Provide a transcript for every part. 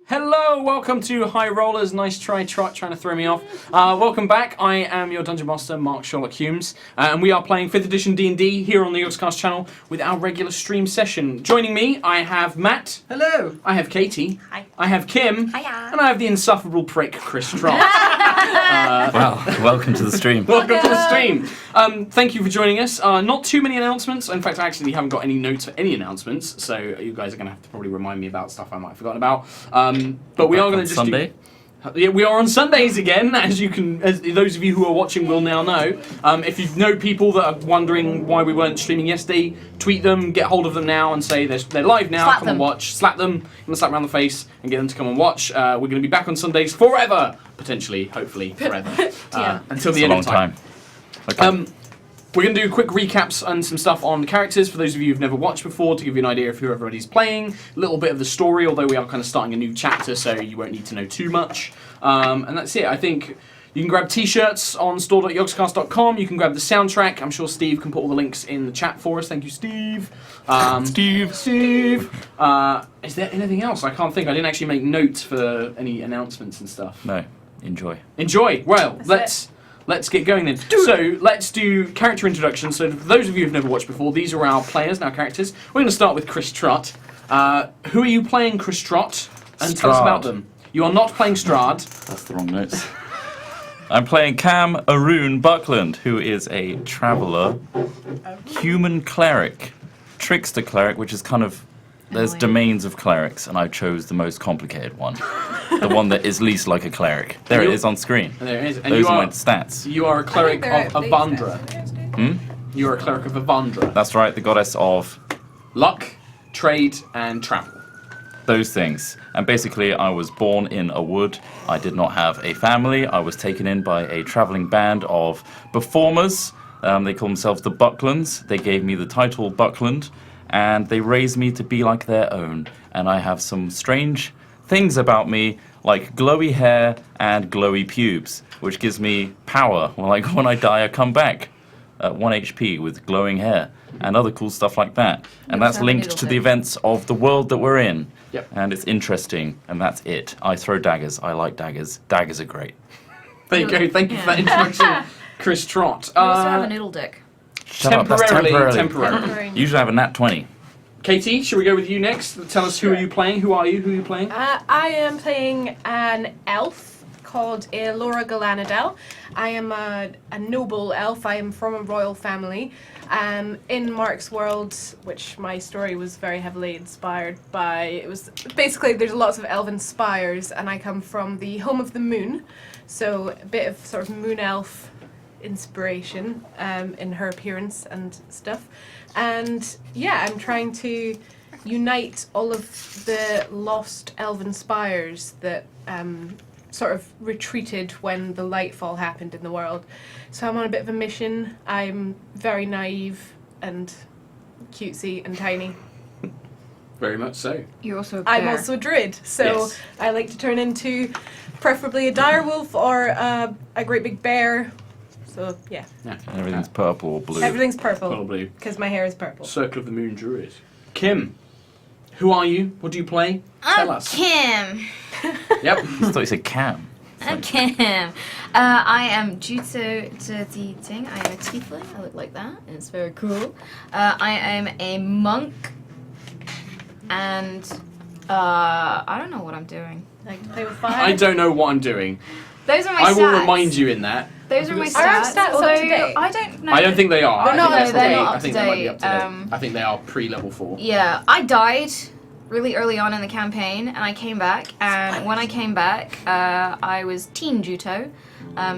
Hello, welcome to HighRollers. Nice try, Trot, trying to throw me off. Welcome back. I am your Dungeon Master, Mark Sherlock Humes, and we are playing 5th edition D&D here on the Yogscast channel with our regular stream session. Joining me, I have Matt. Hello. I have Katie. Hi. I have Kim. Hiya. And I have the insufferable prick, Chris Trott. Wow, welcome to the stream. Welcome to the stream. Thank you for joining us. Not too many announcements. In fact, I actually haven't got any notes for any announcements, so you guys are going to have to probably remind me about stuff I might have forgotten about. But we are going to just Sunday. Yeah, we are on Sundays again, as those of you who are watching will now know. If you know people that are wondering why we weren't streaming yesterday, tweet them, get hold of them now, and say they're live now. Slap come them. and watch. Slap them, and slap around the face, and get them to come and watch. We're going to be back on Sundays forever, potentially, hopefully forever, Yeah. until the It's a end long of time. time. Okay. We're going to do quick recaps and some stuff on characters for those of you who've never watched before, to give you an idea of who everybody's playing, a little bit of the story, although we are kind of starting a new chapter, so you won't need to know too much. And that's it. I think you can grab t-shirts on store.yogscast.com. You can grab the soundtrack. I'm sure Steve can put all the links in the chat for us. Thank you, Steve. Steve. Is there anything else? I can't think. I didn't actually make notes for any announcements and stuff. No. Enjoy. Well, let's get going then. So let's do character introductions. So for those of you who've never watched before, these are our players, our characters. We're going to start with Chris Trott. Who are you playing, Chris Trott? And tell us about them. You are not playing Strahd. That's the wrong notes. I'm playing Cam Arun Buckland, who is a traveller, human cleric, trickster cleric, which is kind of... There's domains of clerics, and I chose the most complicated one. The one that is least like a cleric. There it is on screen. There it is. And those are my stats. You are a cleric of Avandra. You are a cleric of Avandra. That's right, the goddess of... luck, trade, and travel. Those things. And basically, I was born in a wood. I did not have a family. I was taken in by a travelling band of performers. They call themselves the Bucklands. They gave me the title Buckland, and they raised me to be like their own. And I have some strange things about me, like glowy hair and glowy pubes, which gives me power. Like when I die, I come back at 1 HP with glowing hair and other cool stuff like that. And that's linked to the events of the world that we're in. Yep. And it's interesting, and that's it. I throw daggers. I like daggers. Daggers are great. There you go. Thank you for that introduction, Chris Trott. You also have a noodle dick. Temporarily. Usually I have a nat 20. Katie, shall we go with you next? Tell us who are you playing? Who are you? Who are you playing? I am playing an elf called Laura Galanadel. I am a noble elf. I am from a royal family. In Mark's world, which my story was very heavily inspired by, it was basically there's lots of elven spires, and I come from the home of the moon, so a bit of sort of moon elf inspiration in her appearance and stuff. And yeah, I'm trying to unite all of the lost elven spires that sort of retreated when the Lightfall happened in the world. So I'm on a bit of a mission. I'm very naive and cutesy and tiny. Very much so. You're also a bear. I'm also a druid, so Yes. I like to turn into preferably a direwolf or a great big bear. So yeah. Everything's purple or blue. Everything's purple. Probably. Because my hair is purple. Circle of the Moon Druid. Kim, who are you? What do you play? Tell us. Kim. Yep. I thought you said Cam. I'm Kim. I am Juto Dirty Ting. I am a tiefling. I look like that. And it's very cool. I am a monk. And I don't know what I'm doing. I like to play with fire. I don't know what I'm doing. Those are my I stats. will remind you in that. Those are my Are stats. our stats up although to date? I don't know. I don't think they are. They're not I up think to date. I think they might be up to date. Um, I think they are pre-level 4. Yeah, I died really early on in the campaign, and I came back. And when I came back, I was Teen Juto,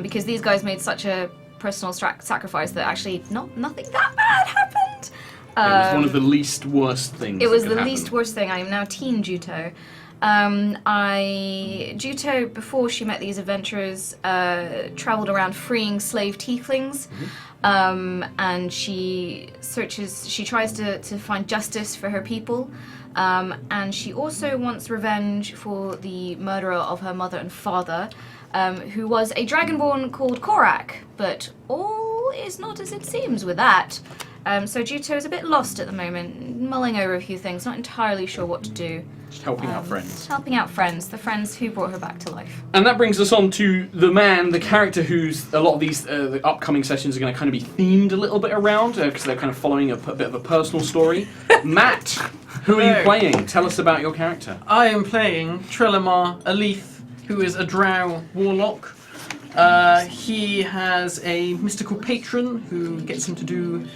because these guys made such a personal sacrifice that actually nothing that bad happened. It was one of the least worst things. It was that the could least happen. worst thing. I am now Teen Juto. Juto, before she met these adventurers, travelled around freeing slave tieflings, and she tries to find justice for her people, and she also wants revenge for the murderer of her mother and father, who was a dragonborn called Korak, but all is not as it seems with that. So Juto is a bit lost at the moment, mulling over a few things, not entirely sure what to do. Just helping out friends. Helping out friends, the friends who brought her back to life. And that brings us on to the character who's a lot of these the upcoming sessions are going to kind of be themed a little bit around because they're kind of following a bit of a personal story. Matt, who are you playing? Tell us about your character. I am playing Trellimar Alith, who is a drow warlock. He has a mystical patron who gets him to do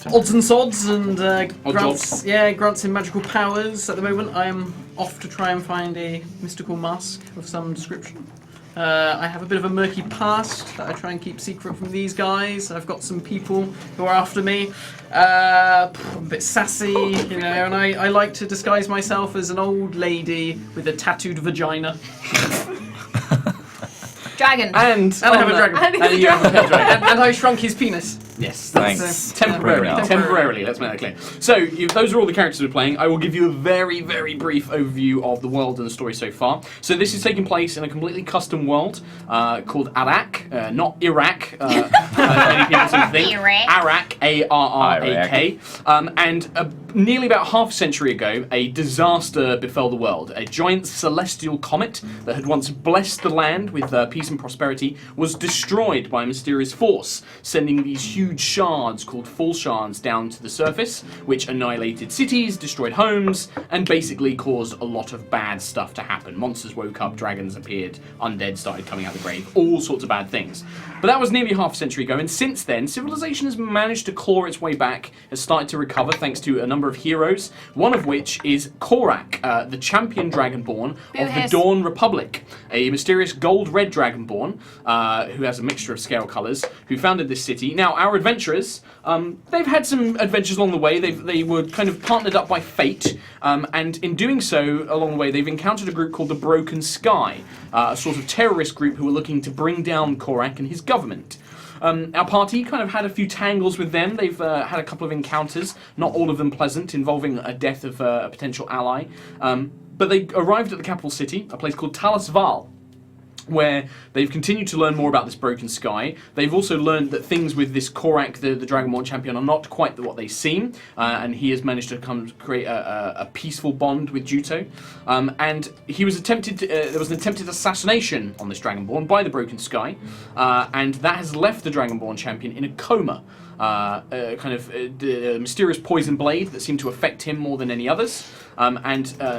odds and sods and grants him magical powers. At the moment, I am off to try and find a mystical mask of some description. I have a bit of a murky past that I try and keep secret from these guys. I've got some people who are after me. I'm a bit sassy, you know, and I like to disguise myself as an old lady with a tattooed vagina. Dragon. And I have a dragon. And you have a pet dragon. And I shrunk his penis. Yes, Thanks. that's temporarily. Yeah. Temporarily, let's make that clear. So, those are all the characters we're playing. I will give you a very, very brief overview of the world and the story so far. So, this is taking place in a completely custom world called Arak, not Iraq. Many people seem to think. Arak, A-R-R-A-K. And nearly about half a century ago, a disaster befell the world. A giant celestial comet that had once blessed the land with peace and prosperity was destroyed by a mysterious force, sending these huge shards called fall shards down to the surface, which annihilated cities, destroyed homes, and basically caused a lot of bad stuff to happen. Monsters woke up, dragons appeared, undead started coming out of the grave, all sorts of bad things. But that was nearly half a century ago, and since then, civilization has managed to claw its way back, has started to recover thanks to a number of heroes, one of which is Korak, the champion dragonborn of the Dawn Republic, a mysterious gold-red dragonborn who has a mixture of scale colours, who founded this city. Now, our adventurers, they've had some adventures along the way. They were kind of partnered up by fate, and in doing so, along the way, they've encountered a group called the Broken Sky, a sort of terrorist group who were looking to bring down Korak and his government. Our party kind of had a few tangles with them. They've had a couple of encounters, not all of them pleasant, involving a death of a potential ally. But they arrived at the capital city, a place called Talas Val, where they've continued to learn more about this Broken Sky. They've also learned that things with this Korak, the Dragonborn champion, are not quite what they seem, and he has managed to create a peaceful bond with Juto. And he was there was an attempted assassination on this Dragonborn by the Broken Sky, and that has left the Dragonborn champion in a coma. A mysterious poison blade that seemed to affect him more than any others.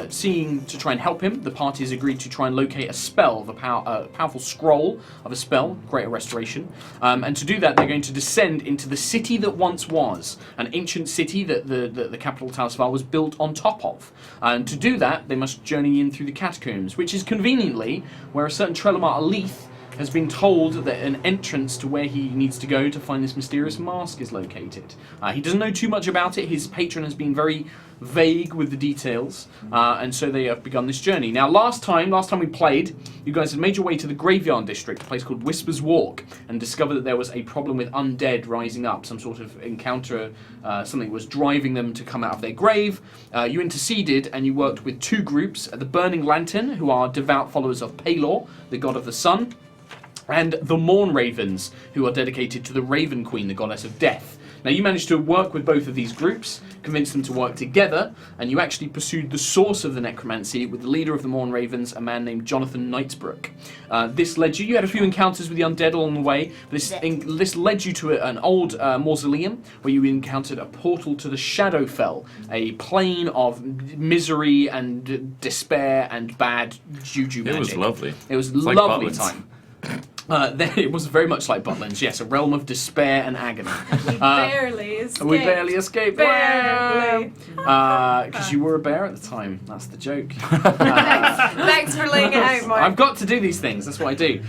Seeing to try and help him, the party has agreed to try and locate a spell of a powerful scroll of a spell, Greater Restoration. And to do that, they're going to descend into the city that once was, an ancient city that the capital Talas Val was built on top of. And to do that, they must journey in through the catacombs, which is conveniently where a certain Trellimar Alith has been told that an entrance to where he needs to go to find this mysterious mask is located. He doesn't know too much about it. His patron has been very vague with the details, and so they have begun this journey. Now, last time we played, you guys had made your way to the graveyard district, a place called Whisper's Walk, and discovered that there was a problem with undead rising up, some sort of encounter, something was driving them to come out of their grave. You interceded, and you worked with two groups, the Burning Lantern, who are devout followers of Palor, the god of the sun, and the Morn Ravens, who are dedicated to the Raven Queen, the goddess of death. Now, you managed to work with both of these groups, convince them to work together, and you actually pursued the source of the necromancy with the leader of the Morn Ravens, a man named Jonathan Knightsbrook. This led you had a few encounters with the undead along the way, but this led you to an old mausoleum where you encountered a portal to the Shadowfell, a plane of misery and despair and bad juju magic. It was lovely. It was like lovely Butlins. time. It was very much like Butlins, yes, a realm of despair and agony. We barely escaped. We barely escaped. Barely. Because you were a bear at the time. That's the joke. Thanks for laying it out, Mike. I've got to do these things. That's what I do.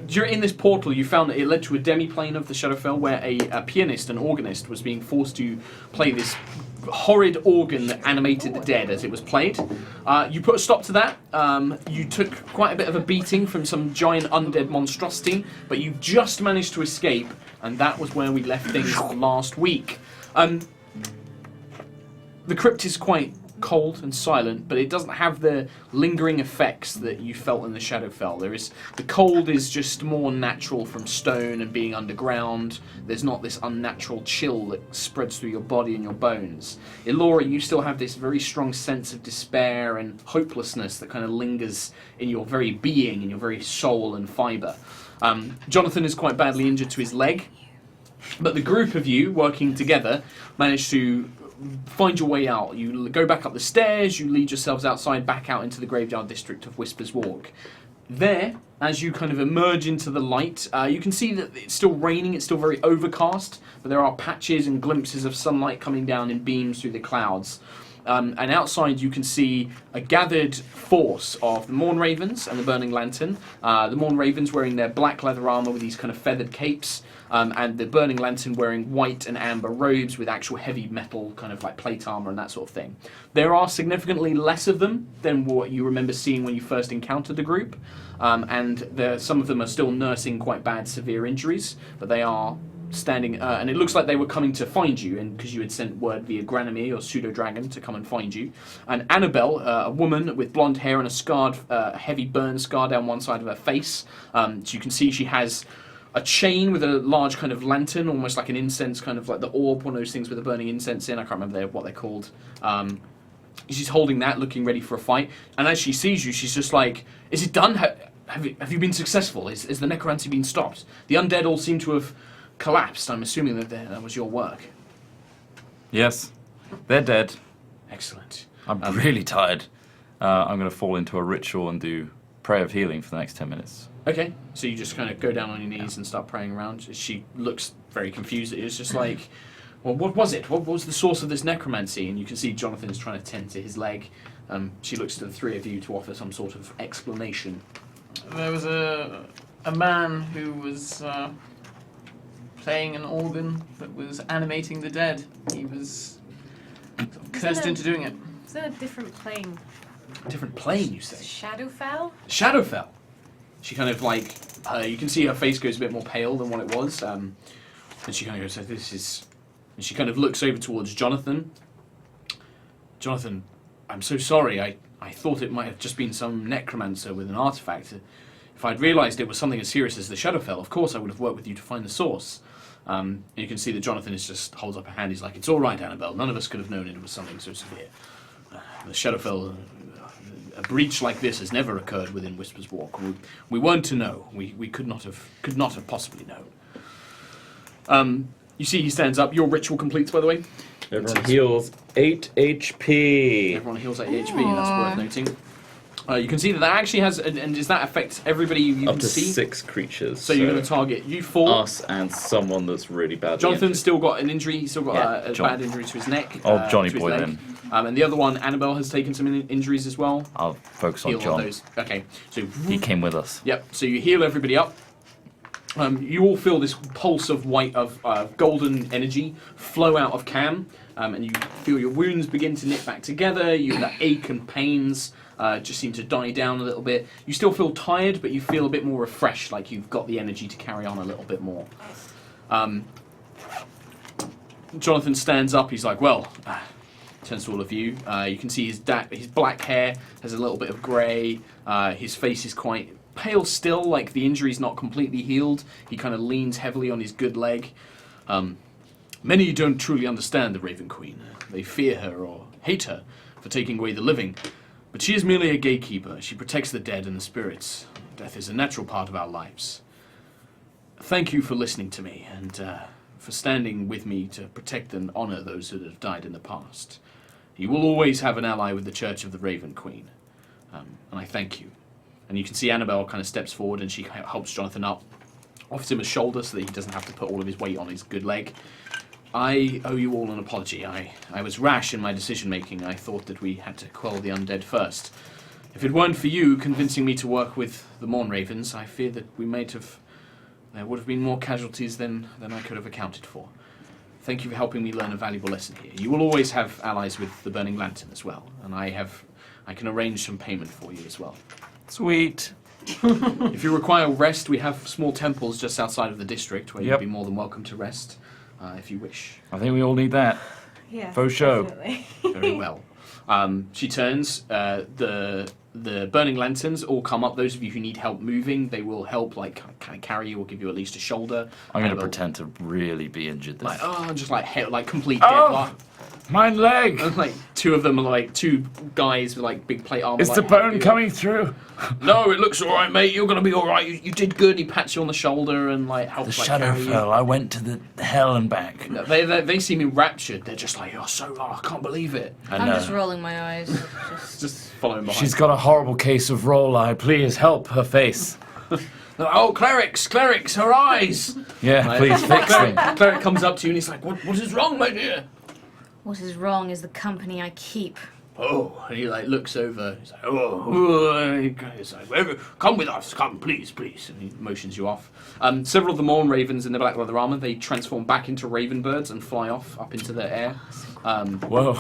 During in this portal, you found that it led to a demi-plane of the Shadowfell where a pianist, an organist, was being forced to play this horrid organ that animated the dead as it was played. You put a stop to that. You took quite a bit of a beating from some giant undead monstrosity, but you just managed to escape, and that was where we left things last week. The crypt is quite cold and silent, but it doesn't have the lingering effects that you felt in the Shadowfell. The cold is just more natural from stone and being underground. There's not this unnatural chill that spreads through your body and your bones. Elora, you still have this very strong sense of despair and hopelessness that kind of lingers in your very being, in your very soul and fibre. Jonathan is quite badly injured to his leg, but the group of you working together managed to find your way out. You go back up the stairs, you lead yourselves outside, back out into the graveyard district of Whisper's Walk. There, as you kind of emerge into the light, you can see that it's still raining, it's still very overcast, but there are patches and glimpses of sunlight coming down in beams through the clouds. and outside you can see a gathered force of the Morn Ravens and the Burning Lantern. The Morn Ravens wearing their black leather armor with these kind of feathered capes, and the Burning Lantern wearing white and amber robes with actual heavy metal kind of like plate armor and that sort of thing. There are significantly less of them than what you remember seeing when you first encountered the group, and some of them are still nursing quite bad severe injuries, but they are standing, and it looks like they were coming to find you, and because you had sent word via Granamir or Pseudo Dragon to come and find you. And Annabelle, a woman with blonde hair and a scarred, heavy burn scar down one side of her face. So you can see she has a chain with a large kind of lantern, almost like an incense, kind of like the orb, one of those things with a burning incense in. I can't remember what they're called. She's holding that, looking ready for a fight. And as she sees you, she's just like, "Is it done? Have you been successful? Is the necromancy been stopped? The undead all seem to have collapsed. I'm assuming that was your work." Yes, they're dead. Excellent. I'm really tired. I'm going to fall into a ritual and do prayer of healing for the next 10 minutes. Okay, so you just kind of go down on your knees and start praying around. She looks very confused at you. It's just like, well, what was it? What was the source of this necromancy? And you can see Jonathan is trying to tend to his leg. She looks to the three of you to offer some sort of explanation. There was a man who was playing an organ that was animating the dead. He was sort of cursed into doing it. It's in a different plane. Different plane, you say? Shadowfell? Shadowfell. She kind of like, you can see her face goes a bit more pale than what it was. And she kind of goes, "This is..." And she kind of looks over towards Jonathan. "Jonathan, I'm so sorry. I thought it might have just been some necromancer with an artifact. If I'd realised it was something as serious as the Shadowfell, of course I would have worked with you to find the source." And you can see that Jonathan is just holds up a hand. He's like, "It's all right, Annabelle. None of us could have known it was something so severe. The Shadowfell, a breach like this has never occurred within Whisper's Walk. We weren't to know. We could not have possibly known." You see, he stands up. Your ritual completes, by the way. Everyone heals 8 HP. Everyone heals 8 HP. That's worth noting. You can see that actually has, and does that affect everybody you Up can to see? 6 creatures. So you're going to target you 4. Us and someone that's really bad. Jonathan's still got an injury. He's still got a John. bad injury to his neck. Oh, Johnny to his boy leg. then. And the other one, Annabelle, has taken some injuries as well. I'll focus on Heal John. those. Okay. So He came with us. yep. So you heal everybody up. You all feel this pulse of golden energy flow out of Cam, and you feel your wounds begin to knit back together. The ache and pains just seem to die down a little bit. You still feel tired, but you feel a bit more refreshed, like you've got the energy to carry on a little bit more. Jonathan stands up. He's like, "Well," turns to all of you. You can see his black hair has a little bit of grey. His face is quite pale still, like the injury's not completely healed. He kind of leans heavily on his good leg. "Many don't truly understand the Raven Queen. They fear her or hate her for taking away the living. But she is merely a gatekeeper. She protects the dead and the spirits. Death is a natural part of our lives. Thank you for listening to me and for standing with me to protect and honour those who have died in the past. You will always have an ally with the Church of the Raven Queen. And I thank you." And you can see Annabelle kind of steps forward and she helps Jonathan up, offers him a shoulder so that he doesn't have to put all of his weight on his good leg. "I owe you all an apology. I was rash in my decision making. I thought that we had to quell the undead first. If it weren't for you convincing me to work with the Morn Ravens, I fear that there would have been more casualties than I could have accounted for. Thank you for helping me learn a valuable lesson here. You will always have allies with the Burning Lantern as well, and I can arrange some payment for you as well. Sweet. If you require rest, we have small temples just outside of the district where Yep. you'd be more than welcome to rest, if you wish." I think we all need that. Yeah. Faux show. Definitely. Very well. She turns. The burning lanterns all come up. Those of you who need help moving, they will help, like kind of carry you or give you at least a shoulder. I'm going to And they'll- pretend to really be injured. This. just like complete Oh! deadlock. My leg! And like two of them are like two guys with like big plate armor. Is the like, bone you. coming through? No, it looks all right, mate. You're gonna be all right. You did good. He pats you on the shoulder and like helps. The like, shadow carry you. fell. I went to the hell and back. They seem enraptured. They're just like, I can't believe it. And, I'm just rolling my eyes. Just following behind. she's got a horrible case of roll eye. Please help her face. Oh, clerics, her eyes. Yeah, Right. please fix them. Cleric comes up to you and he's like, what is wrong, my dear? What is wrong is the company I keep. Oh, and he like looks over. He's like, oh, he's like, come with us, come, please, please. And he motions you off. Several of the Morn Ravens in the black leather armor, they transform back into raven birds and fly off up into the air. Whoa.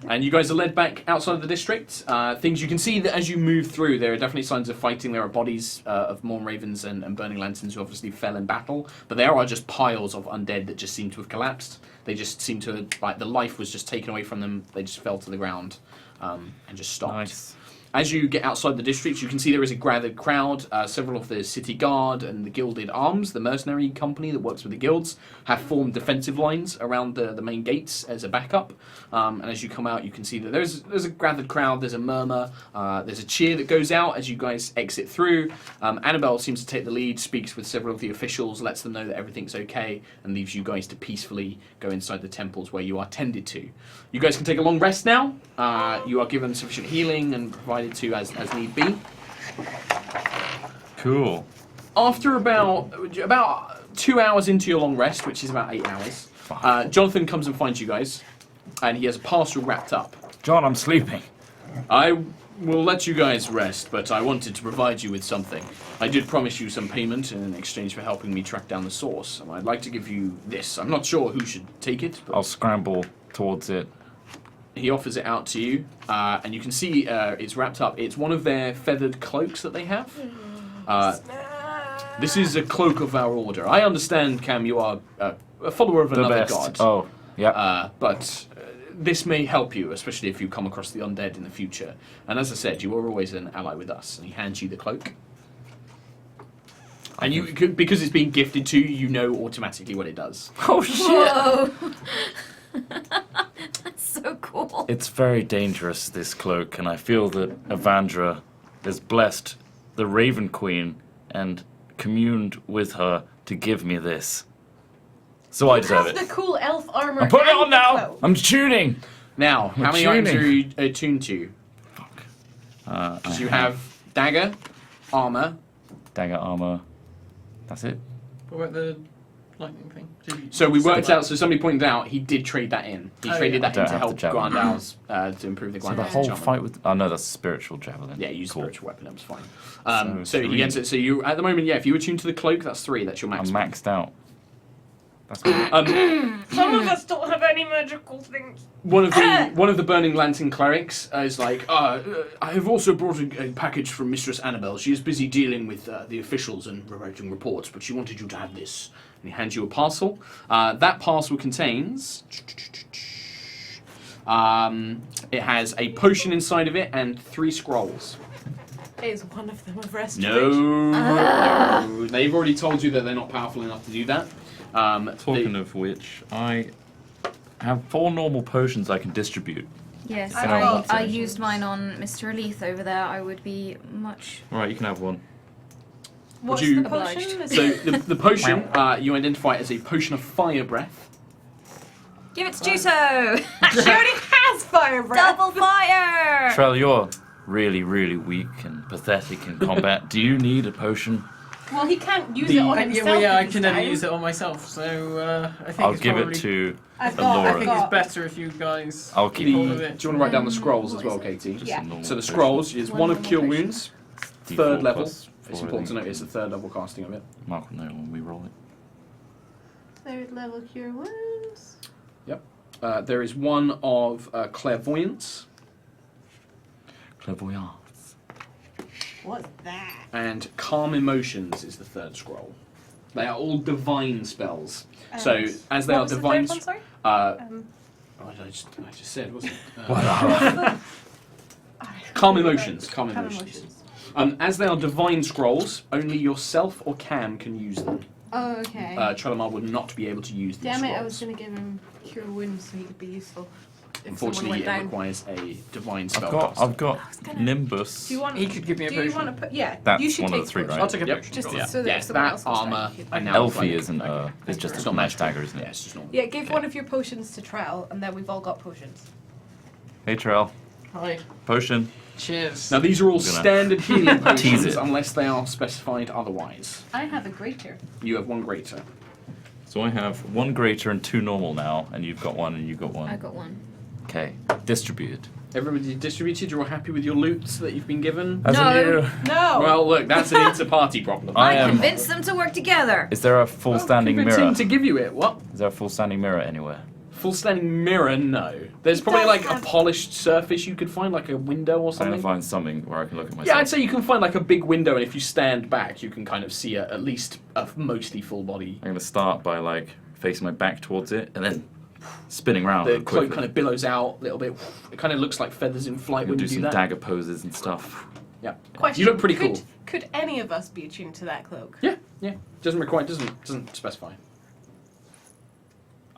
And you guys are led back outside of the district. Things you can see that as you move through, there are definitely signs of fighting. There are bodies of Morn Ravens and Burning Lanterns who obviously fell in battle. But there are just piles of undead that just seem to have collapsed. They just seem to, like, the life was just taken away from them. They just fell to the ground and just stopped. Nice. As you get outside the district, you can see there is a gathered crowd. Several of the city guard and the Gilded Arms, the mercenary company that works with the guilds, have formed defensive lines around the main gates as a backup. And as you come out, you can see that there's a gathered crowd, there's a murmur, there's a cheer that goes out as you guys exit through. Annabelle seems to take the lead, speaks with several of the officials, lets them know that everything's okay, and leaves you guys to peacefully go inside the temples where you are tended to. You guys can take a long rest now. You are given sufficient healing and provided to as need be. Cool. After about 2 hours into your long rest, which is about 8 hours, Jonathan comes and finds you guys, and he has a parcel wrapped up. John, I'm sleeping. I will let you guys rest, but I wanted to provide you with something. I did promise you some payment in exchange for helping me track down the source, and I'd like to give you this. I'm not sure who should take it, but I'll scramble towards it. he offers it out to you, and you can see it's wrapped up. It's one of their feathered cloaks that they have. This is a cloak of our order. I understand, Cam, you are a follower of The another best. god. Oh, yeah. But this may help you, especially if you come across the undead in the future. And as I said, you are always an ally with us. And he hands you the cloak. And you, because it's being gifted to you, you know automatically what it does. Oh, shit. Whoa! That's so cool. It's very dangerous, this cloak, and I feel that Evandra has blessed the Raven Queen and communed with her to give me this. So I deserve Have it. the cool elf armor. I'm putting it and on the now! cloak. I'm tuning! Now, how many tuning. items are you attuned to? Fuck. Because you have dagger, armor. Dagger armor. That's it. What about the lightning thing? So we worked out, so somebody pointed out, he did trade that in. He Oh, traded yeah. that in I to don't help have the javelin. Grandal's, to improve the So the Grandal's whole enchantment. fight with... Oh, no, that's spiritual javelin. Yeah, use Cool. spiritual weapon, that was fine. So So he three. gets it. So you, at the moment, yeah, if you attune to the cloak, that's 3. That's your I'm max. maxed out. That's what Some of us don't have any magical things. One of the Burning Lantern clerics is like, I have also brought a package from Mistress Annabelle. She is busy dealing with the officials and writing reports, but she wanted you to have this. And he hands you a parcel. That parcel contains... it has a potion inside of it and 3 scrolls. Is one of them of restoration? No. They've already told you that they're not powerful enough to do that. Talking of which, I have 4 normal potions I can distribute. Yes, I got I potions. used mine on Mr. Leith over there. I would be much... Alright, you can have one. What's you- the potion? Obliged. So the potion you identify as a potion of fire breath. Give it to Juso! She already has fire breath. Double fire! Trell, you're really, really weak and pathetic in combat. Do you need a potion? Well, he can't use it on himself. I this can never time. use it on myself, so I think I'll it's give probably, it to I've I Laura. think it's better if you guys I'll keep keep hold The, of do you it. want to write down the scrolls as well, What Katie? just Yeah. a normal So the potion. scrolls is One one of normal Cure potion. Wounds, D4 third level. plus It's 4, important to I note think. it's the third level casting of it. Mark will know when we roll it. Third level cure wounds. There is one of Clairvoyance Clairvoyance. What's that? and Calm Emotions is the third scroll. They are all divine spells. So as they what are was the divine, third one, sorry? oh, I just said, wasn't it? Calm Emotions. Calm Emotions. As they are divine scrolls, only yourself or Cam can use them. Oh, okay. Trellimar would not be able to use these Damn it, I scrolls. was going to give him cure wounds so he could be useful. If Unfortunately, someone it went down. requires a divine I've spell. got gonna- Nimbus. Do you want? He could give me a Do you potion. want to put? Yeah. That's you should one of take the 3, potions. right? I'll take a Yep. potion. Just Yeah. so that Yeah, if someone that else was trying, armor you could- and now- Elfie like- isn't it's just It's a not nice magical. dagger, isn't it? Yeah, it's just normal. Yeah, give one of your potions to Trell, and then we've all got potions. Hey Trell, Hi. potion. Cheers. Now these are all I'm gonna standard healing tease potions it. unless they are specified otherwise. I have a greater. You have one greater. So I have 1 greater and 2 normal now, and you've got 1 and you've got 1. I got 1. Okay, distributed. Everybody distributed. You're all happy with your loot that you've been given. As No. in you. No. Well, look, that's an inter-party problem. I I am- convinced them to work together. Is there a full standing Convince mirror? him to give you it. What? Is there a full standing mirror anywhere? Full standing mirror? No. There's probably does like have- a polished surface you could find, like a window or I'm gonna something. find something where I can look at myself. Yeah, I'd say you can find like a big window, and if you stand back, you can kind of see at least a mostly full body. I'm gonna start by like facing my back towards it and then spinning round. The real cloak quickly. kind of billows out a little bit. It kind of looks like feathers in flight I'm when gonna you do do some that. dagger poses and stuff. Yeah. Question. You look pretty could, cool. Could any of us be attuned to that cloak? Yeah, yeah. Doesn't specify.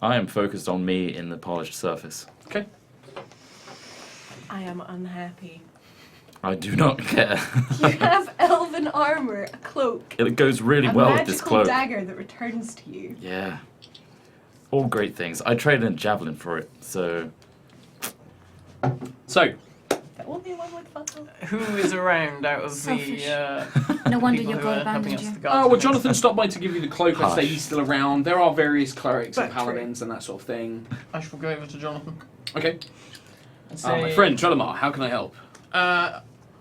I am focused on me in the polished surface. Okay. I am unhappy. I do not care. You have elven armor, a cloak, It goes really a well with magical this cloak. dagger that returns to you. Yeah. All great things. I traded a javelin for it, so So, The only one with fuzzle. Who is around out of Selfish. the No wonder people your who god are helping abandoned us you. the guards? oh well, Jonathan stopped by to give you the cloak. I say Hush. he's still around. There are various clerics and But true. paladins and that sort of thing. I shall go over to Jonathan. Okay. And My say, friend Trellimar, how can I help?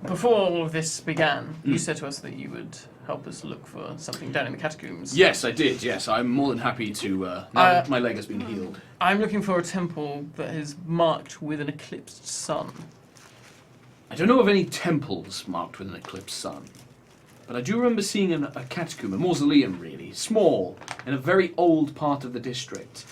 Before all of this began, you Mm. said to us that you would help us look for something down in the catacombs. Yes, I did. Yes, I'm more than happy to. Now that my leg has been healed. I'm looking for a temple that is marked with an eclipsed sun. I don't know of any temples marked with an eclipsed sun, but I do remember seeing a catacomb, a mausoleum really, small, in a very old part of the district.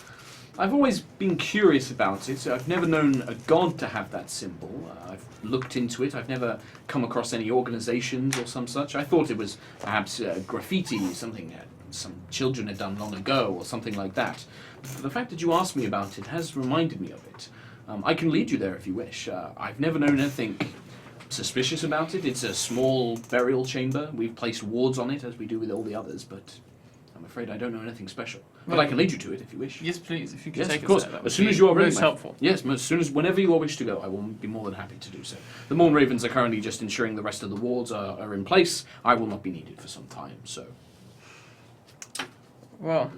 I've always been curious about it. I've never known a god to have that symbol. I've looked into it. I've never come across any organizations or some such. I thought it was perhaps graffiti, something some children had done long ago or something like that. But the fact that you asked me about it has reminded me of it. I can lead you there if you wish. I've never known anything suspicious about it. It's a small burial chamber. We've placed wards on it as we do with all the others, but I'm afraid I don't know anything special. But I can lead you to it if you wish. Yes, please, if you could Yes, take of us course. there, that As would soon be as you are ready, most my- helpful. Yes, as soon as whenever you all wish to go, I will be more than happy to do so. The Morn Ravens are currently just ensuring the rest of the wards are in place. I will not be needed for some time, so. Well,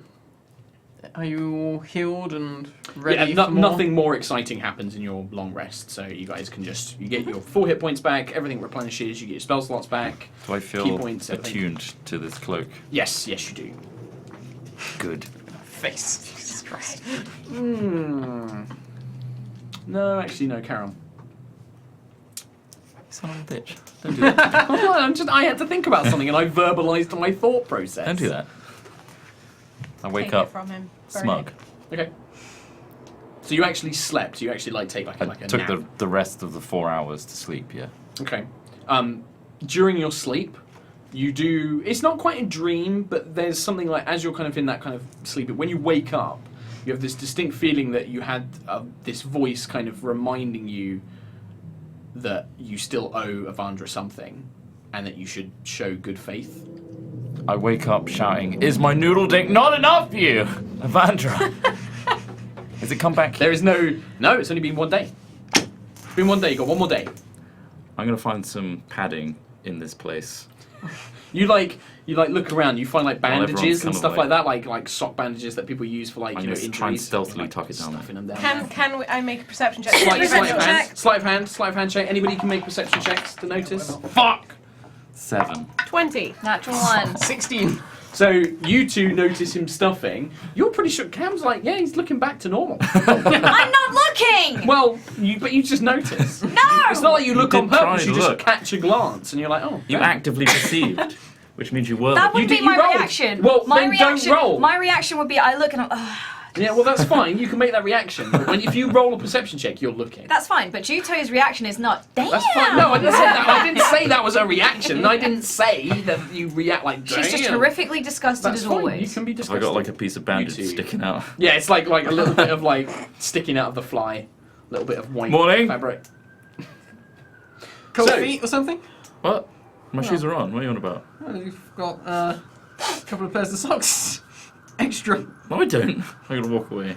are you all healed and ready Yeah, for more? nothing more exciting happens in your long rest, so you guys can you get your full hit points back, everything replenishes, you get your spell slots back. do I Key feel points, everything. attuned to this cloak? Yes, you do. Good. Face. Jesus Christ. No, actually, no, Karen. Son of a bitch. Don't do that. I had to think about something and I verbalised my thought process. Don't do that. I wake Take up it from him. Burn smug. it. Okay. So you actually slept. You actually take I like a took nap. the rest of the 4 hours to sleep, yeah. Okay. During your sleep, you do. It's not quite a dream, but there's something like as you're kind of in that kind of sleep. When you wake up, you have this distinct feeling that you had this voice kind of reminding you that you still owe Avandra something, and that you should show good faith. I wake up shouting, "Is my noodle dick not enough for you, Avandra?" Has it come back? There is no. It's only been 1 day. It's been 1 day. You got one more day. I'm gonna find some padding in this place. You look around. You find like While everyone's bandages and kind of stuff like that, like sock bandages that people use for like I'm you know gonna injuries. try and stealthily like, tuck it down stuffing them down. I make a perception check? Sleight Perception of check. hand. Sleight of hand check. Anybody can make perception checks to notice. Fuck! 7. 20. Natural 1. 16. So you two notice him stuffing. You're pretty sure Cam's like, yeah, he's looking back to normal. I'm not looking! Well, but you just notice. No! It's not like you look You on did try purpose. to You just look. catch a glance, and you're like, oh. You damn. actively perceived, which means you were. That would You be did- my you rolled. reaction. Well, my then don't reaction, roll. My reaction would be I look and I'm, Yeah, well, that's fine. You can make that reaction. But if you roll a perception check, you're looking. that's fine. But Juto's reaction is not, damn! That's fine. No, I didn't say that. I didn't say that was a reaction. I didn't say that you react like. She's just "Damn." horrifically disgusted That's as fine. always. You can be I disgusted. got like a piece of bandage You too. sticking out. Yeah, it's like a little bit of like sticking out of the fly, a little bit of white Morning. fabric. Cold So- feet or something? What? My shoes are on. What are you on about? Oh, you've got a couple of pairs of socks. Extra. No, I don't. I'm gonna walk away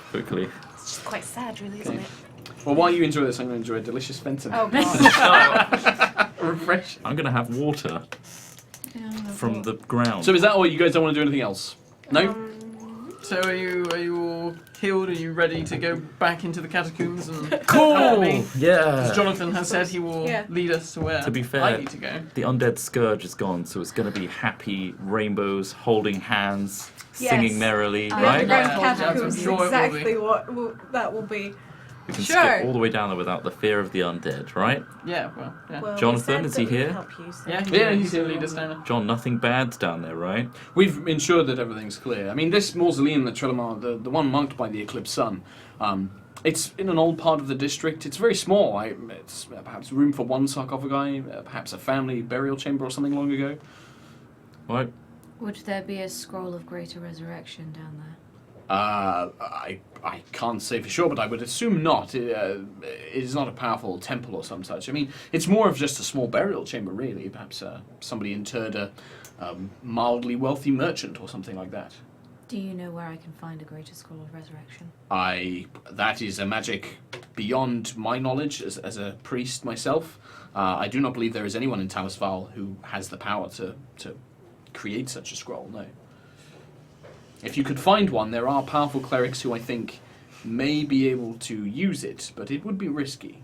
quickly. It's just quite sad, really, isn't it? Well, while you enjoy this, I'm going to enjoy a delicious Fenton. Oh, God. Refresh. I'm gonna have water from the ground. So is that all? You guys don't want to do anything else? No. So are you all healed? Are you ready to go back into the catacombs and Cool! Because Yeah. Jonathan has said he will Yeah. lead us to where To be fair, I need to go. the undead scourge is gone, so it's going to be happy rainbows, holding hands, Yes. singing merrily, The The right? underground Yeah, catacombs I'm is sure it will exactly what that will be. We can Sure. skip all the way down there without the fear of the undead, right? Yeah, well, yeah. Well, Jonathan, we is said he that we here? would help you, so. Yeah, Yeah, he's he's going to here. lead us down there. John, nothing bad's down there, right? We've ensured that everything's clear. I mean, this mausoleum that Trellimar, the one marked by the eclipsed sun, it's in an old part of the district. It's very small. It's perhaps room for one sarcophagi, perhaps a family burial chamber or something long ago. What? Would there be a scroll of greater resurrection down there? I can't say for sure, but I would assume not. It is not a powerful temple or some such. I mean, it's more of just a small burial chamber, really. Perhaps somebody interred a mildly wealthy merchant or something like that. Do you know where I can find a greater scroll of resurrection? That is a magic beyond my knowledge as a priest myself. I do not believe there is anyone in Talisval who has the power to create such a scroll, no. If you could find one, there are powerful clerics who I think may be able to use it, but it would be risky.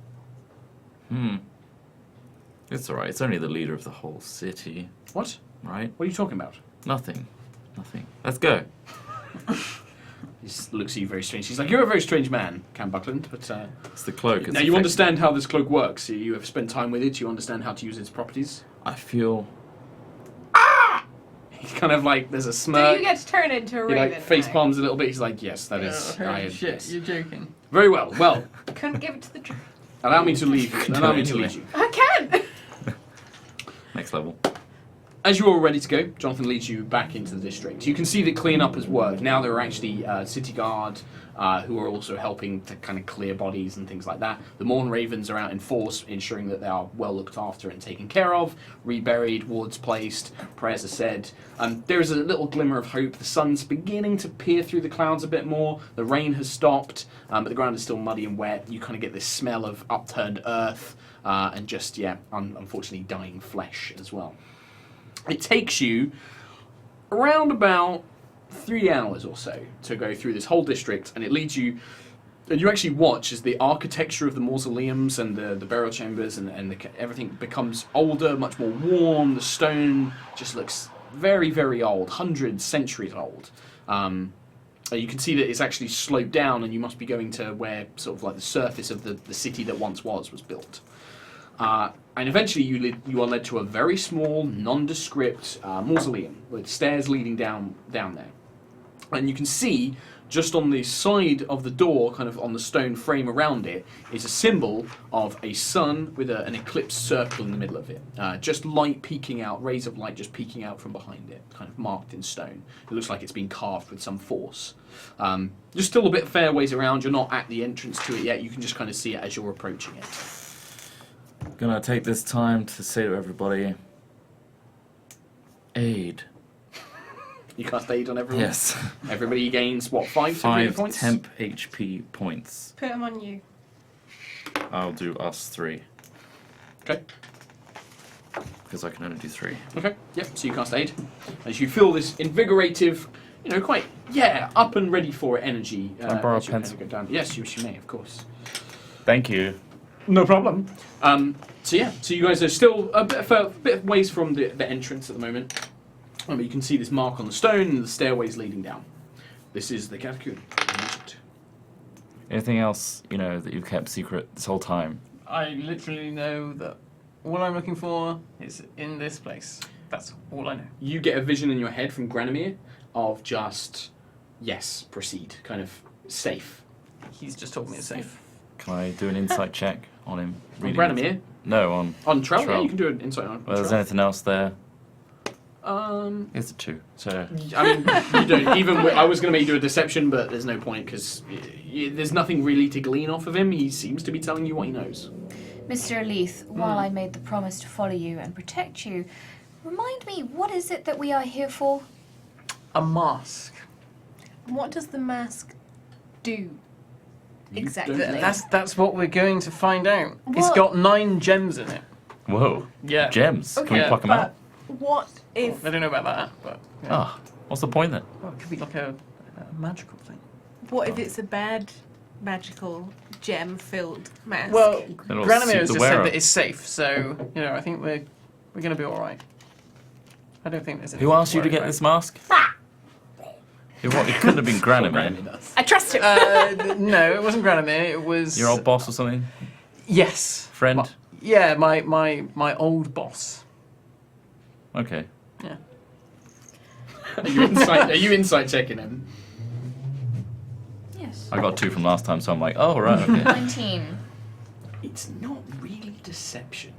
It's alright, it's only the leader of the whole city, What? right? What are you talking about? Nothing. Let's go. He just looks at you very strange. He's like, you're a very strange man, Cam Buckland, but It's the cloak. It's now you understand how this cloak works. You have spent time with it. You understand how to use its properties. I feel... He's kind of like, there's a Do smirk. you get to turn into a He raven? like face now? palms a little bit. He's like, yes, that is. Holy shit, yes. you're joking. Very well. Well, Couldn't give it to the dragon. allow me to leave. can do Allow it me to anyway. lead you. I can! Next level. As you're all ready to go, Jonathan leads you back into the district. You can see that cleanup has worked. Now there are actually city guard who are also helping to kind of clear bodies and things like that. The Morn Ravens are out in force, ensuring that they are well looked after and taken care of, reburied, wards placed, prayers are said. There is a little glimmer of hope. The sun's beginning to peer through the clouds a bit more. The rain has stopped, but the ground is still muddy and wet. You kind of get this smell of upturned earth and just, unfortunately dying flesh as well. It takes you around about 3 hours or so to go through this whole district, and it leads you, and you actually watch as the architecture of the mausoleums and the burial chambers and everything becomes older, much more worn. The stone just looks very, very old, hundreds, centuries old. You can see that it's actually sloped down, and you must be going to where sort of like the surface of the city that once was built. And eventually you are led to a very small, nondescript mausoleum with stairs leading down there. And you can see just on the side of the door, kind of on the stone frame around it, is a symbol of a sun with an eclipsed circle in the middle of it. Just light peeking out, rays of light just peeking out from behind it, kind of marked in stone. It looks like it's been carved with some force. You're still a bit fair ways around. You're not at the entrance to it yet. You can just kind of see it as you're approaching it. Gonna take this time to say to everybody, aid. You cast aid on everyone? Yes. Everybody gains, what, 5 temporary 5 points? temp HP points. Put them on you. I'll do us 3, Okay. because I can only do 3. Okay, yep, so you cast aid. As you feel this invigorative, quite, up and ready for it energy. Can I borrow as a you kind pencil? of go down. Yes, you may, of course. Thank you. No problem. So you guys are still a bit of ways from the entrance at the moment. But you can see this mark on the stone and the stairways leading down. This is the catacomb. Anything else, that you've kept secret this whole time? I literally know that all I'm looking for is in this place. That's all I know. You get a vision in your head from Granomir of just, yes, proceed, kind of safe. He's just told me it's safe. Can I do an insight check on him? On Granomir? No, on... On Trell? Yeah, Trell. you can do an insight on Well, there's Trell. anything else there? It's It's a 2, so... I mean, you don't even. I was going to make you do a deception, but there's no point because there's nothing really to glean off of him. He seems to be telling you what he knows. Mr. Leith, while I made the promise to follow you and protect you, remind me, what is it that we are here for? A mask. What does the mask do? You Exactly. don't know. That's what we're going to find out. It's What? got 9 gems in it. Whoa. Yeah. Gems. Can we Okay, pluck them But out? what if... I don't know about that, but yeah. Ah, what's the point then? Well, it could be like a magical thing. What if it's a bad, magical, gem-filled mask? Well, Then it'll Granamir suit has the just said wearer. that it's safe, so I think we're going to be all right. I don't think there's anything Who asked you to worry get about. this mask? It couldn't have been Granamir. I trust him. No, it wasn't Granamir. It was Your old boss or something? Yes, Friend? my old boss. Okay. Yeah. Are you insight checking him? Yes. I got 2 from last time, so I'm like, oh, right, okay. 19. It's not really deception.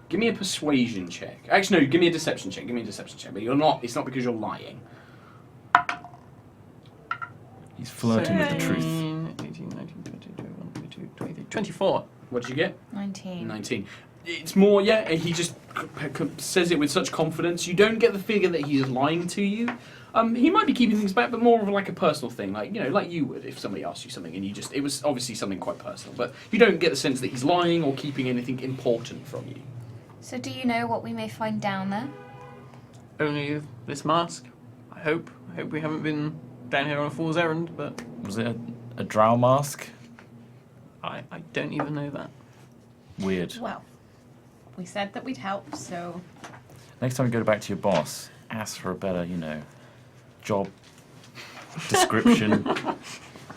Give me a persuasion check. Actually, no, give me a deception check. But you're not. It's not because you're lying. He's flirting with the truth. 18, 19, 20, 21, 22, 23, 24. What did you get? 19. 19. It's more, yeah, he just says it with such confidence. You don't get the figure that he is lying to you. He might be keeping things back, but more of like a personal thing, like like you would if somebody asked you something and it was obviously something quite personal. But you don't get the sense that he's lying or keeping anything important from you. So do you know what we may find down there? Only this mask. I hope we haven't been down here on a fool's errand, but Was it a drow mask? I don't even know that. Weird. Well, we said that we'd help, so... Next time you go back to your boss, ask for a better, job description.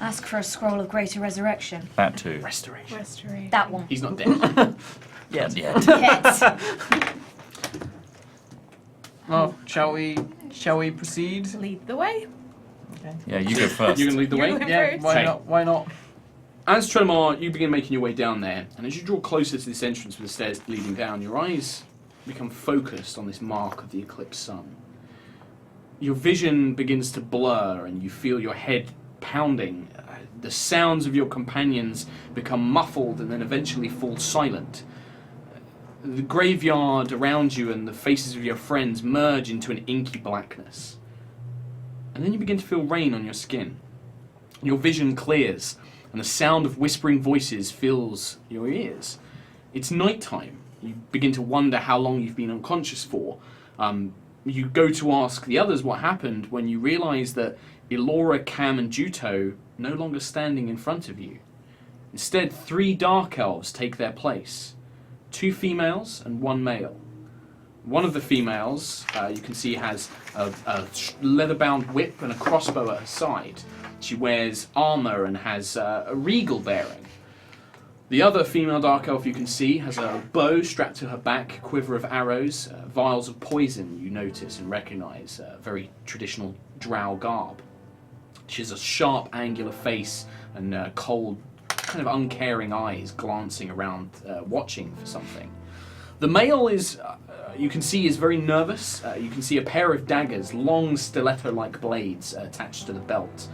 Ask for a scroll of greater resurrection. That too. Restoration. Restoration. That one. He's not dead. Yes. Yeah. Yes. Well, shall we proceed? Lead the way. Yeah, you go first. You can lead the You're way. going Yeah, first. why Okay. not? Why not? As Trellimar, you begin making your way down there, and as you draw closer to this entrance with the stairs leading down, your eyes become focused on this mark of the eclipsed sun. Your vision begins to blur, and you feel your head pounding. The sounds of your companions become muffled and then eventually fall silent. The graveyard around you and the faces of your friends merge into an inky blackness. And then you begin to feel rain on your skin. Your vision clears, and the sound of whispering voices fills your ears. It's nighttime. You begin to wonder how long you've been unconscious for. You go to ask the others what happened when you realise that Elora, Cam, and Juto no longer standing in front of you. Instead, 3 dark elves take their place. 2 females and 1 male. One of the females, you can see, has a leather-bound whip and a crossbow at her side. She wears armour and has a regal bearing. The other female dark elf you can see has a bow strapped to her back, quiver of arrows, vials of poison you notice and recognise, very traditional drow garb. She has a sharp, angular face and cold, kind of uncaring eyes glancing around, watching for something. The male is, you can see, is very nervous. You can see a pair of daggers, long stiletto-like blades attached to the belt,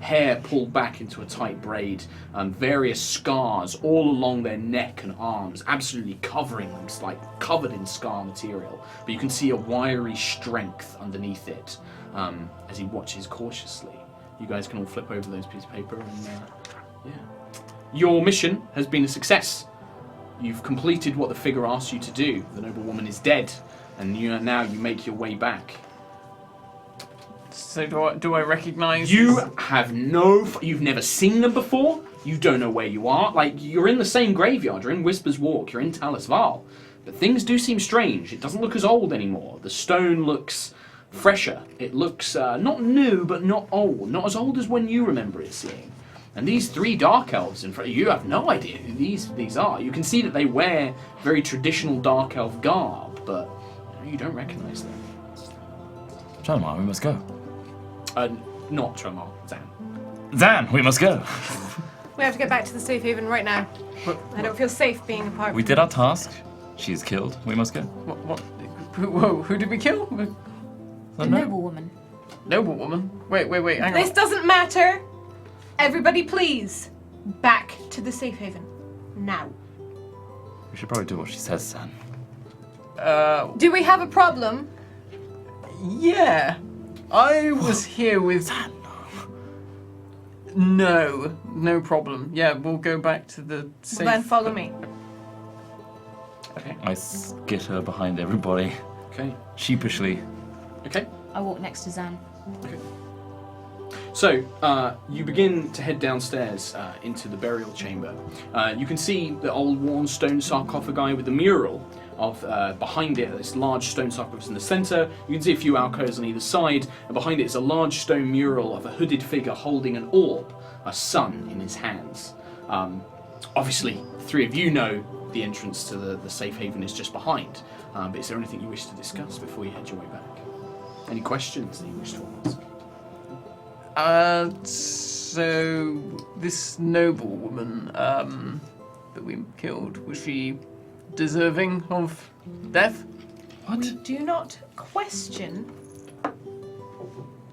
hair pulled back into a tight braid, various scars all along their neck and arms, absolutely covering them, like covered in scar material. But you can see a wiry strength underneath it as he watches cautiously. You guys can all flip over those pieces of paper and, yeah. Your mission has been a success. You've completed what the figure asked you to do. The noble woman is dead, and now you make your way back. So do I recognise? You have you've never seen them before. You don't know where you are. Like, you're in the same graveyard. You're in Whisper's Walk. You're in Talis Val. But things do seem strange. It doesn't look as old anymore. The stone looks fresher. It looks not new, but not old. Not as old as when you remember it seeing. And these 3 dark elves in front of you have no idea who these are. You can see that they wear very traditional dark elf garb, but you don't recognise them. Trellimar, we must go. Not Trellimar, Zan. Zan, we must go. We have to get back to the safe haven right now. I don't feel safe being apart We from did our task. She is killed. We must go. What? Who did we kill? The noble woman. Noble woman. Wait. Hang This on. doesn't matter. Everybody, please, back to the safe haven now. We should probably do what she says, Zan. Do we have a problem? Yeah. I was here with. No problem. Yeah, we'll go back to the safe. Well, then follow me. Okay. I skitter behind everybody, Okay. sheepishly. Okay. I walk next to Zan. Okay. So, you begin to head downstairs into the burial chamber. You can see the old worn stone sarcophagi with the mural of behind it, this large stone sarcophagus in the centre. You can see a few alcoves on either side, and behind it is a large stone mural of a hooded figure holding an orb, a sun in his hands. Obviously, three of you know the entrance to the safe haven is just behind, but is there anything you wish to discuss before you head your way back? Any questions that you wish to ask? So this noble woman that we killed, was she deserving of death? We do not question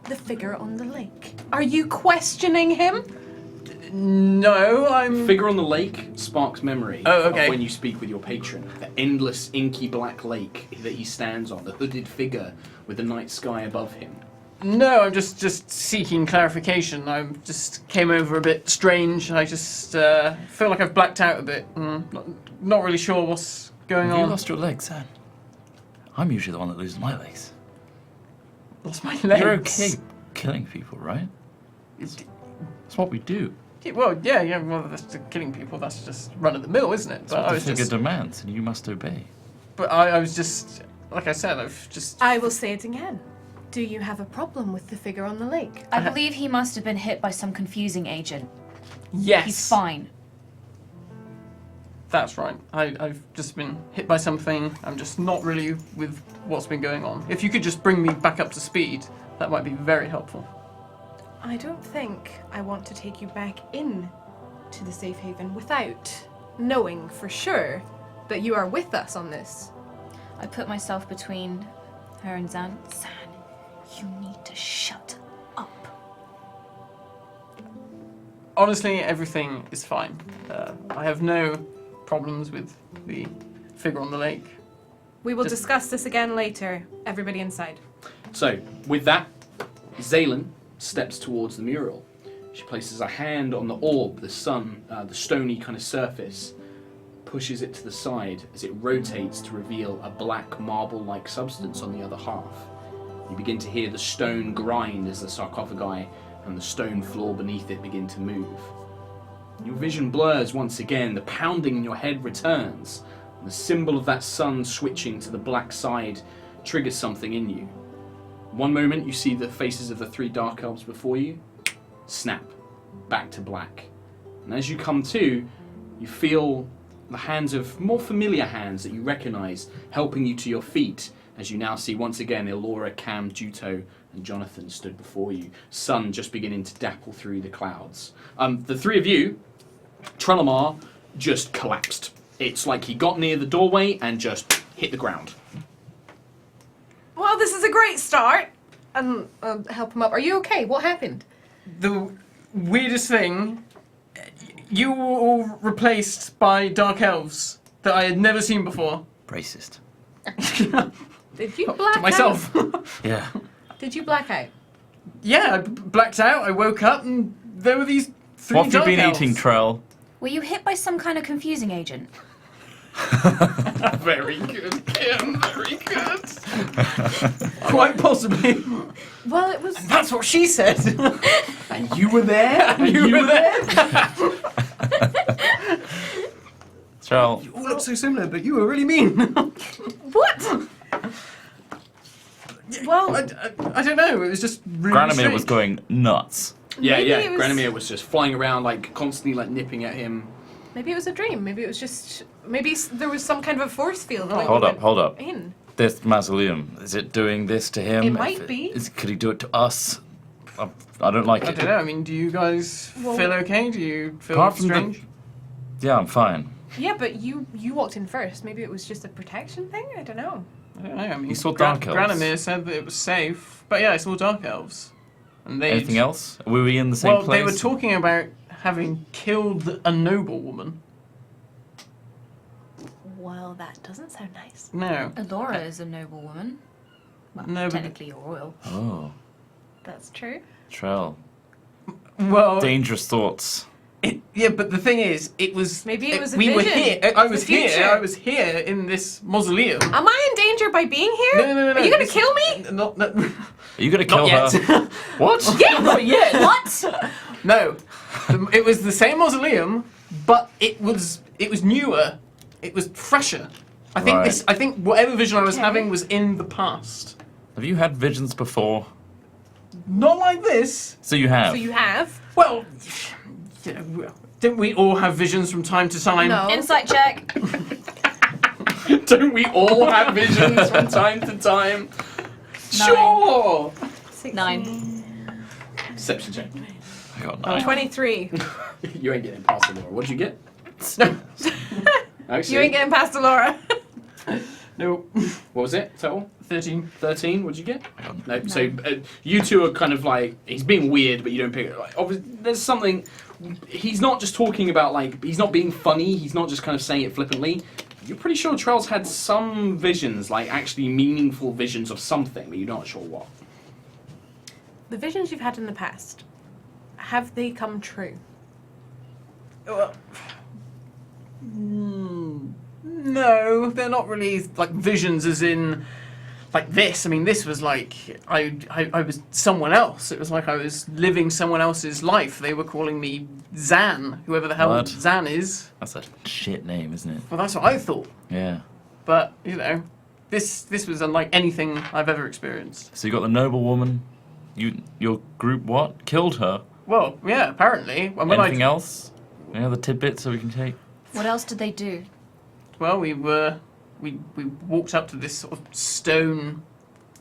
the figure on the lake. Are you questioning him? No, I'm... Figure on the lake sparks memory Oh, okay. of when you speak with your patron. The endless, inky black lake that he stands on, the hooded figure with the night sky above him. No, I'm just seeking clarification. I just came over a bit strange. I just feel like I've blacked out a bit. Not really sure what's going Have you on. lost your legs, Sam? I'm usually the one that loses my legs. Lost my legs. You're okay killing people, right? That's what we do. Yeah, well, yeah. Well, that's killing people. That's just run of the mill, isn't it? That's what the figure demands, and you must obey. But I was just, like I said, I've just. I will say it again. Do you have a problem with the figure on the lake? I believe he must have been hit by some confusing agent. Yes. He's fine. That's right. I've just been hit by something. I'm just not really with what's been going on. If you could just bring me back up to speed, that might be very helpful. I don't think I want to take you back in to the safe haven without knowing for sure that you are with us on this. I put myself between her and Zan. Zan, you need to shut up. Honestly, everything is fine. I have no problems with the figure on the lake. We will discuss this again later. Everybody inside. So, with that, Zaylin steps towards the mural. She places a hand on the orb, the sun, the stony kind of surface, pushes it to the side as it rotates to reveal a black marble-like substance on the other half. You begin to hear the stone grind as the sarcophagi and the stone floor beneath it begin to move. Your vision blurs once again, the pounding in your head returns, and the symbol of that sun switching to the black side triggers something in you. One moment you see the faces of the three dark elves before you, snap, back to black. And as you come to, you feel the hands of more familiar hands that you recognise helping you to your feet, as you now see once again Elora, Cam, Juto and Jonathan stood before you, sun just beginning to dapple through the clouds. The three of you, Trellimar just collapsed. It's like he got near the doorway and just hit the ground. Well, this is a great start. And I'll help him up. Are you okay? What happened? The weirdest thing, you were all replaced by dark elves that I had never seen before. Racist. Did you black To myself. Yeah. out? Did you black out? Yeah, I blacked out, I woke up, and there were these three What have you dark been elves. eating, Trell? Were you hit by some kind of confusing agent? Very good, Kim, very good. Quite possibly. Well, it was. That's what she said. And you were there? And you were there? Trell, You all look so similar, but you were really mean. What? Well, I don't know, it was just really Granamir strange. was going nuts. Yeah, Maybe yeah. it was- Granamir was just flying around, like constantly, like nipping at him. maybe it was a dream. Maybe it was just. Maybe there was some kind of a force field. when Hold we up, went hold up. In. This mausoleum, is it doing this to him? It might be. Could he do it to us? I don't like I it. don't know, I mean, do you guys Well- feel okay? Do you feel Apart from strange? Yeah, I'm fine. Yeah, but you walked in first. Maybe it was just a protection thing. I don't know. I don't know, I mean, You saw dark elves. Granamir said that it was safe, but yeah, I saw dark elves. And they Anything else? Were we in the same Well, place? they were talking about having killed a noble woman. Well, that doesn't sound nice. No. Elora is a noble woman. Well, No, but- technically you're royal. Oh, That's true. Trell. Well, Dangerous thoughts. yeah, but the thing is, it was. Maybe it was a we were vision here. of I was the here. future. I was here in this mausoleum. Am I in danger by being here? No. Are you gonna this- kill me? Not. Yeah, Are you gonna kill Not yet. her? What? Not yet. What? No, it was the same mausoleum, but it was newer. It was fresher. I think Right. I think whatever vision I was Okay. having was in the past. Have you had visions before? Not like this. So you have. So you have? Well, didn't we all have visions from time to time? No. Insight check. Don't we all have visions from time to time? Sure. 9. Perception check. I got 9. 23. You ain't getting past Laura. What'd you get? Actually, You ain't getting past Laura. No. what was it? Total? 13. 13. What'd you get? No. So you two are kind of like he's being weird, but you don't pick it. Like, obviously, there's something. He's not just talking about like he's not being funny. He's not just kind of saying it flippantly. You're pretty sure Trell's had some visions, like actually meaningful visions of something, but you're not sure what. The visions you've had in the past, have they come true? No, they're not really like visions as in like this. I mean, this was like I was someone else. It was like I was living someone else's life. They were calling me Zan, whoever the hell What? Zan is. That's a shit name, isn't it? Well, that's what I thought. Yeah. But you know, this was unlike anything I've ever experienced. So you got the noblewoman. Your group what? Killed her. Well, yeah, apparently. And when Anything else? Any other tidbits that we can take? What else did they do? Well, we walked up to this sort of stone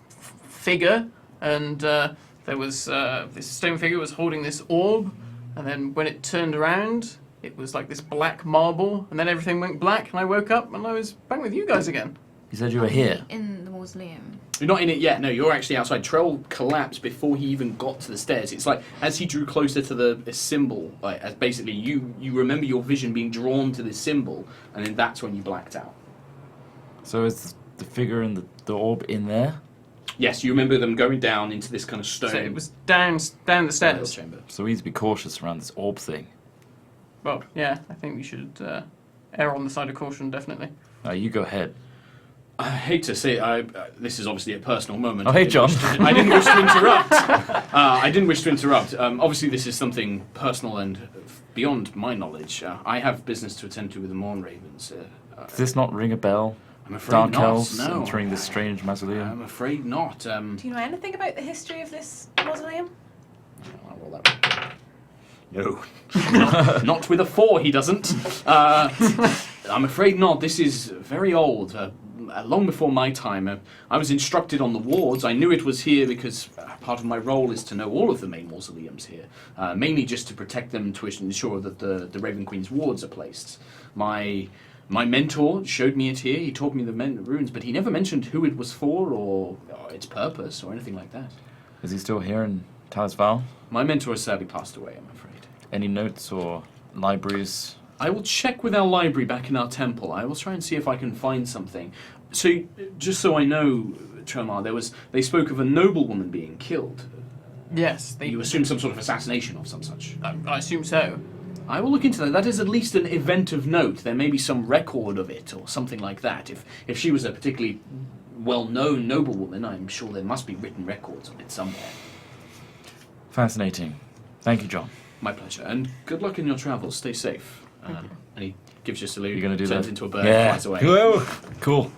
figure, and there was this stone figure was holding this orb, and then when it turned around, it was like this black marble, and then everything went black, and I woke up and I was back with you guys again. You said you were here. In the mausoleum. You're not in it yet. No, you're actually outside. Trell collapsed before he even got to the stairs. It's like as he drew closer to the symbol, like as basically you remember your vision being drawn to this symbol, and then that's when you blacked out. So is the figure and the orb in there? Yes, you remember them going down into this kind of stone. So it was down the stairs. chamber. So we need to be cautious around this orb thing. Well, yeah, I think we should err on the side of caution, definitely. You go ahead. I hate to say it, this is obviously a personal moment. Oh, hey, John. I didn't wish to interrupt. I didn't wish to interrupt. Obviously, this is something personal and beyond my knowledge. I have business to attend to with the Morn Ravens. Does this not ring a bell? I'm afraid Dark not. elves No, entering this strange mausoleum. I'm afraid not. Do you know anything about the history of this mausoleum? I'll roll that. No. Not with a 4, he doesn't. I'm afraid not. This is very old. Long before my time. I was instructed on the wards. I knew it was here because part of my role is to know all of the main mausoleums here. Mainly just to protect them, to ensure that the Raven Queen's wards are placed. My mentor showed me it here. He taught me the runes, but he never mentioned who it was for or its purpose or anything like that. Is he still here in Talisval? My mentor has sadly passed away, I'm afraid. Any notes or libraries? I will check with our library back in our temple. I will try and see if I can find something. So, just so I know, Trellimar, they spoke of a noblewoman being killed. Yes, You assume some sort of assassination of some such. I assume so. I will look into that. That is at least an event of note. There may be some record of it or something like that. If she was a particularly well-known noblewoman, I'm sure there must be written records of it somewhere. Fascinating. Thank you, John. My pleasure. And good luck in your travels. Stay safe. And he gives you a salute. You're going to do turns that? into a bird, Yeah. flies away. Whoa. Cool.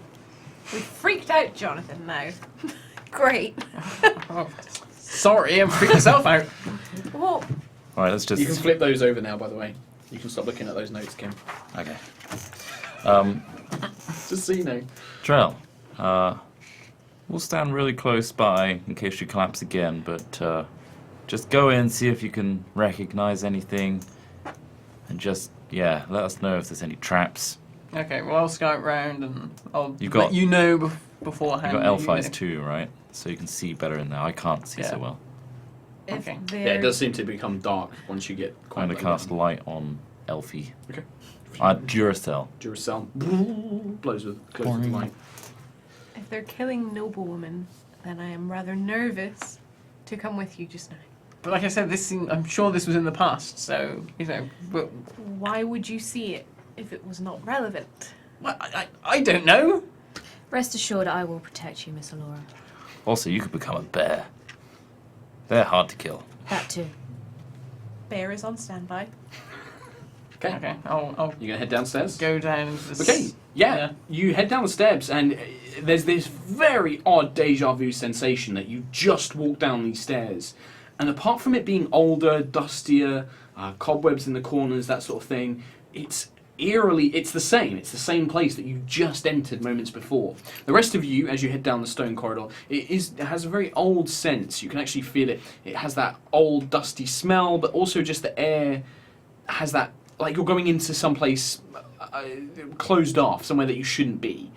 We freaked out Jonathan now. Great. Sorry, I'm freaking myself out. Well, All right, let's just... You can flip those over now, by the way. You can stop looking at those notes, Kim. Okay. Just so you know. Trell, we'll stand really close by in case you collapse again, but just go in, see if you can recognize anything, and just, let us know if there's any traps. Okay, well, I'll scout round and I'll You've let got- you know beforehand. You've got that elf you eyes know. too, right? So you can see better in there. I can't see so Yeah. well. if Okay. they're... Yeah, it does seem to become dark once you get quite I'm going to low cast down. light on Elfie. Okay. Duracell. Duracell blows with light. If they're killing noblewomen, then I am rather nervous to come with you just now. But like I said, I'm sure this was in the past, so, but, Why would you see it if it was not relevant? well, I don't know. Rest assured, I will protect you, Miss Alora. Also, you could become a bear. They're hard to kill. That too. Bear is on standby. Okay. Okay, I'll You're gonna head downstairs. go down into this. Okay, yeah. Yeah. You head down the steps, and there's this very odd deja vu sensation that you just walked down these stairs. And apart from it being older, dustier, cobwebs in the corners, that sort of thing, it's the same. It's the same place that you just entered moments before. The rest of you, as you head down the stone corridor, it has a very old sense. You can actually feel it. It has that old, dusty smell, but also just the air has that, like you're going into someplace closed off, somewhere that you shouldn't be.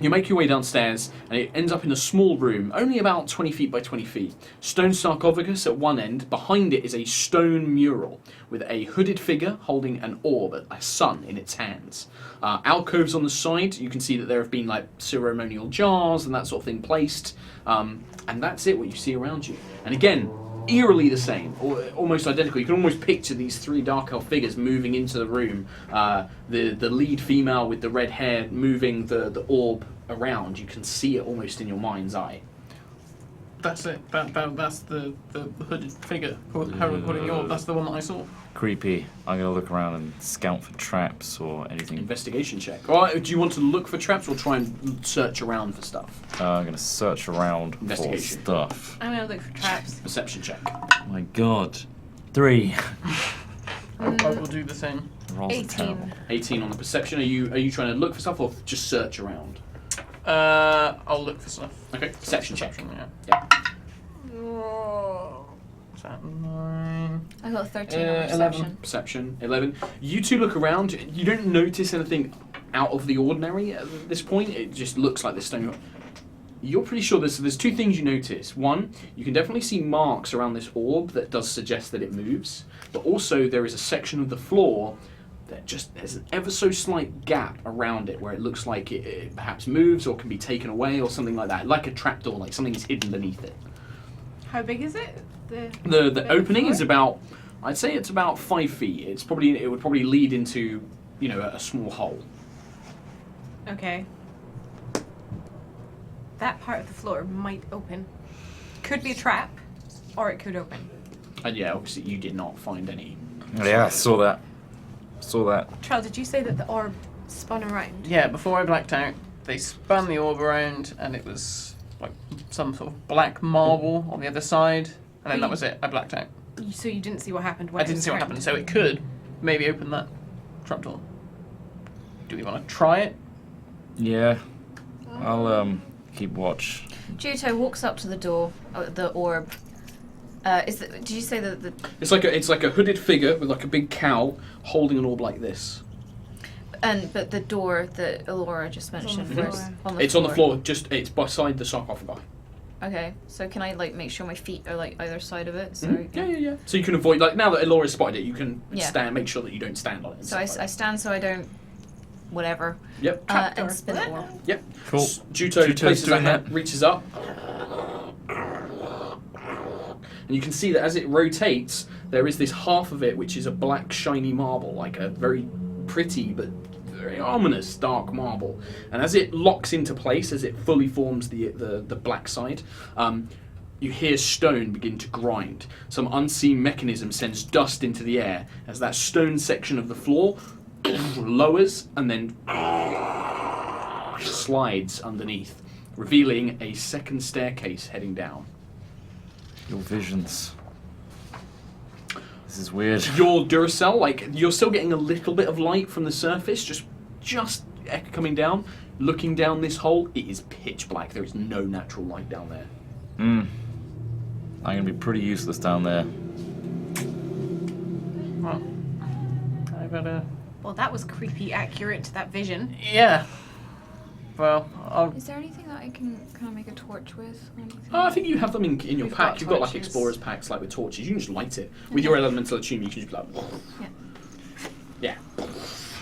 You make your way downstairs, and it ends up in a small room, only about 20 feet by 20 feet. Stone sarcophagus at one end. Behind it is a stone mural with a hooded figure holding an orb, a sun, in its hands. Alcoves on the side. You can see that there have been like ceremonial jars and that sort of thing placed. And that's it, what you see around you. And again, eerily the same, or almost identical. You can almost picture these three dark elf figures moving into the room. The lead female with the red hair moving the orb around. You can see it almost in your mind's eye. That's it. That's the hooded figure. Holding the orb. That's the one that I saw. Creepy. I'm going to look around and scout for traps or anything. Investigation check. Or do you want to look for traps or try and search around for stuff? I'm going to search around for Investigation. stuff. I'm gonna look for traps. Perception check. My god. 3. I will do the same. Rolls are 18. terrible. 18 on the perception. Are you trying to look for stuff or just search around? I'll look for stuff. Okay. Perception check. Yeah. Yeah. Is that 9? I got 13 on 11. perception. Perception. 11. You two look around. You don't notice anything out of the ordinary at this point. It just looks like this stone. You're pretty sure there's two things you notice. One, you can definitely see marks around this orb that does suggest that it moves. But also there is a section of the floor that just there's an ever so slight gap around it where it looks like it perhaps moves or can be taken away or something like that. Like a trapdoor, like something is hidden beneath it. How big is it? The opening floor? is about, I'd say it's about 5 feet. It would probably lead into, a small hole. Okay. That part of the floor might open. Could be a trap, or it could open. And yeah, obviously you did not find any. Yeah, I saw that. Trell, did you say that the orb spun around? Yeah, before I blacked out, they spun the orb around, and it was like some sort of black marble on the other side, and then that was it. I blacked out. So you didn't see what happened when I didn't see what happened, so it could maybe open that trapdoor. Do we want to try it? Yeah. I'll keep watch. Juto walks up to the door, the orb. Did you say the It's like a hooded figure with like a big cowl holding an orb like this. but the door that Elora just mentioned the was floor. on the It's floor. on the floor. It's beside the sarcophagi. Okay, so can I make sure my feet are either side of it? So Yeah. So you can avoid now that Elora's spotted it, you can Yeah. make sure that you don't stand on it. and So I stuff like stand so I don't, whatever, that. Yep. and spin the orb. Yep. Cool. Juto Juto's places doing a hand, reaches up, and you can see that as it rotates, there is this half of it which is a black shiny marble, like a very pretty but very ominous dark marble. And as it locks into place, as it fully forms the black side, you hear stone begin to grind. Some unseen mechanism sends dust into the air as that stone section of the floor lowers and then slides underneath, revealing a second staircase heading down. Your visions. This is weird. Your Duracell, you're still getting a little bit of light from the surface, just coming down. Looking down this hole, it is pitch black. There is no natural light down there. I'm going to be pretty useless down there. Well, I better. Well, that was creepy accurate to that vision. Yeah. Well, I'll. Is there anything that I can make a torch with? Or anything? I think you have them in your We've pack. got You've got torches. explorers packs with torches. You can just light it. With your elemental attune, you can just yeah.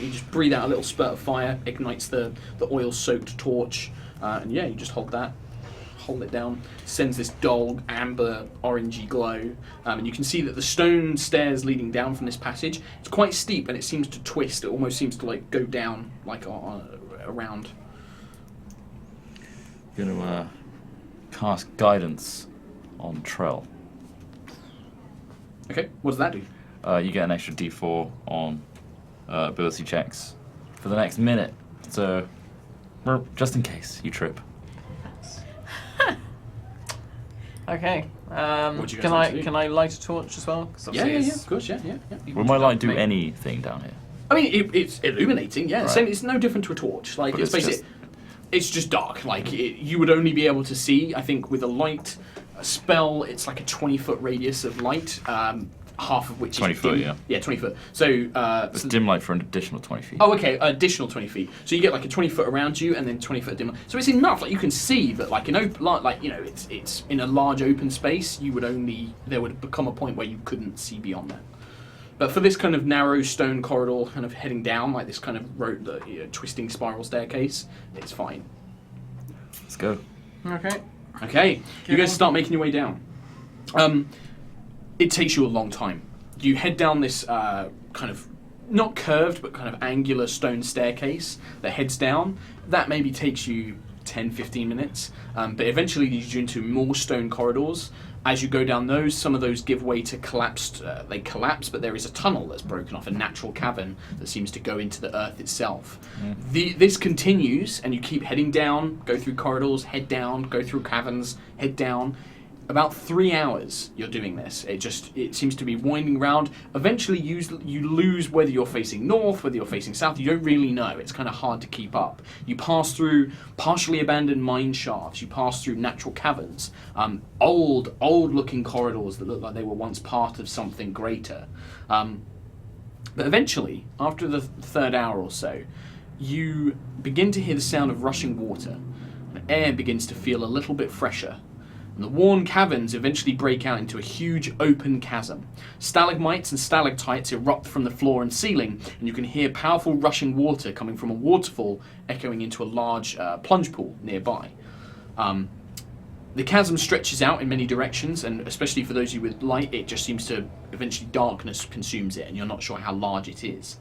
You just breathe out a little spurt of fire, ignites the oil-soaked torch, and you just hold it down, sends this dull amber orangey glow, and you can see that the stone stairs leading down from this passage, it's quite steep and it seems to twist. It almost seems to go down around. Going to cast guidance on Trell. Okay, what does that do? You get an extra D4 on ability checks for the next minute. So, well, just in case you trip. Okay. What do you guys Can like I to do? can I light a torch as well? 'Cause Yeah, obviously yeah, yeah, it's- of course, yeah. Will my light do Make- anything down here? I mean, it's illuminating, yeah. Right. Same, it's no different to a torch. Like, But it's it's basically, it's just dark. Like, you would only be able to see, I think, with a light spell, it's like a 20-foot radius of light, half of which 20 is foot, dim. yeah. Yeah, 20 foot. So, It's dim light for an additional 20 feet. oh, okay, additional 20 feet. So you get like a 20 foot around you, and then 20 foot dim. So it's enough. Like you can see, but like it's in a large open space. There would become a point where you couldn't see beyond that. But for this kind of narrow stone corridor, kind of heading down like this kind of twisting spiral staircase, it's fine. Let's go. Okay. Okay, you on. guys start making your way down. It takes you a long time. You head down this kind of not curved but kind of angular stone staircase that heads down. That maybe takes you 10-15 minutes, but eventually leads you into more stone corridors. As you go down those, some of those give way to collapsed. They collapse, but there is a tunnel that's broken off, a natural cavern that seems to go into the earth itself. This continues, and you keep heading down, go through corridors, head down, go through caverns, head down. About 3 hours you're doing this. It seems to be winding round. Eventually you lose whether you're facing north, whether you're facing south. You don't really know. It's kind of hard to keep up. You pass through partially abandoned mine shafts. You pass through natural caverns. Old looking corridors that look like they were once part of something greater. But eventually, after the third hour or so, you begin to hear the sound of rushing water. The air begins to feel a little bit fresher. And the worn caverns eventually break out into a huge open chasm. Stalagmites and stalactites erupt from the floor and ceiling, and you can hear powerful rushing water coming from a waterfall echoing into a large plunge pool nearby. The chasm stretches out in many directions, and especially for those of you with light, it just seems to eventually darkness consumes it, and you're not sure how large it is.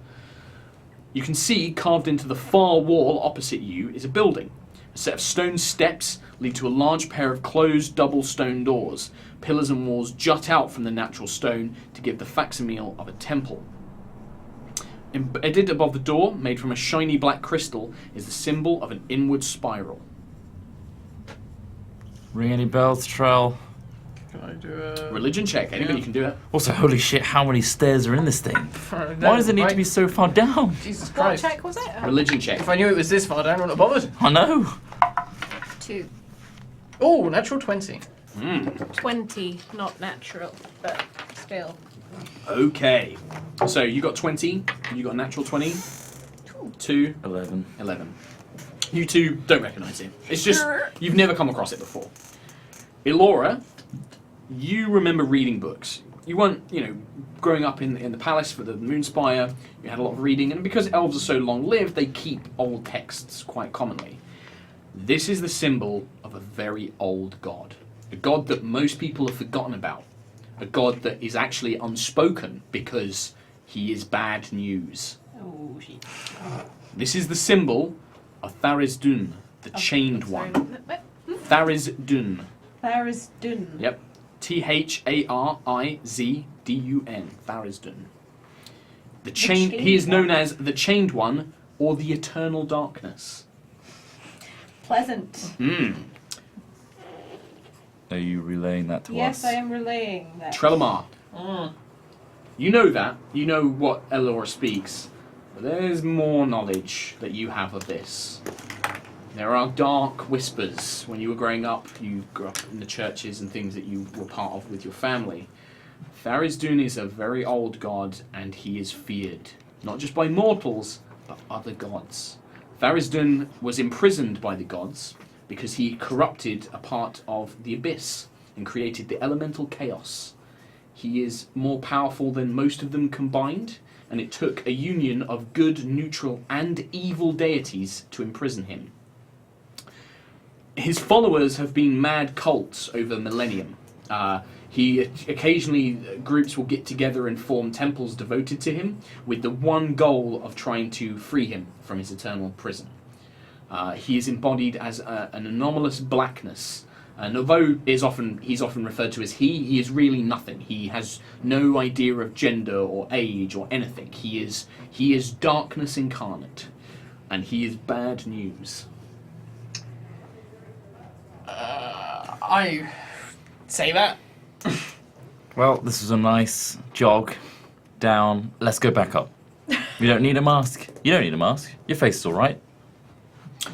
You can see carved into the far wall opposite you is a building. A set of stone steps lead to a large pair of closed double stone doors. Pillars and walls jut out from the natural stone to give the facsimile of a temple. Embedded above the door, made from a shiny black crystal, is the symbol of an inward spiral. Ring any bells, Trell? Can I do a Religion check. Anybody can do it. Also, holy shit, how many stairs are in this thing? Why does it need to be so far down? Jesus What Christ. check was it? Religion check. If I knew it was this far down, I wouldn't have bothered. I know. 2. Oh, natural 20. 20, not natural, but still. Okay. So you got 20. You got a natural 20. 2. 11. 11. You two don't recognise it. It's just, you've never come across it before. Elora, you remember reading books. You weren't, growing up in the palace for the Moonspire, you had a lot of reading, and because elves are so long-lived, they keep old texts quite commonly. This is the symbol of a very old god. A god that most people have forgotten about. A god that is actually unspoken because he is bad news. Oh, shit. This is the symbol of Tharizdun, the chained one. Tharizdun. Tharizdun. Yep. Tharizdun. Tharizdun. The chain. He is known as the Chained One or the Eternal Darkness. Pleasant. Are you relaying that to Yes, us? I am relaying that. Trellimar. You know that. You know what Elora speaks. But there's more knowledge that you have of this. There are dark whispers. When you were growing up, you grew up in the churches and things that you were part of with your family. Tharizdun is a very old god, and he is feared. Not just by mortals, but other gods. Tharizdun was imprisoned by the gods because he corrupted a part of the abyss and created the elemental chaos. He is more powerful than most of them combined, and it took a union of good, neutral, and evil deities to imprison him. His followers have been mad cults over millennium. Occasionally, groups will get together and form temples devoted to him, with the one goal of trying to free him from his eternal prison. He is embodied as an anomalous blackness, And although he's often referred to as he is really nothing. He has no idea of gender or age or anything. He is darkness incarnate, and he is bad news. I say that. Well, this was a nice jog down. Let's go back up. We don't need a mask. You don't need a mask. Your face is all right.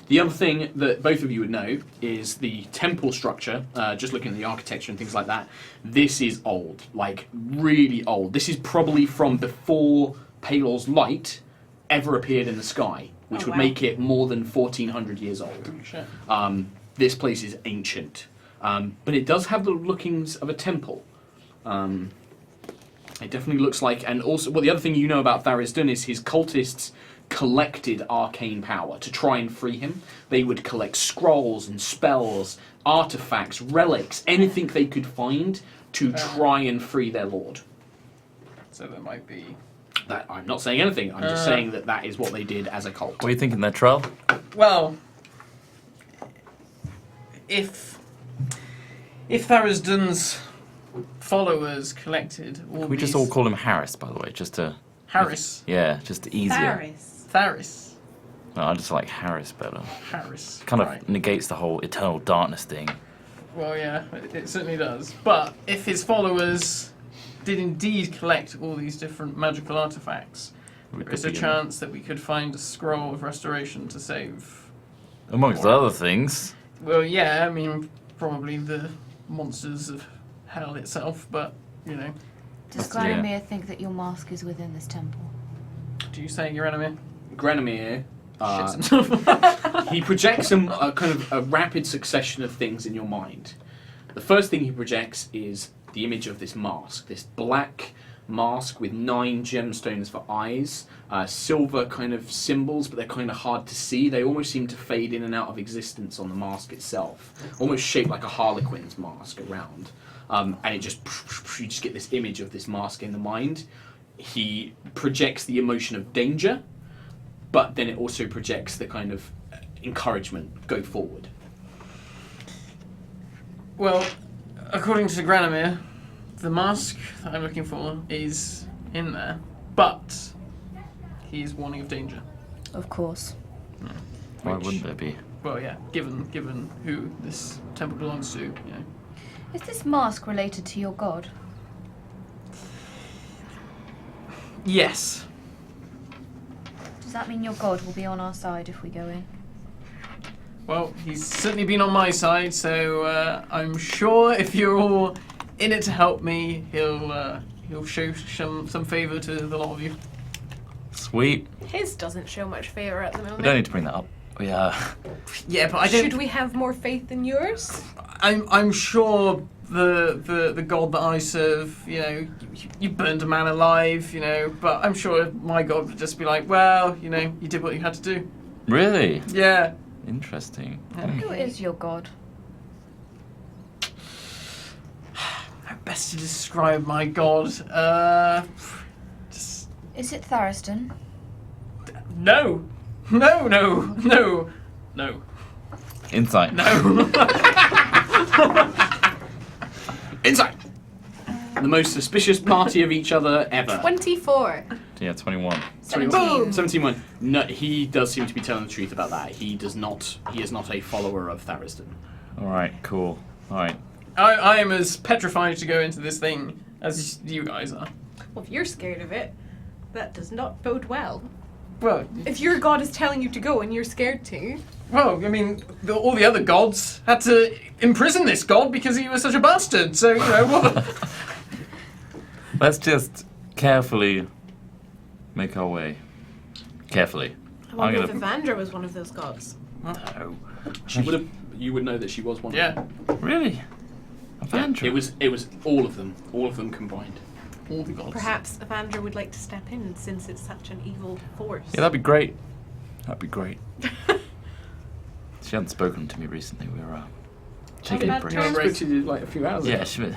The other thing that both of you would know is the temple structure, just looking at the architecture and things like that, this is old, like really old. This is probably from before Palor's light ever appeared in the sky, which would make it more than 1,400 years old. Shit. This place is ancient, but it does have the lookings of a temple. It definitely looks like, and also, well, the other thing you know about Tharisdun is his cultists collected arcane power to try and free him. They would collect scrolls and spells, artifacts, relics, anything they could find to try and free their lord. So there might be... That I'm not saying anything, I'm just saying that is what they did as a cult. What are you thinking there, Trell? Well, if Tharisdun's followers collected all Can we just all call him Harris, by the way, just to... Harris. Yeah, just easier. Tharis. No, I just like Harris better. Harris. Kind of Right. negates the whole eternal darkness thing. Well, yeah, it certainly does. But if his followers did indeed collect all these different magical artifacts, We there is could a be chance that we could find a scroll of restoration to save. amongst other things. Well, yeah, I mean, probably the monsters of hell itself, but, you know. Does Yeah. Gladimir think that your mask is within this temple? Do you say your enemy? Granomir, Shits himself. he projects a kind of a rapid succession of things in your mind. The first thing he projects is the image of this mask, this black mask with 9 gemstones for eyes, silver kind of symbols, but they're kind of hard to see. They almost seem to fade in and out of existence on the mask itself, almost shaped like a harlequin's mask around. And it just, you just get this image of this mask in the mind. He projects the emotion of danger, but then it also projects the kind of encouragement, go forward. Well, according to Granomir, the mask that I'm looking for is in there, but he is warning of danger. Of course. Why Which- wouldn't there be? Well, yeah, given who this temple belongs to, you know. Is this mask related to your god? Yes. Does that mean your god will be on our side if we go in? Well, he's certainly been on my side, so I'm sure if you're all in it to help me, he'll show some favour to the lot of you. Sweet. His doesn't show much favour at the moment. We don't need to bring that up. Yeah. Yeah, but I don't. Should we have more faith in yours? I'm sure the god that I serve, you know, you burned a man alive, you know, but I'm sure my god would just be like, well, you know, you did what you had to do. Really? Yeah. Interesting. Who is your god? How best to describe my god? Just Is it Tharisdun? no. Insight. Insight! The most suspicious party of each other ever. 24. Yeah, 21. 17. 71. No, he does seem to be telling the truth about that. He is not a follower of Tharisdun. Alright, cool. Alright. I am as petrified to go into this thing as you guys are. Well, if you're scared of it, that does not bode well. Well, If your god is telling you to go and you're scared to, I mean, all the other gods had to imprison this god because he was such a bastard. So you know what? Let's just carefully make our way. Carefully. I wonder I'm if Evandra was one of those gods. No. You would know that she was one. Yeah, Really? Avandra? It was all of them combined. all the gods. Perhaps Evandra would like to step in since it's such an evil force. Yeah, that'd be great. That'd be great. She hadn't spoken to me recently. We were taking a bad break. terms? I spoke to you like a few hours ago. Yeah, she was.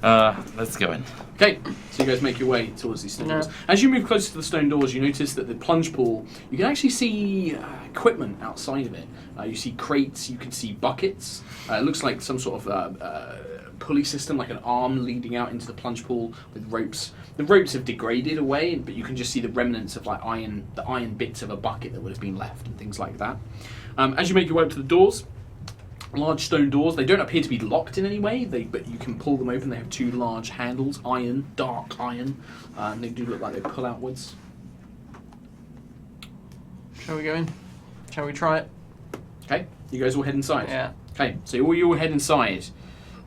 Let's go in. Okay, so you guys make your way towards these stone doors. As you move closer to the stone doors, you notice that the plunge pool, you can actually see equipment outside of it. You see crates, you can see buckets. It looks like some sort of pulley system, like an arm leading out into the plunge pool with ropes. The ropes have degraded away, but you can just see the remnants of like the iron bits of a bucket that would have been left and things like that. As you make your way up to the doors, large stone doors. They don't appear to be locked in any way, but you can pull them open. They have two large handles, iron, dark iron, and they do look like they pull outwards. Shall we go in? Shall we try it? Okay, you guys all head inside. Yeah. Okay, so you all head inside,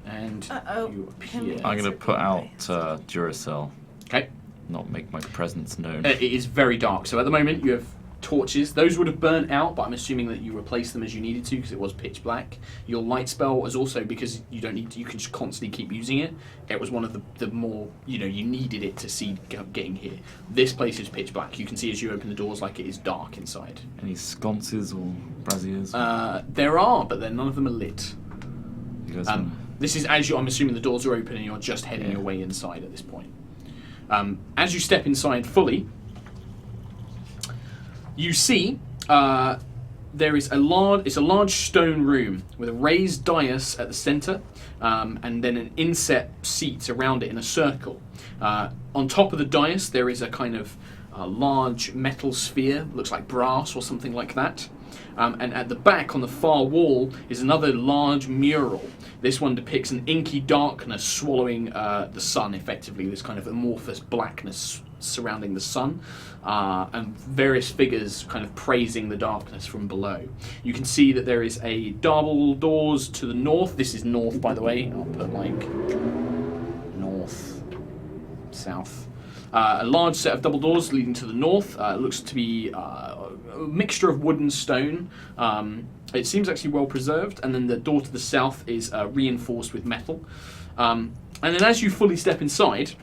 and Uh-oh. you appear. I'm going to put out Duracell, Okay, not make my presence known. it is very dark. So at the moment you have torches. Those would have burnt out, but I'm assuming that you replaced them as you needed to because it was pitch black. Your light spell was also because you don't need to. You can just constantly keep using it. It was one of the more you needed it to see getting here. This place is pitch black. You can see as you open the doors like it is dark inside. Any sconces or braziers? There are, but none of them are lit. You guys wanna- This is I'm assuming the doors are open and you're just heading your way inside at this point. As you step inside fully, you see there is a large stone room with a raised dais at the centre, and then an inset seats around it in a circle. On top of the dais there is a kind of large metal sphere, looks like brass or something like that. And at the back on the far wall is another large mural. This one depicts an inky darkness swallowing the sun, effectively, this kind of amorphous blackness surrounding the sun, and various figures kind of praising the darkness from below. You can see that there is a double doors to the north. This is north, by the way. I'll put like north, south. A large set of double doors leading to the north. It looks to be a mixture of wood and stone. It seems actually well preserved. And then the door to the south is reinforced with metal. And then as you fully step inside,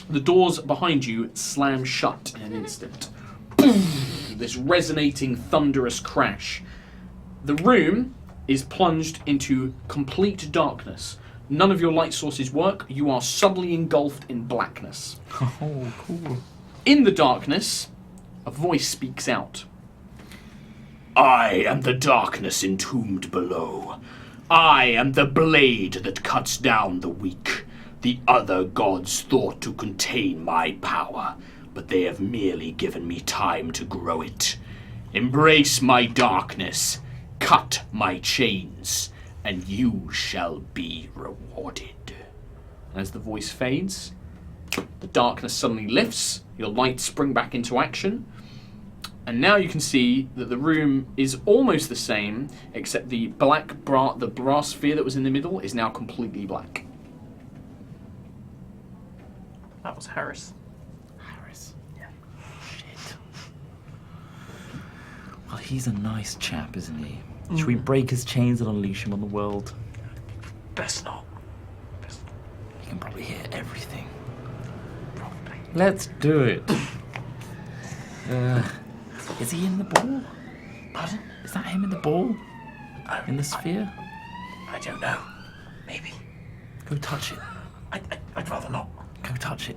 the doors behind you slam shut in an instant. This resonating, thunderous crash. The room is plunged into complete darkness. None of your light sources work. You are suddenly engulfed in blackness. Oh, cool. In the darkness, a voice speaks out. I am the darkness entombed below. I am the blade that cuts down the weak. The other gods thought to contain my power, but they have merely given me time to grow it. Embrace my darkness, cut my chains, and you shall be rewarded. As the voice fades, the darkness suddenly lifts, your lights spring back into action, and now you can see that the room is almost the same, except the brass sphere that was in the middle is now completely black. That was Harris. Harris. Yeah. Shit. Well, he's a nice chap, isn't he? Should we break his chains and unleash him on the world? Best not. He can probably hear everything. Probably. Let's do it. Is he in the ball? Pardon? Is that him in the ball? In the sphere? I don't know. Maybe. Go touch it. I'd rather not. Go touch it.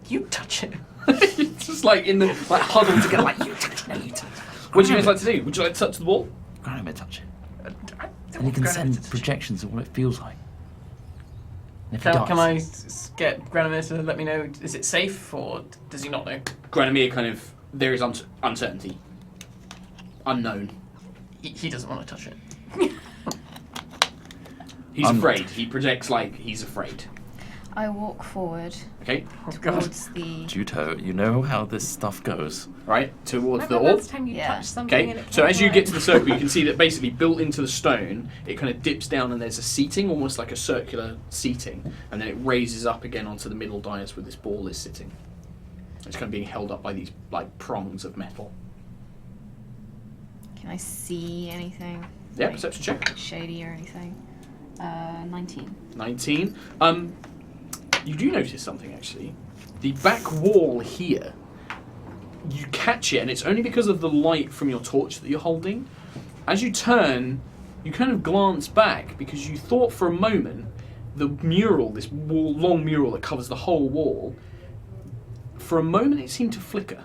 You touch it. It's just like in the huddle together, like you touch it, no, you touch it. What do you guys like to do? Would you like to touch the ball? Grab him and touch it. And you can send projections of what it feels like. And if he dies, Can I get Granamir to let me know, is it safe or does he not know? Granamir kind of, there is uncertainty. Unknown. He doesn't want to touch it. He's afraid. He projects like he's afraid. I walk forward Okay, towards the. Juto, you know how this stuff goes. right, towards the Remember orb. last time you Yeah. touched something and Okay, it so as you work? get to the circle, you can see that basically built into the stone, it kind of dips down and there's a seating, almost like a circular seating, and then it raises up again onto the middle dais where this ball is sitting. It's kind of being held up by these like prongs of metal. Can I see anything? Yeah, Like, perception check. shady or anything? 19. 19. You do notice something actually. The back wall here, you catch it, and it's only because of the light from your torch that you're holding. As you turn, you kind of glance back because you thought for a moment the mural, this long mural that covers the whole wall, for a moment it seemed to flicker,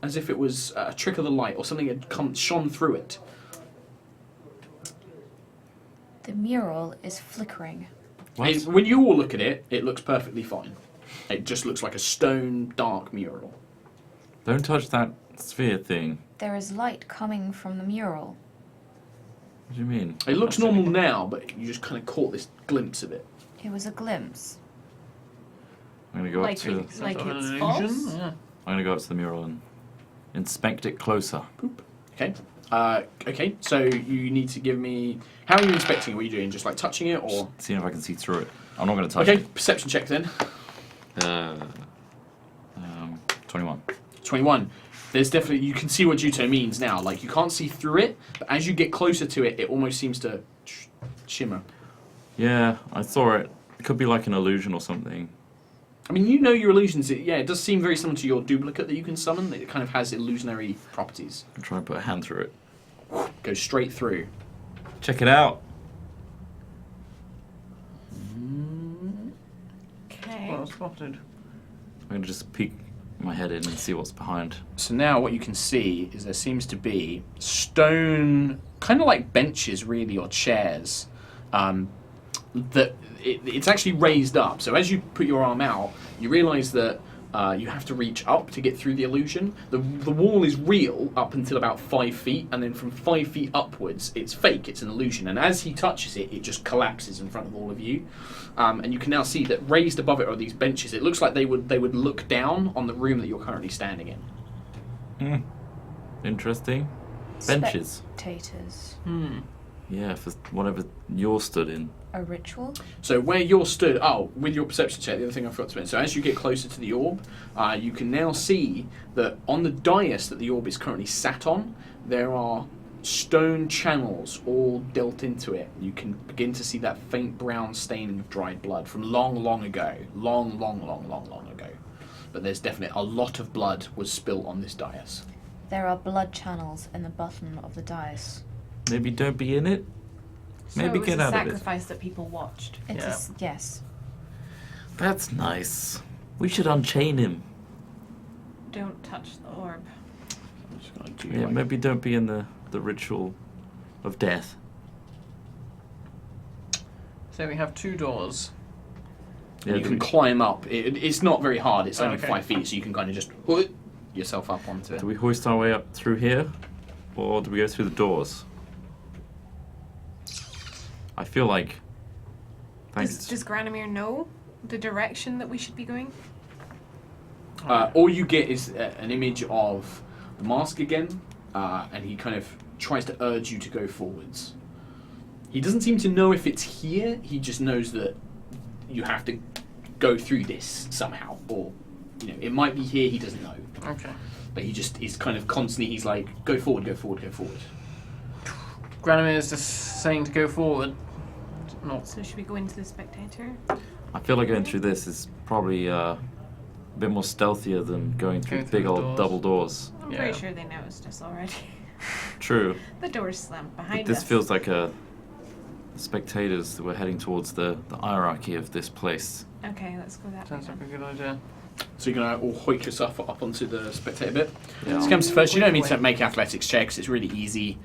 as if it was a trick of the light or something had shone through it. The mural is flickering. When you all look at it, it looks perfectly fine. It just looks like a stone, dark mural. Don't touch that sphere thing. There is light coming from the mural. What do you mean? It looks normal now, but you just kind of caught this glimpse of it. It was a glimpse. I'm gonna go up to. like Sort of it's an false? illusion? Yeah. I'm gonna go up to the mural and inspect it closer. Okay. Okay, so you need to give me... How are you inspecting it? What are you doing? Just like touching it, or... Seeing if I can see through it. I'm not gonna touch Okay, it. perception check then. 21. 21. There's definitely... You can see what Juto means now. Like, you can't see through it, but as you get closer to it, it almost seems to shimmer. Yeah, I saw it. It could be like an illusion or something. I mean, you know your illusions. It does seem very similar to your duplicate that you can summon. It kind of has illusionary properties. I'm trying to put a hand through it. Goes straight through. Check it out. Okay. Well spotted. I'm gonna just peek my head in and see what's behind. So now what you can see is there seems to be stone, kind of like benches really, or chairs, that it's actually raised up. So as you put your arm out, you realise that you have to reach up to get through the illusion. The wall is real up until about 5 feet, and then from 5 feet upwards, it's fake, it's an illusion. And as he touches it, it just collapses in front of all of you. And you can now see that raised above it are these benches. It looks like they would look down on the room that you're currently standing in. Interesting. Benches. Spectators. Yeah, for whatever you're stood in. A ritual? So where you're stood, with your perception check, the other thing I forgot to mention, so as you get closer to the orb, you can now see that on the dais that the orb is currently sat on, there are stone channels all dealt into it. You can begin to see that faint brown staining of dried blood from long, long ago. Long ago. But there's definitely a lot of blood was spilt on this dais. There are blood channels in the bottom of the dais. Maybe don't be in it. So Maybe it was get a out of it. sacrifice that people watched. Yes. That's nice. We should unchain him. Don't touch the orb. I'm just gonna do Yeah, like- maybe don't be in the ritual of death. So we have 2 doors. Yeah, you can climb up. It's not very hard. It's only Okay. 5 feet, so you can kind of just put yourself up onto it. do we hoist our way up through here? Or do we go through the doors? I feel like... Thanks. Does Granamir know the direction that we should be going? All you get is an image of the mask again, and he kind of tries to urge you to go forwards. He doesn't seem to know if it's here. He just knows that you have to go through this somehow, or it might be here. He doesn't know, Okay. but he just is kind of constantly. He's like, go forward, go forward, go forward. Granamir is just saying to go forward. Not. So should we go into the spectator? I feel like going through this is probably a bit more stealthier than going through Going through big the old doors. double doors. I'm Yeah. pretty sure they noticed us already. True. The door's slammed behind This us. feels like the spectators that we're heading towards the hierarchy of this place. Okay, let's go that way. Sounds like a good idea. So you're gonna all hoik yourself up onto the spectator bit. Yeah. This comes first. You don't need to make athletics checks. It's really easy.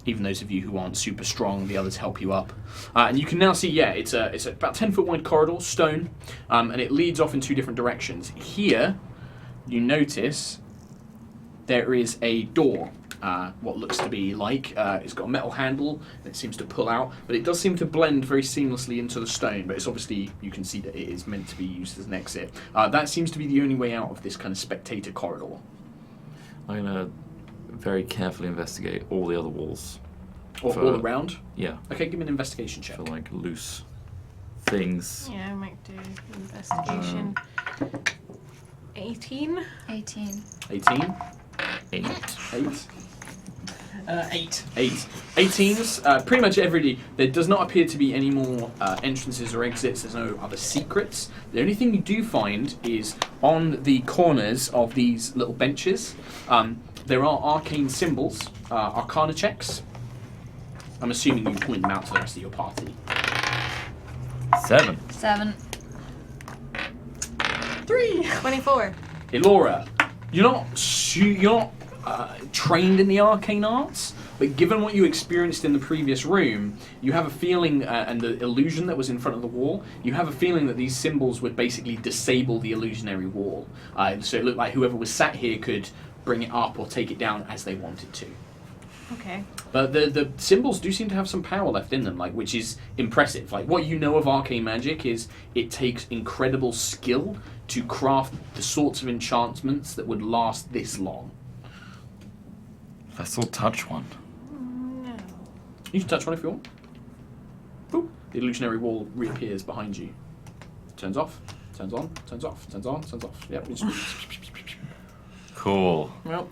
Even those of you who aren't super strong, the others help you up. And you can now see, it's about 10-foot wide corridor, stone, and it leads off in 2 different directions. Here, you notice there is a door. What looks to be like it's got a metal handle that it seems to pull out, but it does seem to blend very seamlessly into the stone. But it's obviously, you can see that it is meant to be used as an exit. That seems to be the only way out of this kind of spectator corridor. I'm gonna very carefully investigate all the other walls. All around. Yeah, Okay, give me an investigation check. for like loose things. Yeah, I might do investigation. 18. 18. 18. 8. 8. 8. 8. 18s. Pretty much there does not appear to be any more entrances or exits. There's no other secrets. The only thing you do find is on the corners of these little benches, there are arcane symbols, arcana checks. I'm assuming you point them out to the rest of your party. 7. 7. 24. Elora, you're not trained in the arcane arts, but given what you experienced in the previous room, you have a feeling, and the illusion that was in front of the wall, you have a feeling that these symbols would basically disable the illusionary wall. So it looked like whoever was sat here could bring it up or take it down as they wanted to. Okay. But the symbols do seem to have some power left in them, which is impressive. What you know of arcane magic is it takes incredible skill to craft the sorts of enchantments that would last this long. Let's all touch one. No. You can touch one if you want. Boop. The illusionary wall reappears behind you. Turns off, turns on, turns off, turns on, turns off. Yep. Cool. Well,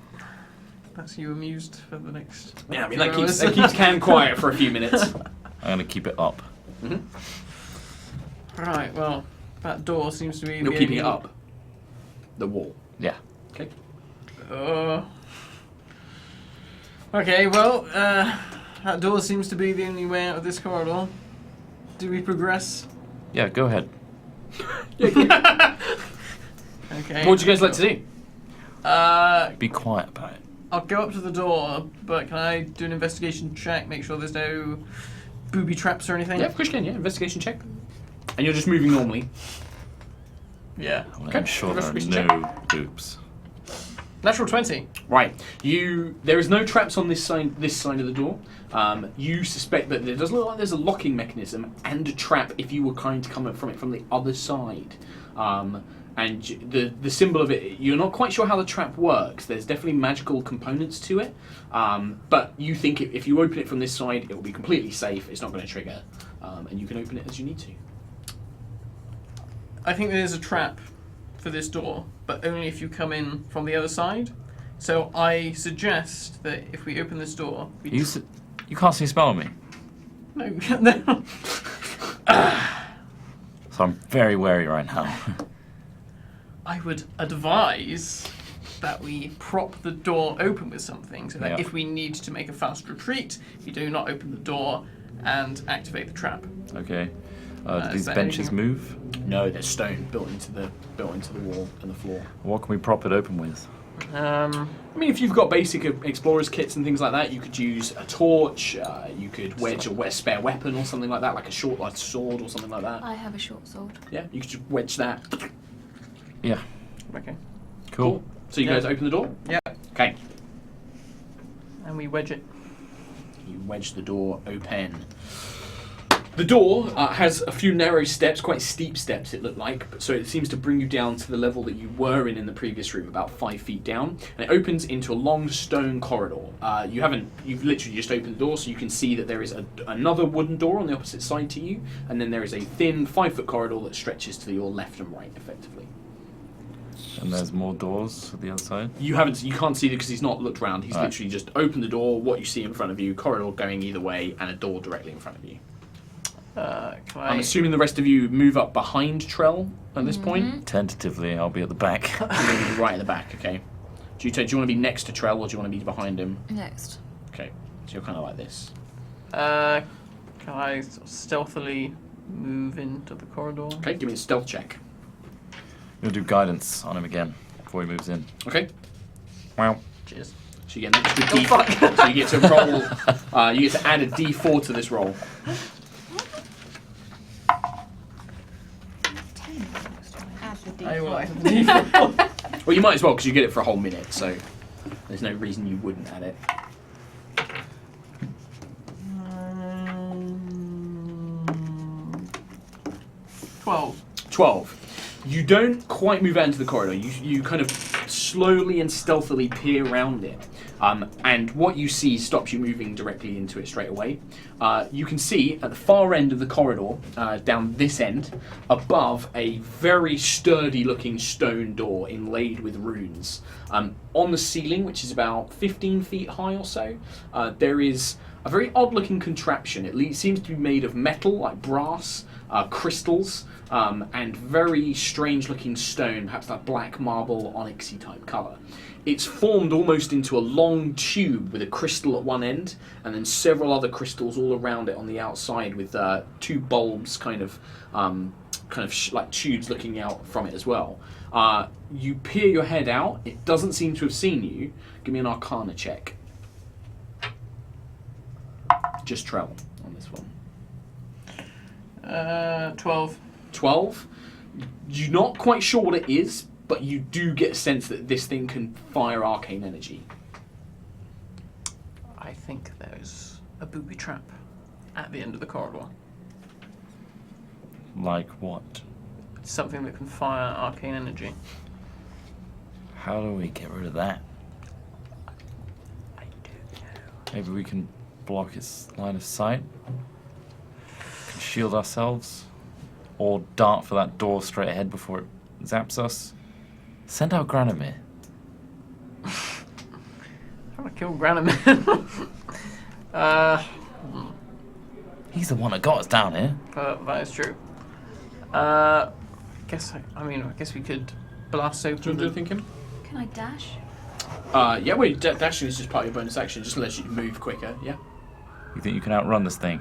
that's you amused for the next. Yeah, I mean, few that keeps hours. Cam quiet for a few minutes. I'm going to keep it up. Right, well, that door seems to be. You're the keeping it only- up. The wall. Yeah. Okay. Okay, well, that door seems to be the only way out of this corridor. Do we progress? Yeah, go ahead. Okay. What would you guys like to do? Be quiet about it. I'll go up to the door, but can I do an investigation check, make sure there's no booby traps or anything? Yeah, of course you can. Yeah, investigation check. And you're just moving normally. Yeah. Okay. I'm sure there are Investigation no oops. Natural 20. Right. There is no traps on this side of the door. You suspect that it does look like there's a locking mechanism and a trap if you were trying to come from it from the other side. And the symbol of it, you're not quite sure how the trap works. There's definitely magical components to it. But you think if you open it from this side, it will be completely safe. It's not going to trigger. And you can open it as you need to. I think there's a trap for this door, but only if you come in from the other side. So I suggest that if we open this door, we You casting a spell on me, no, no. so I'm very wary right now. I would advise that we prop the door open with something, so that Yeah. if we need to make a fast retreat, we do not open the door and activate the trap. Okay. Do Is these that benches anything? move? No, there's stone built into the wall and the floor. What can we prop it open with? I mean, if you've got basic explorers kits and things like that, you could use a torch. You could wedge a spare weapon or something like that, like a short sword or something like that. I have a short sword. Yeah, you could just wedge that. Yeah. Okay. Cool. So you Yeah. guys open the door. Yeah. Okay. And we wedge it. You wedge the door open. The door has a few narrow steps, quite steep steps it looked like, so it seems to bring you down to the level that you were in the previous room, about 5 feet down, and it opens into a long stone corridor. You've literally just opened the door, so you can see that there is another wooden door on the opposite side to you, and then there is a thin 5-foot corridor that stretches to your left and right, effectively. And there's more doors at the other side. You can't see it because he's not looked round. He's literally just opened the door, what you see in front of you, corridor going either way, and a door directly in front of you. I'm assuming the rest of you move up behind Trell at this point. Tentatively, I'll be at the back. You're going to be right at the back, okay. Do you want to be next to Trell or do you want to be behind him? Next. Okay, so you're kind of like this. Can I sort of stealthily move into the corridor? Okay, give me a stealth check. We'll do guidance on him again before he moves in. Okay, Wow. Cheers. so you get an extra D4. So you get to roll, you get to add a D4 to this roll. 10. Add the I will D4. add the D4. Well, you might as well because you get it for a whole minute, so there's no reason you wouldn't add it. 12. 12. You don't quite move out into the corridor. You kind of slowly and stealthily peer around it. And what you see stops you moving directly into it straight away. You can see at the far end of the corridor, down this end, above a very sturdy looking stone door inlaid with runes. On the ceiling, which is about 15 feet high or so, there is a very odd looking contraption. It seems to be made of metal, like brass, crystals, and very strange-looking stone, perhaps that black marble, onyxy type colour. It's formed almost into a long tube with a crystal at one end, and then several other crystals all around it on the outside, with two bulbs, kind of like tubes looking out from it as well. You peer your head out. It doesn't seem to have seen you. Give me an Arcana check. Just Trell on this one. 12. 12. You're not quite sure what it is, but you do get a sense that this thing can fire arcane energy. I think there's a booby trap at the end of the corridor. Like what? Something that can fire arcane energy. How do we get rid of that? I don't know. Maybe we can block its line of sight? Can shield ourselves? Or dart for that door straight ahead before it zaps us? Send out Granamir. I'm gonna kill Granamir. He's the one that got us down here. That is true. I guess we could blast open. Do you want to do thinking? Can I dash? Yeah, well, dashing is just part of your bonus action, just lets you move quicker, yeah? You think you can outrun this thing?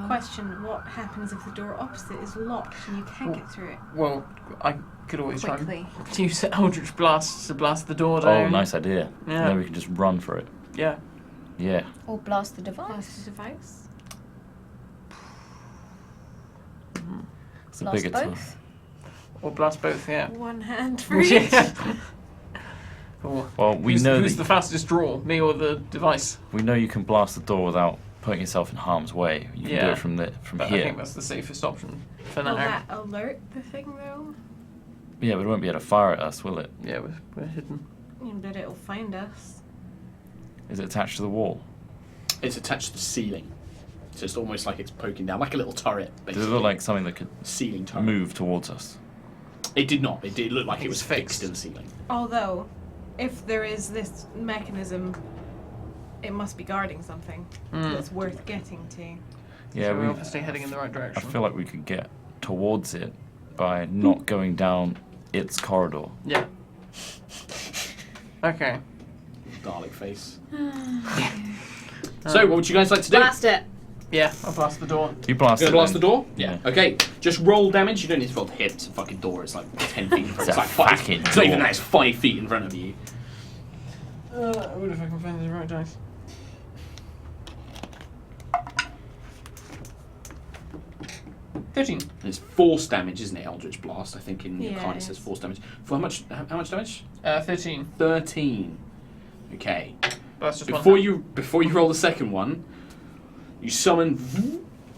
Question, what happens if the door opposite is locked and you can't get through it? Well, I could always Quickly. try and use Eldritch Blast to blast the door Oh, down. nice idea. Yeah. Then we can just run for it. Yeah. Yeah. Or blast the Blast device? the device? It's a Blast bigger time. both? Or blast both, yeah. One hand for each. Yeah. Or Well, we who's, know who's that the fastest draw, me or the device? we know you can blast the door without putting yourself in harm's way. You can do Yeah. it from But I here. think that's the safest option for Will now. that alert the thing though? Yeah, but it won't be able to fire at us, will it? Yeah, we're hidden. But it'll find us. Is it attached to the wall? It's attached to the ceiling. So it's almost like it's poking down, like a little turret, Does basically. it look like something that could Ceiling turret. move towards us? It did not. It did look like it was It's fixed fixed. in the ceiling. Although, if there is this mechanism, it must be guarding something that's worth getting to. Yeah, so we're we. obviously heading in the right I direction. feel like we could get towards it by not going down its corridor. Yeah. Okay. Dalek face. So, what would you guys like to do? Blast it! Yeah, I'll blast the door. You blast Gonna it. blast the then. door? Yeah. Okay, just roll damage. You don't need to roll to hit. It's a fucking door. It's like 10 feet in front. It's a like 5. fucking It's not even door. that. It's 5 feet in front of you. I wonder if I can find the right dice. It's force damage, isn't it? Eldritch Blast. I think in your Yeah, card it it says is. force damage. For how much damage? 13. 13. Okay. That's just Before one. you roll the second one, you summon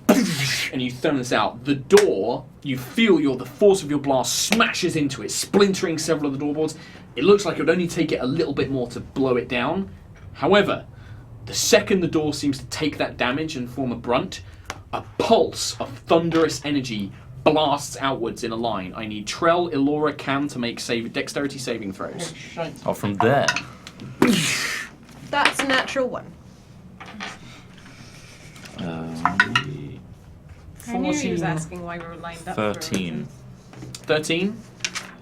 and you throw this out. The door, you feel the force of your blast smashes into it, splintering several of the doorboards. It looks like it would only take it a little bit more to blow it down. However, the second the door seems to take that damage and form a brunt, a pulse of thunderous energy blasts outwards in a line. I need Trell, Elora, Cam to make dexterity saving throws. Shite. Oh, from there. That's a natural one. I knew he was 14. asking why we were lined up. for a 13. reason. 13,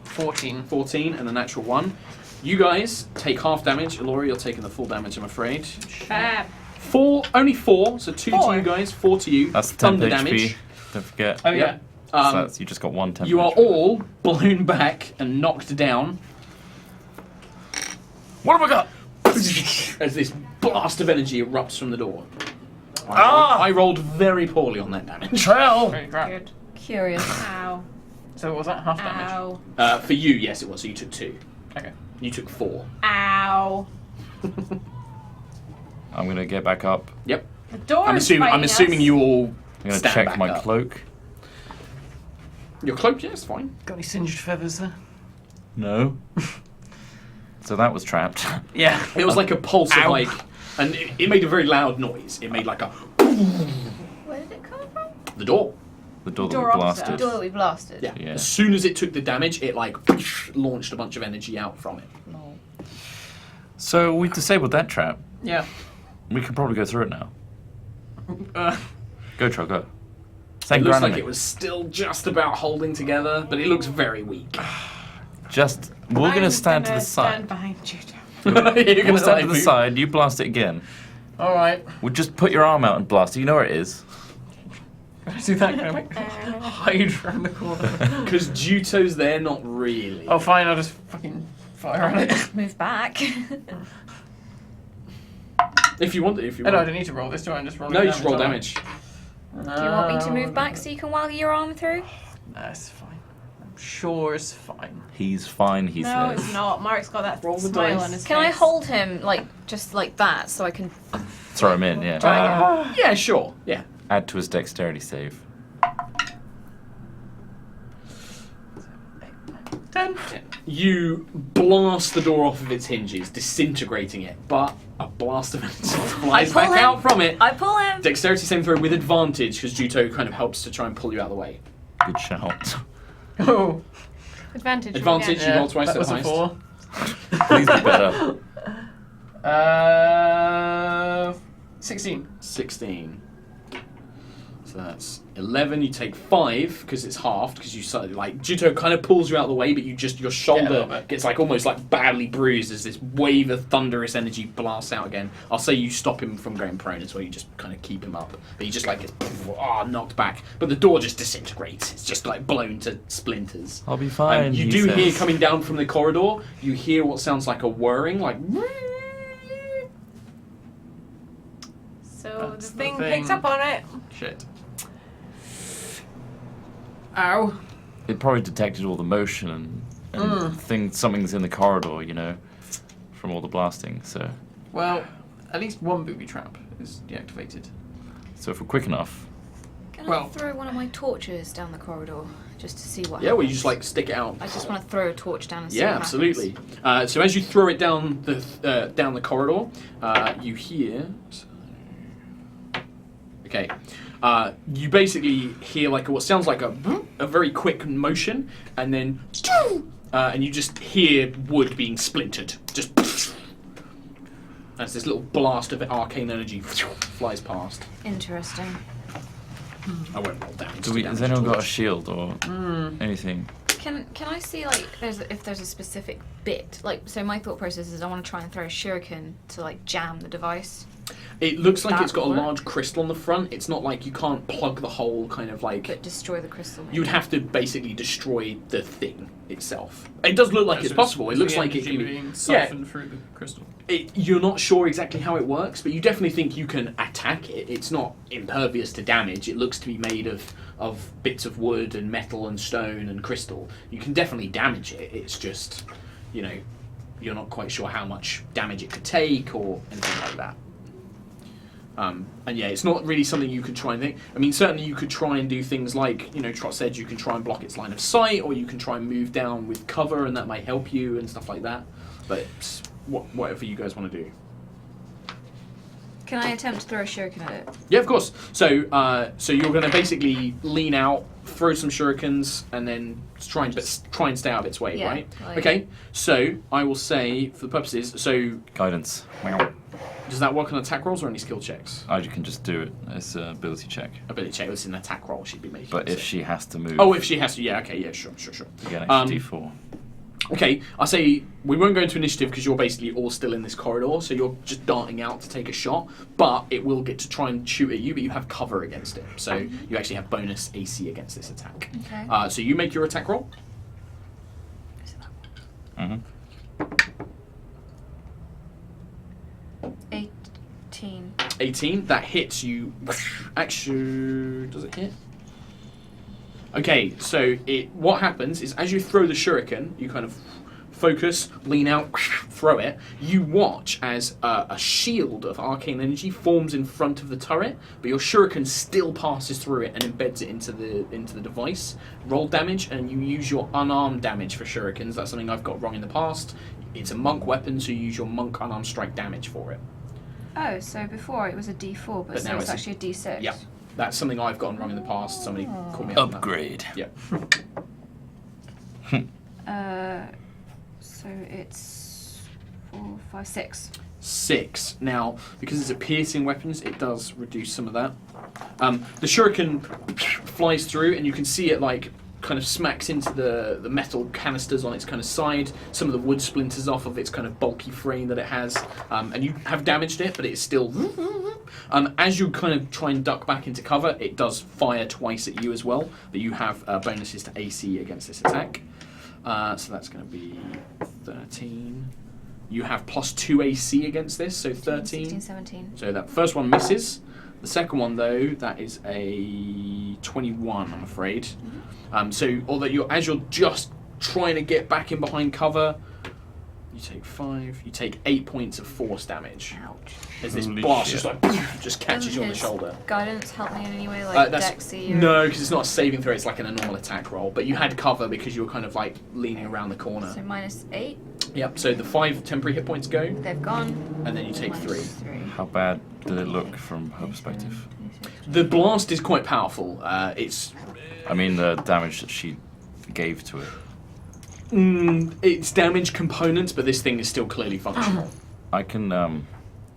14. 14, and a natural 1. You guys take half damage. Elora, you're taking the full damage, I'm afraid. Fab. Only 4, so 2 to 4. you guys, 4 to you. That's 10 Thunder HP. damage. Don't forget. Oh, yeah. So Um, that's, you just got one 10 you are HP. all blown back and knocked down What have I got? as this blast of energy erupts from the door. Ah! I rolled very poorly on that damage. Trell! Holy crap. Good. Curious. Ow. So what was that? Half damage? Ow. For you, yes, it was. So you took 2. Okay. You took 4. Ow. I'm going to get back up. Yep. The door I'm is assuming fighting us. you all I'm going to stand check back my up. cloak. Your cloak, yes, fine. Got any singed feathers there? No. So that was trapped. Yeah. It was like a pulse of Ow. like, and it made a very loud noise. It made like a Where did it come from? the door. The door that Door we opposite The blasted. door that we blasted. Yeah. Yeah. As soon as it took the damage, it like launched a bunch of energy out from it. Lol. So we disabled that trap. Yeah. We can probably go through it now. Uh, Go, Trell, go. It looks Sangranami. like it was still just about holding together, but it looks very weak. We're going to stand to the Stand side. behind you. You're We'll gonna stand like to the move. side, you blast it again. All right. We'll just put your arm out and blast it. You know where it is. I see that kind of like hide around the corner. Because Juto's there, not really. Oh, fine. I'll just fucking fire on it. Move back. If you want to, Oh, no, I don't need to roll this, do I? I'm just rolling No, you damage. just roll aren't I? damage. Do you want me to move back so you can waggle your arm through? That's fine. I'm sure it's fine. He's fine, he No, says. it's not. Mark's got that Roll the smile dice. on his Can I face. hold him just like that so I can Throw him in, yeah. drag him? Yeah, sure. Yeah. Add to his dexterity save. 10. You blast the door off of its hinges, disintegrating it, but a blast of energy flies pull back him. out from it. I pull him. Dexterity saving throw with advantage, because Juto kind of helps to try and pull you out of the way. Good shout. Oh, Advantage. Advantage, again. you roll twice that at was a highest. 4. Please be better. 16. 16. So that's 11. You take 5 because it's halved. Because you sort of, like Juto kind of pulls you out of the way, but you just your Yeah, a shoulder little bit. gets like almost like badly bruised as this wave of thunderous energy blasts out again. I'll say you stop him from going prone as well. You just kind of keep him up, but he just like gets knocked back. But the door just disintegrates. It's just like blown to splinters. I'll be fine. You he do hear says. coming down from the corridor. You hear what sounds like a whirring, like. So That's the the thing thing. picks up on it. Shit. Ow. It probably detected all the motion and something's in the corridor, you know, from all the blasting. So Well, at least one booby trap is deactivated. if we're quick enough, Can Well- I throw one of my torches down the corridor just to see what Yeah, happens? well, you just like stick it out. I just want to throw a torch down and see Yeah, what absolutely. happens. So as you throw it down the corridor, you hear. Okay. You basically hear like what sounds like a very quick motion, and then and you just hear wood being splintered. Just as this little blast of arcane energy flies past. Interesting. I won't roll damage. has anyone got a shield or anything? Can I see like if there's a specific bit, like, so my thought process is I want to try and throw a shuriken to like jam the device. It looks like That it's got a work? large crystal on the front. It's not like you can't plug the hole kind of like. But destroy the crystal. You would have to basically destroy the thing itself. It does look like it's possible. It looks like it can be. being softened through the crystal. You're not sure exactly how it works, but you definitely think you can attack it. It's not impervious to damage. It looks to be made of bits of wood and metal and stone and crystal. You can definitely damage it. It's just, you're not quite sure how much damage it could take or anything like that. And yeah, it's not really something you could try and think. I mean, certainly you could try and do things like, Trot said, you can try and block its line of sight, or you can try and move down with cover, and that might help you and stuff like that. But whatever you guys want to do. Can I attempt to throw a shuriken at it? Yeah, of course. So you're going to basically lean out, throw some shurikens, and then try and stay out of its way, Yeah, right? like- Okay. So I will say, for the purposes, so Guidance. does that work on attack rolls or any skill checks? You can just do it as an ability check. Ability check. It's an attack roll she'd be making. But if so- she has to move, Oh, if she has to, yeah, okay, yeah, sure. you get an um, extra D4. Okay, I say we won't go into initiative because you're basically all still in this corridor, so you're just darting out to take a shot, but it will get to try and shoot at you, but you have cover against it, so you actually have bonus AC against this attack. Okay. So you make your attack roll. Mm-hmm. 18. 18, that hits you. Actually, does it hit? Okay, so what happens is as you throw the shuriken, you kind of focus, lean out, throw it. You watch as a shield of arcane energy forms in front of the turret, but your shuriken still passes through it and embeds it into the device. Roll damage, and you use your unarmed damage for shurikens. That's something I've got wrong in the past. It's a monk weapon, so you use your monk unarmed strike damage for it. Oh, so before it was a D4, but so now it's it's a- actually a D6. Yeah. That's something I've gotten wrong in the past. Somebody called me out on that. Upgrade. Yeah. So it's 4, 5, 6. 6. Now, because it's a piercing weapons, it does reduce some of that. The shuriken flies through, and you can see it like kind of smacks into the metal canisters on its kind of side. Some of the wood splinters off of its kind of bulky frame that it has, and you have damaged it, but it's still. As you kind of try and duck back into cover, it does fire twice at you as well, but you have bonuses to AC against this attack. So that's going to be 13. You have plus 2 AC against this, so 13. 16, 17. So that first one misses. The second one, though, that is a 21, I'm afraid. So although as you're just trying to get back in behind cover, you take 5. You take 8 points of force damage. Ouch. As this Holy blast shit. just catches you on the Does shoulder. Guidance help me in any way, like That's, Dexy? Or... no, because it's not a saving throw. It's like a normal attack roll. But you had cover because you were kind of like leaning around the corner. So -8. Yep. So the 5 temporary hit points go, They've gone. and then you take 3. -3. How bad did it look from her perspective? The blast is quite powerful. It's I mean, the damage that she gave to it. it's damage components, but this thing is still clearly functional. I can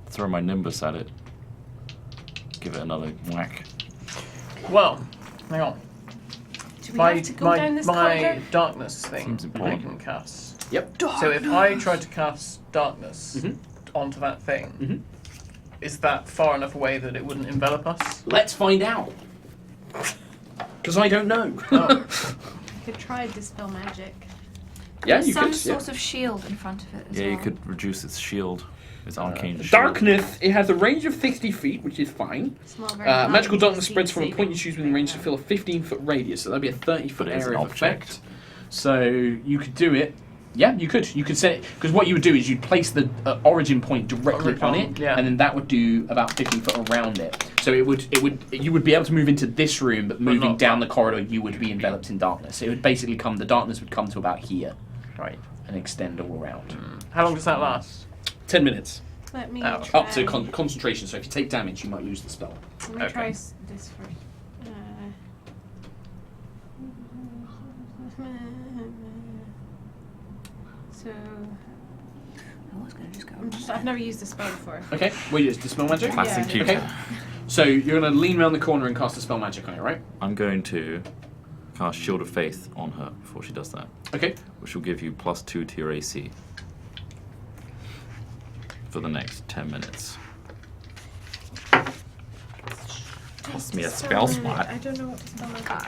throw my Nimbus at it. Give it another whack. Well, hang on. Do we have to go down this my corridor? darkness thing Seems I important. can cast. Yep. So if I try to cast darkness Mhm. onto that thing, Mhm. is that far enough away that it wouldn't envelop us? Let's find out. Because I don't know. Oh. Could try dispel magic. Yeah, There's you some could. sort of shield in front of it as Yeah, well. you could reduce its shield. Its arcane shield. Darkness, it has a range of 60 feet, which is fine. It's not very Magical high. darkness spreads from a point you choose within range to fill a 15-foot radius, so that'd be a 30-foot But it's area an of object. effect. So you could do it. Yeah, you could. You could set it, because what you would do is you'd place the origin point directly on it, Yeah. and then that would do about 15 foot around it. So you would be able to move into this room, but moving not down that. the corridor, you would be enveloped in darkness. It would basically the darkness would come to about here Right. and extend all around. How long does that last? 10 minutes. Let me Ouch. try. Up to concentration, so if you take damage, you might lose the spell. Let me Okay. try this first. So I was going to just go. I've never used this spell before. Okay, well, you just dispel magic? Classic Yeah. tutor. Okay. So you're going to lean around the corner and cast a spell magic on it, right? I'm going to cast Shield of Faith on her before she does that, Okay. which will give you +2 to your AC for the next 10 minutes. Cost me a spell slot. I don't know what to spell magic. What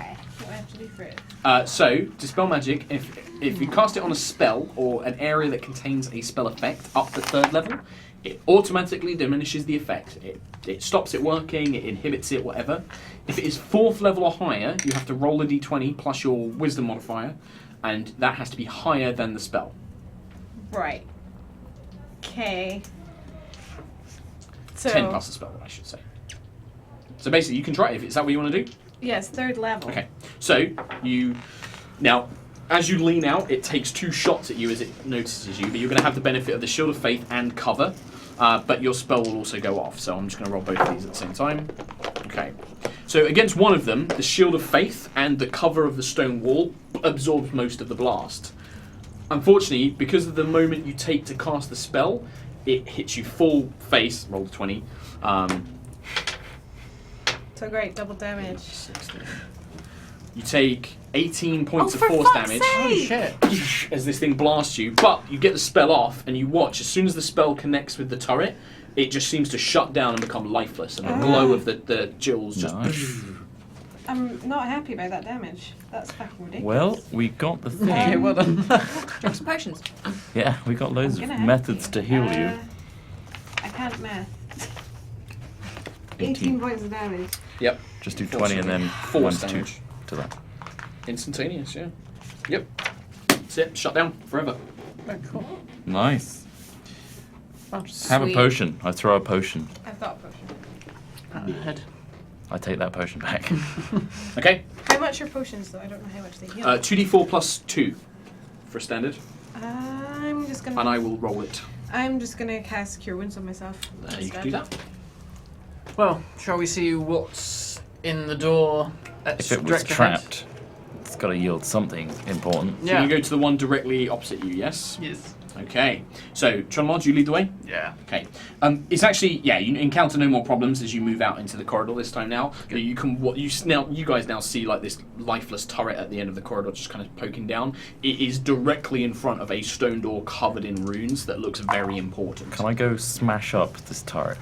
I have to do for it. So, dispel magic, if you cast it on a spell or an area that contains a spell effect up to 3rd level, it automatically diminishes the effect. It stops it working, it inhibits it, whatever. If it is 4th level or higher, you have to roll a d20 plus your wisdom modifier, and that has to be higher than the spell. Right. Okay. So 10 plus the spell, I should say. So basically, you can try it. Is that what you want to do? yes, 3rd level. Okay. So, now, as you lean out, it takes 2 shots at you as it notices you, but you're going to have the benefit of the Shield of Faith and cover, but your spell will also go off. So I'm just going to roll both of these at the same time. Okay. So against one of them, the Shield of Faith and the cover of the stone wall absorbs most of the blast. Unfortunately, because of the moment you take to cast the spell, it hits you full face, roll the 20. So great, double damage. 16. You take 18 points Oh, of for force fuck's damage. sake! Shit. As this thing blasts you, but you get the spell off and you watch as soon as the spell connects with the turret, it just seems to shut down and become lifeless, and the glow of the jewels just. Nice. I'm not happy about that damage. That's fucking ridiculous. Well, we got the thing. Okay, well done. Have some potions. Yeah, we got loads of I'm gonna have methods to heal you. I can't math. 18. 18 points of damage. Yep. Just do 20 and then Force 1 to damage. to that. Instantaneous, yeah. Yep. That's it. Shut down forever. Oh, cool. Nice. Well, Have a Sweet. potion. I throw a potion. I've got a potion. pat on the head. I take that potion back. Okay. How much are potions though? I don't know how much they heal. 2d4 plus 2 for standard, I'm just gonna. and I will roll it. I'm just gonna cast Cure Wounds on myself. You can do that. Well, shall we see what's in the door? If it was direct ahead? trapped, it's got to yield something important. So you go to the one directly opposite you, yes? Yes. Okay. So, Trellimar, do you lead the way? Yeah. Okay. It's actually, you encounter no more problems as you move out into the corridor this time now. You can, you guys now see like this lifeless turret at the end of the corridor just kind of poking down. It is directly in front of a stone door covered in runes that looks very important. Can I go smash up this turret?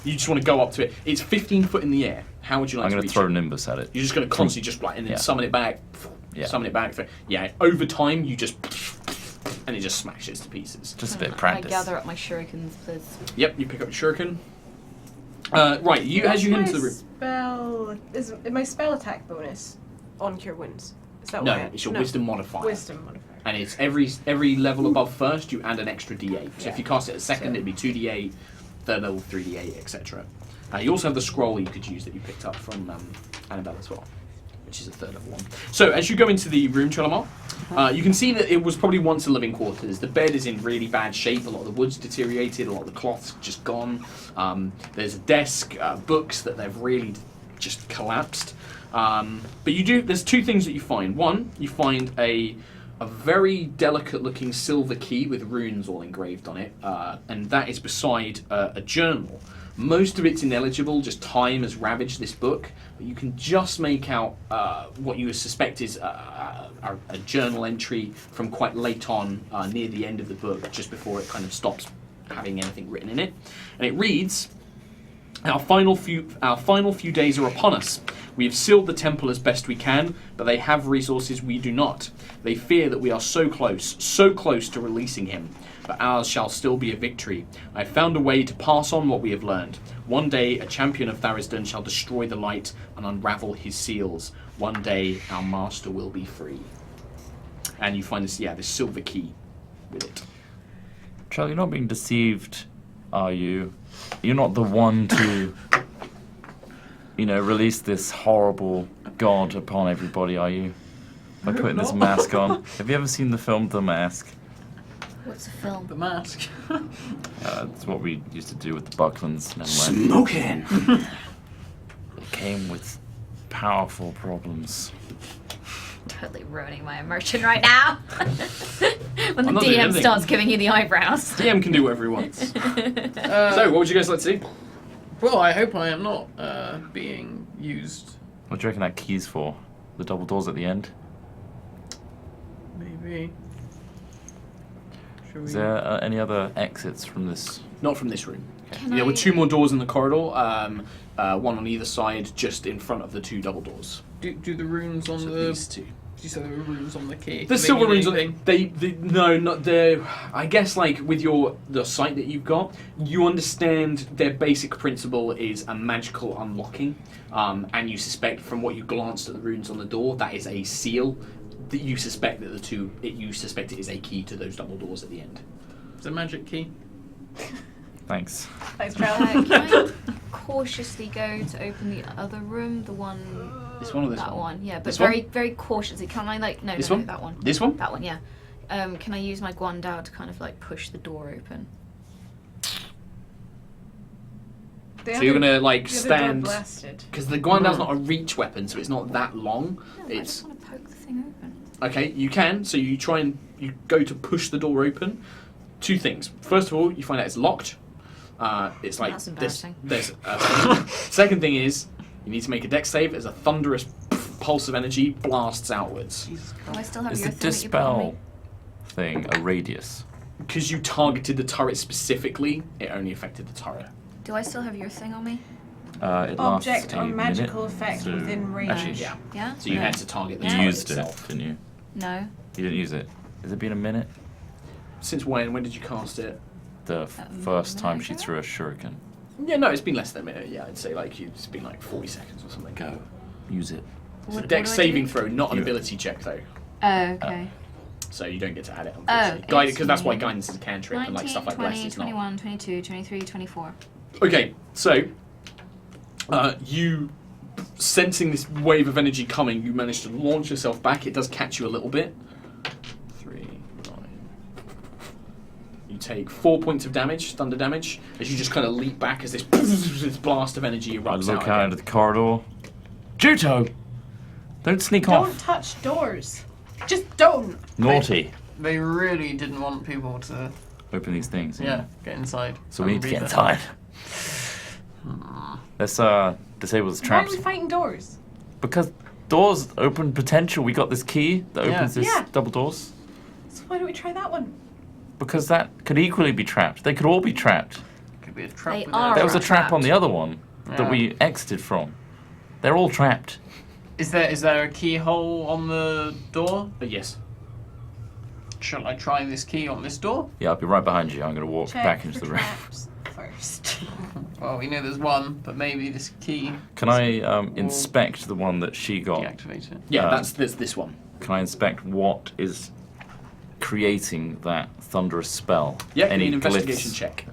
You just want to go up to it. It's 15 foot in the air. How would you like I'm to going to reach throw it? Nimbus at it. You're just going to constantly just like, and then Yeah. summon it back, Yeah. summon it back. Yeah, over time you just, and it just smashes to pieces. Just a bit of I practice. gather up my shurikens, please. Yep, you pick up your shuriken. Right, as you get into the room. Is my spell attack bonus on Cure Wounds? Is that No, why? it's your wisdom modifier. Wisdom modifier. And it's every level above first, you add an extra d8. So if you cast it at second, it'd be 2d8, third level 3d8, etc. You also have the scroll you could use that you picked up from Annabelle as well, which is a third level one. So as you go into the room, Trellimar, you can see that it was probably once a living quarters. The bed is in really bad shape. A lot of the wood's deteriorated. A lot of the cloth's just gone. There's a desk, books that they've really just collapsed. But there's two things that you find. One, you find a very delicate-looking silver key with runes all engraved on it, and that is beside a journal. Most of it's ineligible, just time has ravaged this book, but you can just make out what you suspect is a journal entry from quite late on, near the end of the book, just before it kind of stops having anything written in it. And it reads, Our final few days are upon us. We have sealed the temple as best we can, but they have resources we do not. They fear that we are so close to releasing him. But ours shall still be a victory. I have found a way to pass on what we have learned. One day, a champion of Tharisdan shall destroy the light and unravel his seals. One day, our master will be free. And you find this silver key with it. Charlie, you're not being deceived, are you? You're not the one to, release this horrible god upon everybody, are you? By putting this mask on. Have you ever seen the film The Mask? What's a film? The mask. It's what we used to do with the Bucklands. Smoking! It came with powerful problems. Totally ruining my immersion right now. When the I'm not doing DM anything. starts giving you the eyebrows. DM can do whatever he wants. So, what would you guys like to do? Well, I hope I am not being used. What do you reckon that key's for? The double doors at the end? Maybe. Should we? Is there any other exits from this? Not from this room. Can There were I- 2 more doors in the corridor, one on either side, just in front of the 2 double doors. Do the runes on So the? these 2. You said there were runes on the key. The Do they silver mean runes, anything? no, not the. I guess like with the sight that you've got, you understand their basic principle is a magical unlocking, and you suspect from what you glanced at the runes on the door that is a seal. That you suspect that you suspect it is a key to those double doors at the end. It's a magic key. Thanks. Thanks, Trell. Can I cautiously go to open the other room? The one... This one or this that one? one, yeah. But This very, one? very cautiously. Can I, No, This no, one? that one. This one? That one, yeah. Can I use my Guandao to kind of, push the door open? The So you're other- gonna the other door stand blasted. because the Guandao's not a reach weapon, so it's not that long. No, I It's just want to poke the thing open. okay. You can. So you try and you go to push the door open. 2 things. First of all, you find out it's locked. It's like That's this. embarrassing. Second thing is you need to make a dex save as a thunderous pulse of energy blasts outwards. Jesus Do I still have Is your the thing that you put on me? dispel thing a radius? Because you targeted the turret specifically, it only affected the turret. Do I still have your thing on me? It Object lasts or a magical minute, effect so- within range. Actually, yeah. Yeah? So you No. had to target the You turret used itself. it, didn't you? No. You didn't use it. Has it been a minute? Since when? When did you cast it? The first time she minute threw a shuriken. Yeah, no, it's been less than a minute. Yeah, I'd say it's been like 40 seconds or something. Go. Use it. It's a What dex do I saving do? throw, not an You- ability check though. Oh, okay. So you don't get to add it, Oh, unfortunately. Guided, because that's why 18, guidance is a cantrip and like 19, stuff like 20, bless is not. 21, 22, 23, 24. Okay, so you sensing this wave of energy coming, you manage to launch yourself back. It does catch you a little bit. 3, 9. You take 4 points of damage, thunder damage, as you just kind of leap back as this blast of energy I erupts look out. out into the corridor. Juto! Don't sneak Don't off. touch doors. Just don't. Naughty. They really didn't want people to, Open these things. get inside. So we need to and get be inside. Let's disable this Why are traps. we fighting doors? Because doors open potential. We got this key that opens this Yeah. double doors. So why don't we try that one? Because that could equally be trapped. They could all be trapped. Could be a trap. They with are. There was a Alright. trap on the other one that Yeah. we exited from. They're all trapped. Is there a keyhole on the door? Yes. Shall I try this key on this door? Yeah, I'll be right behind you. I'm going to walk Check back into for the room. traps first. Well, we know there's one, but maybe this key Can I inspect the one that she got? deactivate it. Yeah, Uh, that's this one. Can I inspect what is creating that thunderous spell? Yeah, Any give me an investigation glyphs? check.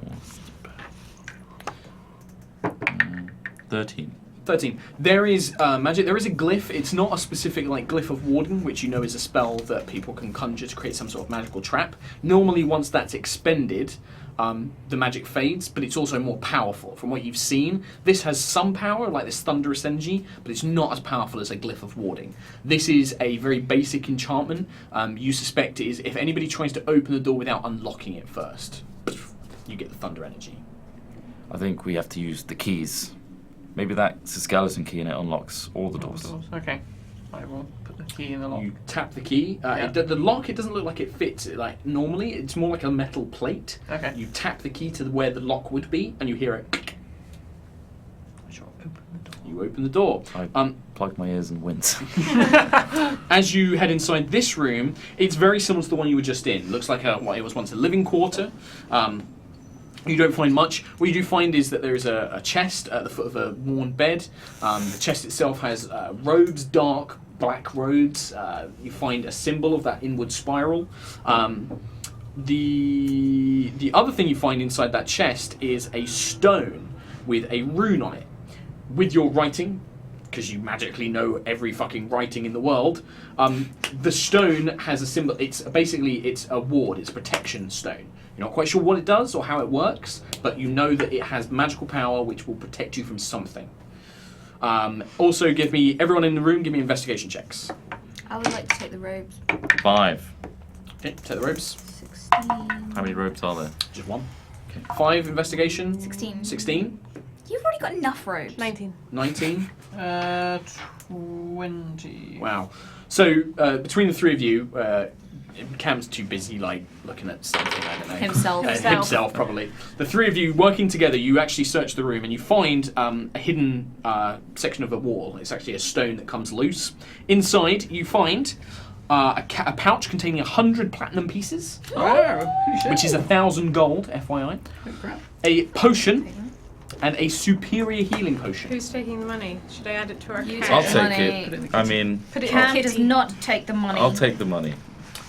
13. 13. There is magic. There is a glyph. It's not a specific glyph of warding, which you know is a spell that people can conjure to create some sort of magical trap. Normally, once that's expended, the magic fades, but it's also more powerful. From what you've seen, this has some power, like this thunderous energy, but it's not as powerful as a glyph of warding. This is a very basic enchantment. You suspect it is if anybody tries to open the door without unlocking it first, you get the thunder energy. I think we have to use the keys. Maybe that's a skeleton key and it unlocks all the doors. Okay. I will put the key in the lock. You tap the key. Yeah. The lock, it doesn't look like it fits. Normally, it's more like a metal plate. Okay. You tap the key to where the lock would be, and you hear it. I shall open the door. You open the door. I plug my ears and wince. As you head inside this room, it's very similar to the one you were just in. Looks like it was once a living quarter. You don't find much. What you do find is that there is a chest at the foot of a worn bed. The chest itself has robes, dark black robes. You find a symbol of that inward spiral. The other thing you find inside that chest is a stone with a rune on it. With your writing, because you magically know every fucking writing in the world, the stone has a symbol. It's a ward. It's a protection stone. You're not quite sure what it does or how it works, but you know that it has magical power which will protect you from something. Also, everyone in the room, give me investigation checks. I would like to take the robes. 5. Okay, take the robes. 16. How many ropes are there? Just one. Okay. 5 investigation. 16. 16. You've already got enough robes. 19. 19. 20. Wow. So between the three of you, Cam's too busy looking at something, I don't know. Himself. Himself, probably. The three of you working together, you actually search the room and you find a hidden section of a wall. It's actually a stone that comes loose. Inside, you find a pouch containing 100 platinum pieces, which is 1,000 gold, FYI. A potion, and a superior healing potion. Who's taking the money? Should I add it to our Use cash? I'll Money. take it. I mean, Put it in Cam the does kitty. not take the money. I'll take the money.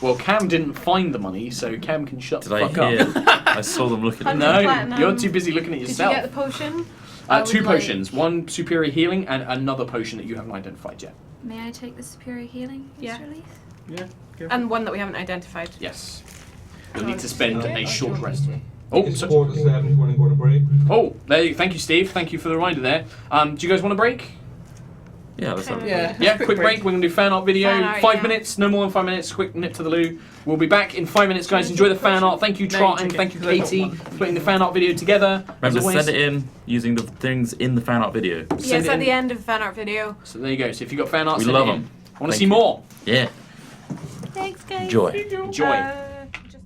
Well, Cam didn't find the money, so Cam can shut Did the I fuck hear? up. I saw them looking at me. Hundred No, platinum. you're too busy looking at Did yourself. you get the potion? I would 2 like- potions, one superior healing and another potion that you haven't identified yet. May I take the superior healing? Yeah. Mr. Leaf? Yeah. And one that we haven't identified. Yes. You'll need to spend a short rest. Oh, Oh, it's so, 4 to 7 if you want to go to break. oh, thank you, Steve. Thank you for the reminder there. Do you guys want a break? Yeah, let's have it. Yeah. Yeah, quick break. We're going to do fan art video. Fan art, 5 yeah. minutes, no more than 5 minutes. Quick nip to the loo. We'll be back in 5 minutes, guys. Enjoy the fan art. Thank you, No, Trot, you and take thank it. you, Katie, for putting the fan art video together. Remember as to always. send it in using the things in the fan art video. Send Yes, it at in. the end of the fan art video. So there you go. So if you've got fan art, We send love it in. them. I want to Thank see you. more. Yeah. Thanks, guys. Enjoy. Enjoy. Just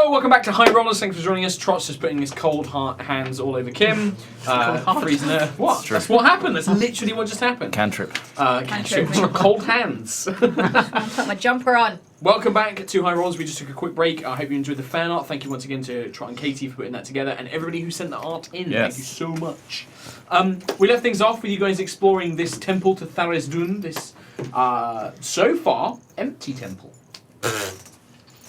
Hello, welcome back to HighRollers. Thanks for joining us. Trot's just putting his cold hands all over Kim. Freezing her. What? That's what happened. That's literally what just happened. Cantrip. Cantrip. Cold hands. Put my jumper on. Welcome back to HighRollers. We just took a quick break. I hope you enjoyed the fan art. Thank you once again to Trot and Katie for putting that together, and everybody who sent the art in. Yes. Thank you so much. We left things off with you guys exploring this temple to Tharesdun, this so far empty temple.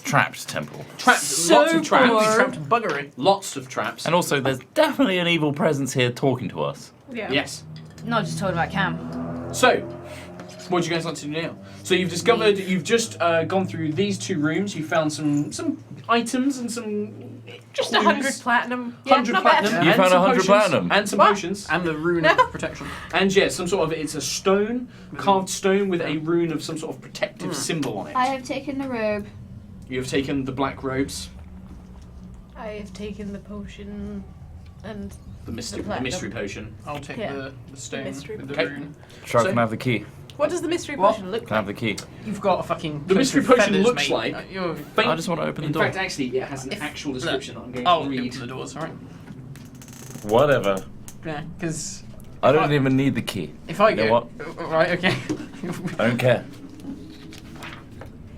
Trapped temple. Traps, lots of traps. Trapped buggery. Lots of traps. And also, there's definitely an evil presence here talking to us. Yeah. Yes. Not just talking about Cam. So, what do you guys like to do now? So you've discovered, you've just gone through these 2 rooms. You found some items and some Just clues. 100 platinum. 100 not bad. platinum. You and found some 100 potions, platinum? and some What? potions. And the rune of protection. And yeah, some sort of, it's a stone, carved stone with a rune of some sort of protective symbol on it. I have taken the robe. You have taken the black robes, I have taken the potion and the mystery platinum. potion. I'll take Yeah. the stone Mystery with the Okay. rune. Shark So- can I have the key. what does the mystery What? potion look Can I have like? the key? You've got a fucking. The mystery cloak of potion feathers, looks mate. like You're... faint. I just want to open the In door. fact, actually, it has an actual description that I'm going Oh, to read. open the doors, alright. Whatever. Yeah, because I don't even need the key. if I You know go. what? Right, okay. I don't care.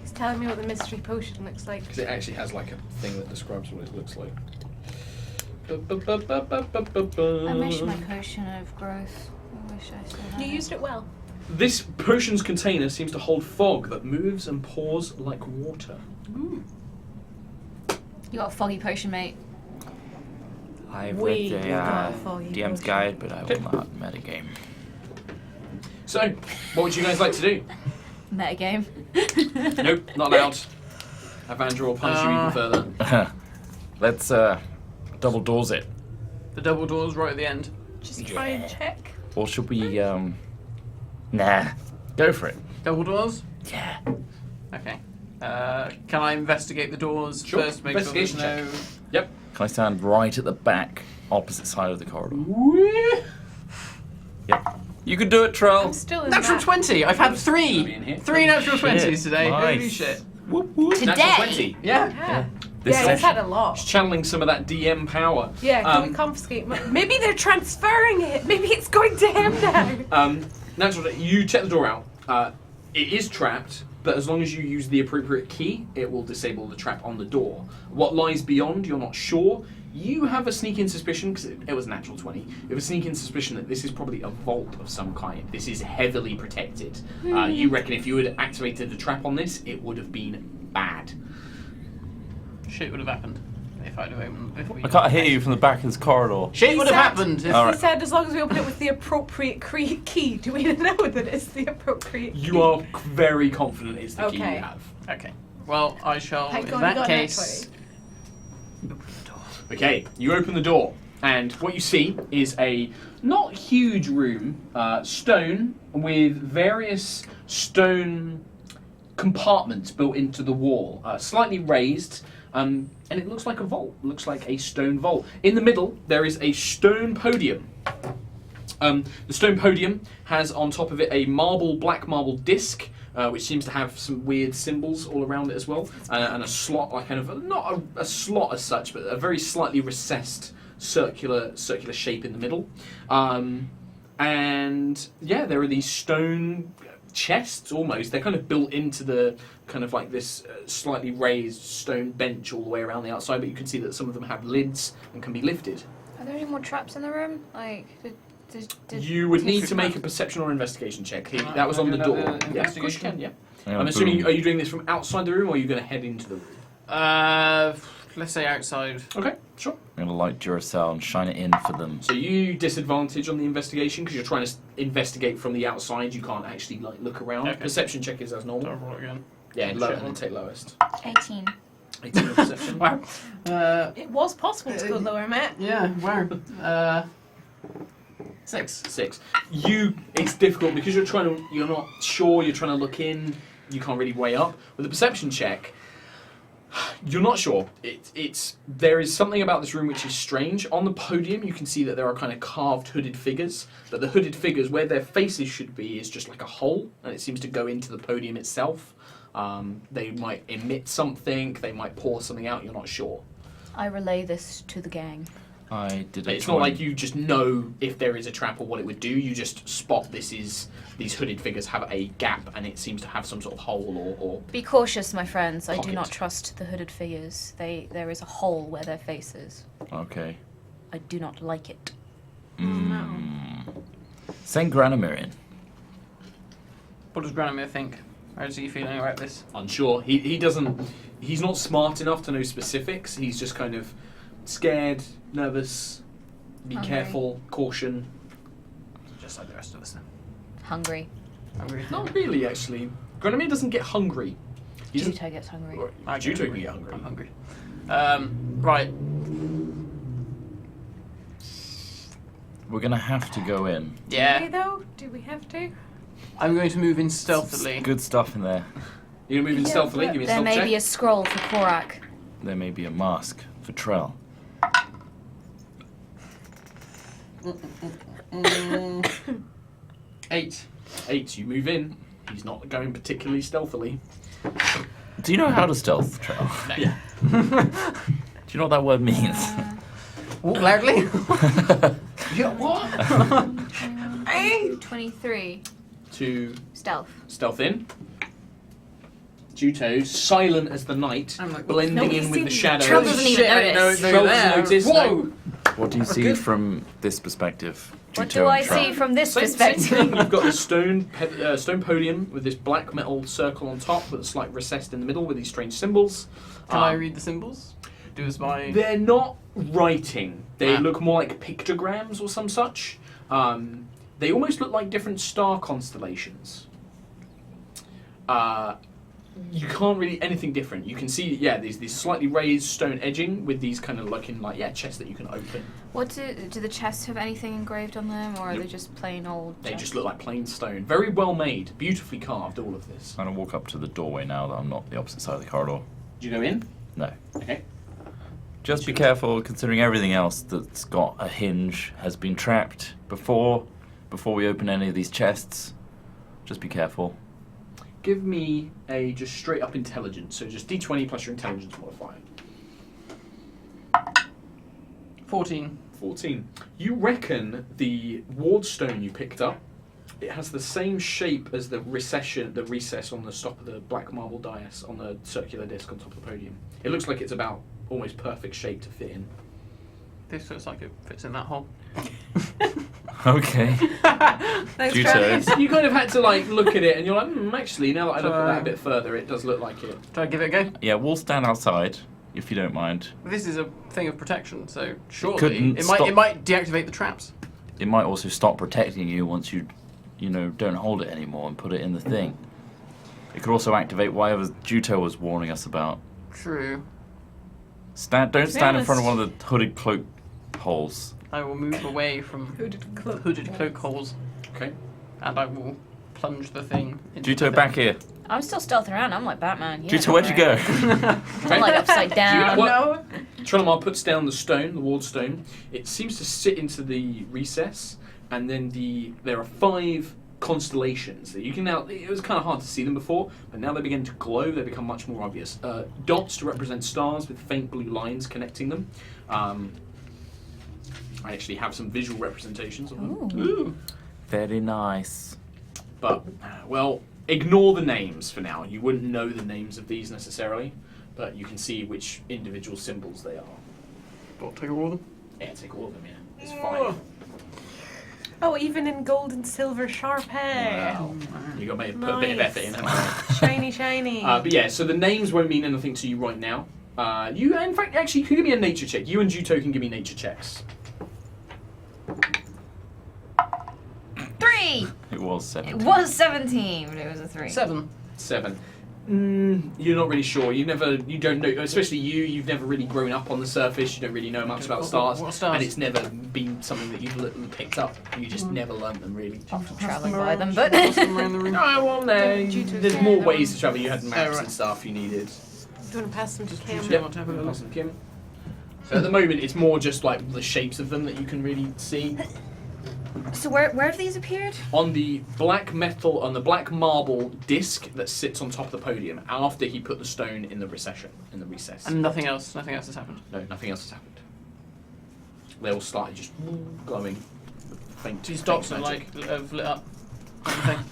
He's telling me what the mystery potion looks like. Because it actually has like a thing that describes what it looks like. I miss my potion of growth. I wish I still had You it. used it well. This potion's container seems to hold fog that moves and pours like water. You got a foggy potion, mate. I've We read the got a foggy DM's potion. guide, but I will not metagame. So, what would you guys like to do? Metagame. Nope, not allowed. Avandra will punish you even further. Let's double doors it. The double doors right at the end. Just try and check. Or should we nah. Go for it. Double doors? Yeah. Okay. Can I investigate the doors Sure. first? Make sure there's Investigation no. Yep. Can I stand right at the back, opposite side of the corridor? Yep. You can do it, I'm Trell. still in Natural that. 20! I've had Let me in here. 3 natural Shit. 20s today. Holy Nice. shit. Natural Today. 20. Yeah. Yeah. This Yeah, he's session. had a lot. Just channeling some of that DM power. Yeah, can we Um, confiscate? Maybe they're transferring it. Maybe it's going to him now. Natural, you check the door out. It is trapped, but as long as you use the appropriate key, it will disable the trap on the door. What lies beyond, you're not sure. You have a sneaking suspicion, because it was a natural 20, you have a sneaking suspicion that this is probably a vault of some kind. This is heavily protected. You reckon if you had activated the trap on this, it would have been bad. Shit would have happened if I'd have opened. If we I can't hear you from the back of this corridor. Shit He would have said- happened if. Alright. He said as long as we open it with the appropriate key. Do we know that it's the appropriate key? You are very confident it's the key you Okay. have. Okay. Well, I shall. Thank In God you that got an case. Okay, you open the door, and what you see is a not huge room, stone with various stone compartments built into the wall, slightly raised, and it looks like a vault. Looks like a stone vault. In the middle, there is a stone podium. The stone podium has on top of it a black marble disc, which seems to have some weird symbols all around it as well, and a slot, like kind of not a slot as such, but a very slightly recessed circular shape in the middle. And yeah, there are these stone chests almost. They're kind of built into the kind of like this slightly raised stone bench all the way around the outside, but you can see that some of them have lids and can be lifted. Are there any more traps in the room? Like, did You would need to make a perception or investigation check. That was on the door. Yeah, of course you can, yeah. I'm assuming, are you doing this from outside the room or are you going to head into the room? Let's say outside. Okay, sure. I'm gonna light Duracell and shine it in for them. So you disadvantage on the investigation because you're trying to investigate from the outside. You can't actually like look around. Okay. Perception check is as normal. Don't roll again. Yeah, lower Shit. and take lowest. 18. 18 on perception. Wow. It was possible to go lower, Matt. Yeah. Wow. 6. 6. It's difficult because you're not sure. You're trying to look in. You can't really weigh up with a perception check. You're not sure. There is something about this room which is strange. On the podium, you can see that there are kind of carved hooded figures. But the hooded figures, where their faces should be, is just like a hole, and it seems to go into the podium itself. They might emit something. They might pour something out. You're not sure. I relay this to the gang. I did a It's not like you just know if there is a trap or what it would do. You just spot these hooded figures have a gap, and it seems to have some sort of hole or Be cautious, my friends. I do Pocket. not trust the hooded figures. There is a hole where their face is. Okay. I do not like it. Send Granamir in. What does Granamir think? How is he feeling about this? unsure. He doesn't. He's not smart enough to know specifics. He's just kind of scared, nervous. Be Hungry. careful, caution. Just like the rest of us. Then. Hungry. Hungry? Not really, actually. Grenadier doesn't get hungry. He doesn't- Juto gets hungry. Juto can get hungry. I'm hungry. Right. We're gonna have to go in. Do we, Yeah. though? Do we have to? I'm going to move in stealthily. Good stuff in there. You're moving Yeah, stealthily. but Give me a There stealth may check. be a scroll for Korak. There may be a mask for Trell. Eight. 8. You move in. He's not going particularly stealthily. Do you know how to stealth, Trell? Yeah. Do you know what that word means? Walk loudly. Yeah, what? 23. To Stealth. stealth in. Juto, silent as the night, I'm like, blending Nobody's in with the seen shadows. Trell doesn't even Shit, I didn't notice. know they Trell were doesn't there. notice, Whoa! What do you see Good. from this perspective? What Juto do I and Trell? see from this Same perspective? thing. You've got the stone podium with this black metal circle on top with a slight recessed in the middle with these strange symbols. Can I read the symbols? Do as my... They're not writing. They Ah. look more like pictograms or some such. They almost look like different star constellations. You can't really anything different. You can see, these slightly raised stone edging with these kind of looking like chests that you can open. What do the chests have anything engraved on them, or are Nope. they just plain old? They chests? just look like plain stone. Very well made, beautifully carved. All of this. I'm gonna walk up to the doorway now that I'm not the opposite side of the corridor. Do you go in? No. Okay. Just be careful, considering everything else that's got a hinge has been trapped before we open any of these chests. Just be careful. Give me a just straight up intelligence. So just D20 plus your intelligence modifier. 14. 14. You reckon the ward stone you picked up, it has the same shape as the recess on the top of the black marble dais on the circular disc on top of the podium. It looks like it's about almost perfect shape to fit in. This looks like it fits in that hole. Okay. Thanks, Juto. Travis. You kind of had to look at it and you're like, actually, now that I look at that a bit further, it does look like it. Do I give it a go? Yeah, we'll stand outside if you don't mind. This is a thing of protection, so surely couldn't it stop- might deactivate the traps. It might also stop protecting you once you don't hold it anymore and put it in the thing. It could also activate whatever Juto was warning us about. True. Don't stand in honest. front of one of the hooded cloak holes. I will move away from Hooded cloak. hooded cloak holes, Okay. and I will plunge the thing into Juto, the back here. I'm still stealthing around. I'm like Batman. Yeah, Juto, where'd you go? I'm like upside down. What- No. Trellimar puts down the stone, the ward stone. It seems to sit into the recess, and then there are 5 constellations that you can now. It was kind of hard to see them before, but now they begin to glow. They become much more obvious. Dots to represent stars with faint blue lines connecting them. I actually have some visual representations of them. Ooh. Very nice. But well, ignore the names for now. You wouldn't know the names of these necessarily, but you can see which individual symbols they are. What, take all of them? Yeah, take all of them. Yeah, it's 5. Oh, even in gold and silver Sharpay. Wow. You got to put a bit of effort in. haven't you? Shiny, shiny. But yeah, so the names won't mean anything to you right now. You, in fact, actually, you can give me a nature check. You and Juto can give me nature checks. 3. It was 7. It was 17, but it was a 3. 7. 7. You're not really sure. You don't know, especially you've never really grown up on the surface. You don't really know much about stars. What stars? And it's never been something that you've picked up. You just never learnt them, really. Often travelling by them, but Pass them around the room. Oh, well, no. Juto's There's there, more that ways one. to travel. You had maps right. and stuff you needed. Do you want to pass them to Kim? Yeah, want to have a little Pass them, Kim. So at the moment, it's more just like the shapes of them that you can really see. So where have these appeared? On the black metal, on the black marble disc that sits on top of the podium after he put the stone in the recess. And nothing else has happened. No, nothing else has happened. They all started just glowing. Faint. These dots are magic. have lit up. Everything.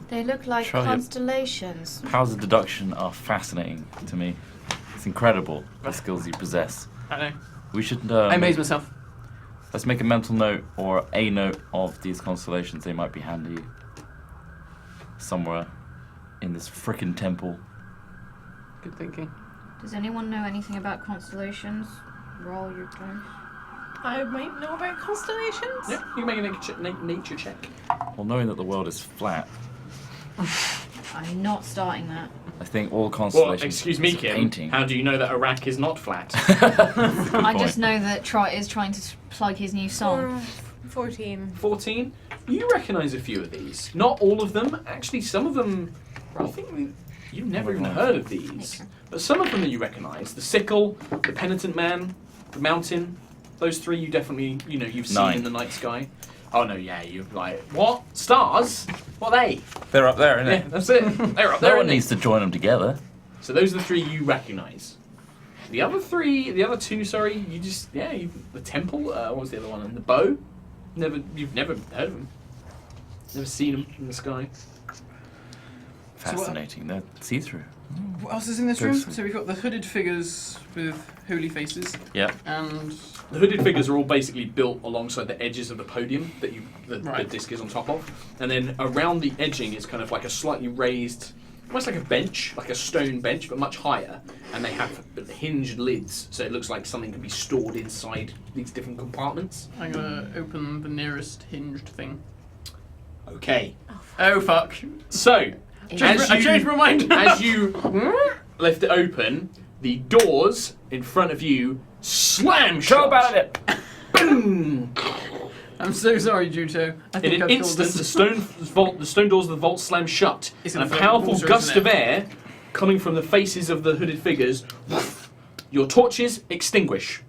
They look like Try it. constellations. Powers of deduction are fascinating to me. It's incredible the skills you possess. I know. We should. I amaze myself. Let's make a mental note or a note of these constellations. They might be handy somewhere in this frickin' temple. Good thinking. Does anyone know anything about constellations? Roll your dice. I might know about constellations. Yeah, you can make a nature check. Well, knowing that the world is flat, I'm not starting that. I think all Well, constellations. excuse me, is Kim. painting. How do you know that Iraq is not flat? I just know that Trot is trying to plug his new song. 14. 14. You recognise a few of these. Not all of them. Actually, some of them. I think you've never even heard of these. But some of them that you recognise: the sickle, the penitent man, the mountain. Those three you definitely, you've seen 9. in the night sky. Oh no, yeah, you're like, what? Stars? What are they? They're up there, Yeah, that's it. They're up there. No one innit? needs to join them together. So those are the three you recognise. The other two, sorry, the temple. What was the other one? And the bow. You've never heard of them. Never seen them in the sky. Fascinating. They're see-through. What else is in this room? Interesting. So we've got the hooded figures with holy faces, Yep. and The hooded figures are all basically built alongside the edges of the podium that the Right. disc is on top of, and then around the edging is kind of like a slightly raised, almost like a bench, like a stone bench, but much higher. And they have hinged lids, so it looks like something can be stored inside these different compartments. I'm gonna open the nearest hinged thing. Okay, Oh fuck! so I changed my mind. as you lift it open, the doors in front of you slam shut. it! Boom! I'm so sorry, Juto. I In think an I've killed instant, this. the stone doors of the vault slam shut, It's and a in the powerful water, gust isn't of air coming from the faces of the hooded figures. Your torches extinguish.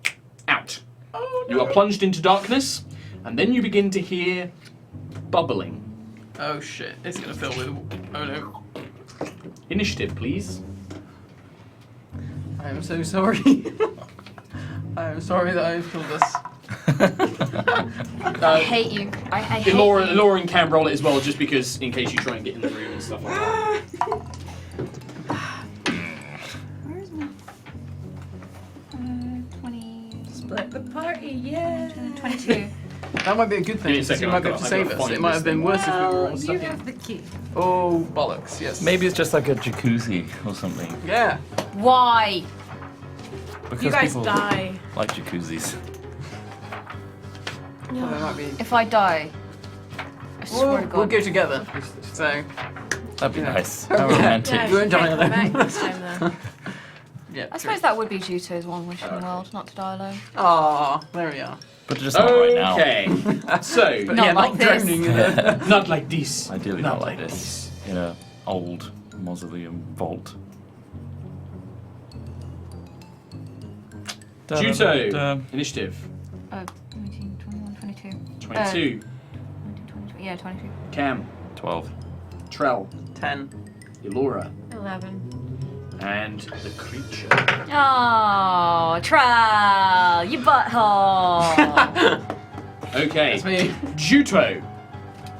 Out. Oh, no. You are plunged into darkness, and then you begin to hear bubbling. Oh shit! It's gonna fill with. Oh no! Initiative, please. I am so sorry. I am sorry that I've killed us. I hate you. I hate Elora, you. Elora and Cam roll it as well, just because in case you try and get in the room and stuff like that. Where is my... 20... Split the party, yeah. 22. That might be a good Give me thing. a Because second, you might be I've able to got save to us. find It might this have been thing. worse if we were all You stuck in. have the key. Oh bollocks! Yes. Maybe it's just like a jacuzzi or something. Yeah. Why? Because You guys people die. like jacuzzis. Well, there might be. If I die, I swear to God. We'll go together. So That'd be Yeah. nice. How Yeah. romantic. Yeah, You won't die come alone. back next time then. yeah. I suppose that would be Juto's one wish in the world, not to die alone. Ah, there we are. But just not right now. Okay, so But Not yeah, like not this. drowning in it. not like this. Ideally not like this. In a old mausoleum vault. Juto, initiative. 19, 21, 22. 22. 19, 22. Yeah, 22. Cam, 12. Trell, 10. Elora, 11. and the creature. Oh, Trell, you butthole. Okay, That's me. Juto.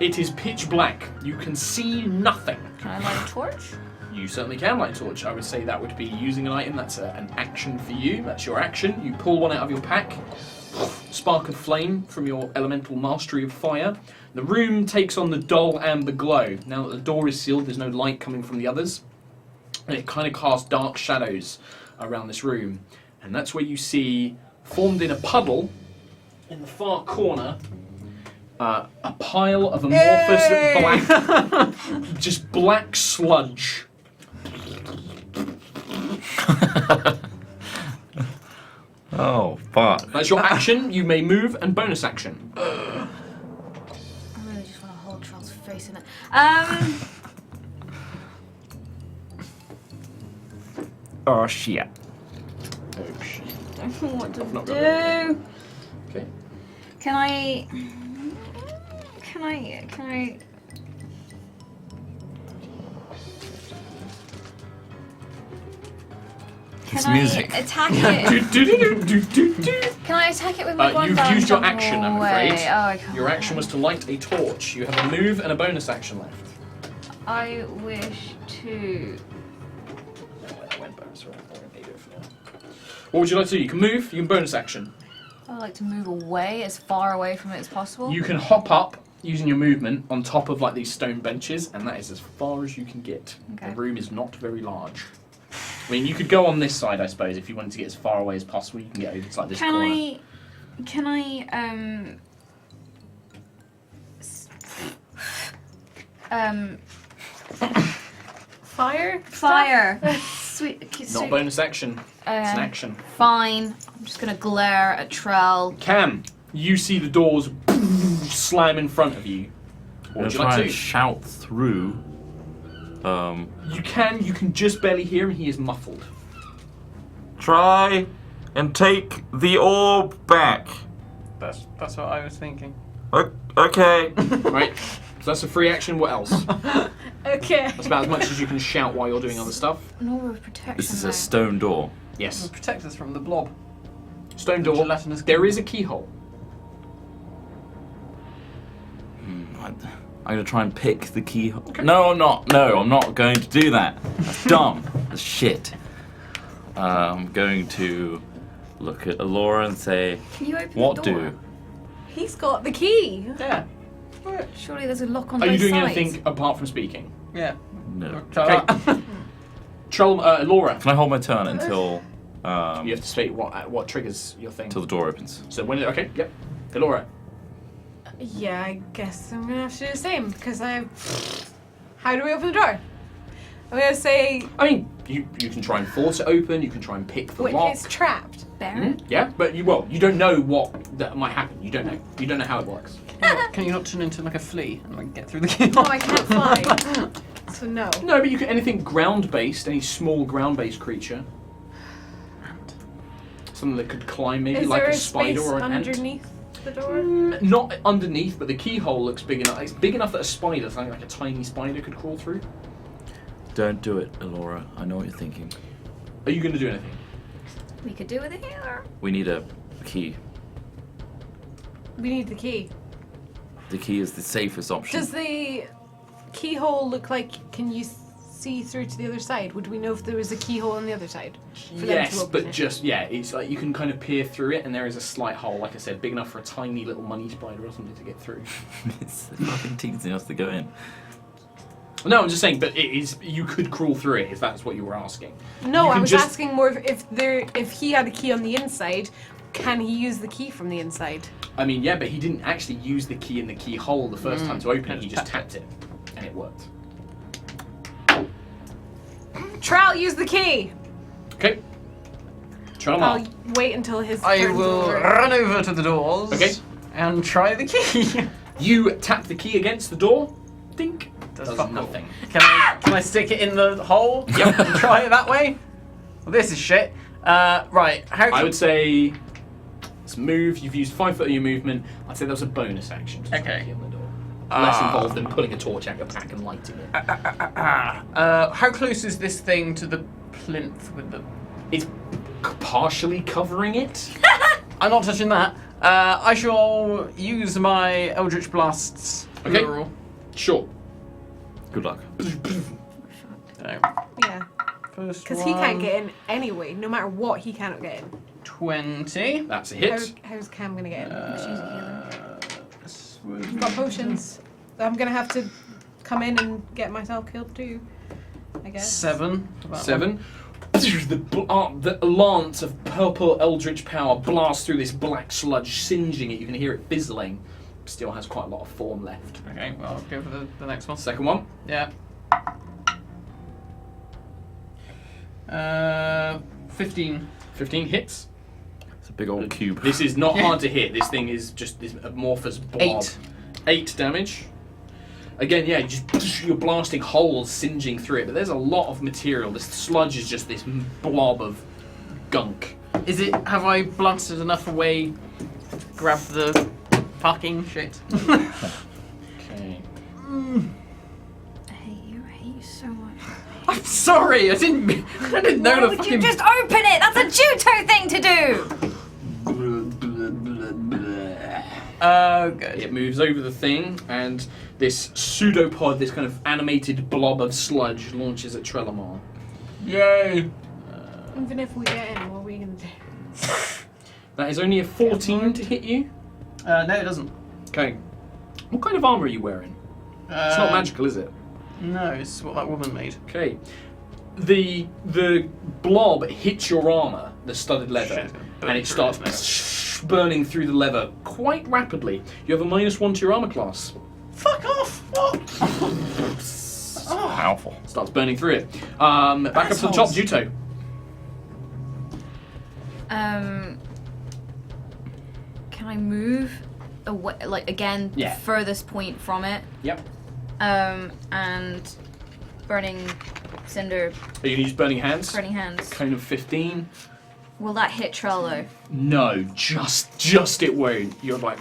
It is pitch black. You can see nothing. Can I light a torch? You certainly can light a torch. I would say that would be using an item. That's an action for you. That's your action. You pull one out of your pack. Spark of flame from your elemental mastery of fire. The room takes on the dull amber glow. Now that the door is sealed, there's no light coming from the others. And it kind of casts dark shadows around this room. And that's where you see, formed in a puddle, in the far corner, a pile of amorphous black, just black sludge. Oh, fuck. That's your action. You may move, and bonus action. I really just want to hold Trell's face in it. Oh, shit. Oh shit. I don't know what to Not do. Okay. Can I... I? It's Can music. I attack it? Do-do-do-do-do-do. Can I attack it with my one You've button used your jump action, I'm away? afraid. Oh, I can't. Your action was to light a torch. You have a move and a bonus action left. I wish to. What would you like to do? You can move, you can bonus action. I like to move away, as far away from it as possible. You can hop up using your movement on top of like these stone benches, and that is as far as you can get. Okay. The room is not very large. I mean, you could go on this side, I suppose, if you wanted to get as far away as possible. You can get over to like this corner. Can I fire. Sweet. Not bonus action. It's an action. Fine. I'm just gonna glare at Trell. Cam, you see the doors slam in front of you. What would you like try to and do? shout through. You can just barely hear him. He is muffled. Try and take the orb back. That's what I was thinking. Okay. Right. So that's a free action. What else? Okay. That's about as much as you can shout while you're doing other stuff. An aura of protection. This is though. a stone door. Yes. Protect us from the blob. Stone The door. gelatinous There is a keyhole. I'm gonna try and pick the key. No, I'm not. No, I'm not going to do that. That's dumb. That's shit. I'm going to look at Alora and say, Can you open "What the door? do?" He's got the key. Yeah. Surely there's a lock on Are both you doing sides. anything apart from speaking? Yeah. No. Okay. Laura, Can I hold my turn until you have to state what triggers your thing. till the door opens? So when okay, yep. Laura. Yeah, I guess I'm gonna have to do the same because How do we open the door? I'm gonna say. I mean, you can try and force it open. You can try and pick the Wait, lock. it's trapped. Baron? Yeah, but you don't know what that might happen. You don't know. You don't know how it works. Can you not turn into like a flea and like get through the keyhole? Oh, I can't fly. So no. No, but you can anything ground-based, any small ground-based creature. Something that could climb, maybe Is like there a a spider space or an ant. underneath the door? Not underneath, but the keyhole looks big enough. It's big enough that a spider, something like a tiny spider, could crawl through. Don't do it, Alora. I know what you're thinking. Are you going to do anything? We could do with a healer. We need a key. We need the key. The key is the safest option. Does the keyhole look like? Can you see through to the other side? Would we know if there was a keyhole on the other side? For them to Yes, open but it? it's like you can kind of peer through it, and there is a slight hole, like I said, big enough for a tiny little money spider or something to get through. It's fucking teasing us to go in. No, I'm just saying, but it is. You could crawl through it if that's what you were asking. No, You I can was just- asking more if he had a key on the inside, can he use the key from the inside? I mean, yeah, but he didn't actually use the key in the keyhole the first time to open it. He just tapped it, and it worked. Trell, use the key. Okay. Trellimar. I'll wait until his I turn's will over. run over to the doors. Okay. And try the key. You tap the key against the door. Dink. Does Does fuck all. nothing. Can I stick it in the hole? Yep. And try it that way? Well, this is shit. Right. How I would say it's move. You've used 5 foot of your movement. I'd say that was a bonus action. To try Okay. and get on the door. Less involved than pulling a torch out of your pack and lighting it. How close is this thing to the plinth with the... It's partially covering it. I'm not touching that. I shall use my Eldritch Blasts. Okay. Plural. Sure. Good luck. Yeah, First because he can't get in anyway. No matter what, he cannot get in. 20. That's a hit. How's Cam gonna get in? This would I've got potions. I'm gonna have to come in and get myself killed too, I guess. 7. for that 7. The lance of purple eldritch power blasts through this black sludge, singeing it. You can hear it fizzling. Still has quite a lot of form left. one. Okay, well, I'll go for the next one. Second one. Yeah. 15. 15 hits. It's a big old cube. This is not hard to hit. This thing is just this amorphous blob. 8. 8 damage. Again, yeah, you're blasting holes, singeing through it, but there's a lot of material. This sludge is just this blob of gunk. Is it... Have I blasted enough away? Grab the fucking shit. I hate you so much. I'm sorry, I didn't know Why the would fucking... you just open it? That's a Juto thing to do! Oh, good. It moves over the thing, and this pseudopod, this kind of animated blob of sludge, launches at Trellimar. Yay! Even if we get in, what are we gonna do? That is only a 14 to hit you. No, it doesn't. Okay. What kind of armor are you wearing? It's not magical, is it? No, it's what that woman made. Okay. The blob hits your armor, the studded leather, Shit, and it starts burning through the leather quite rapidly. You have a -1 to your armor class. Fuck off! What? Powerful. Starts burning through it. Back up to the top, Assholes. Juto. Can I move away, like again, Yeah. furthest point from it? Yep. And burning cinder, Are you going to use burning hands? burning hands. Cone of 15. Will that hit Trello? No, just it won't. You're like...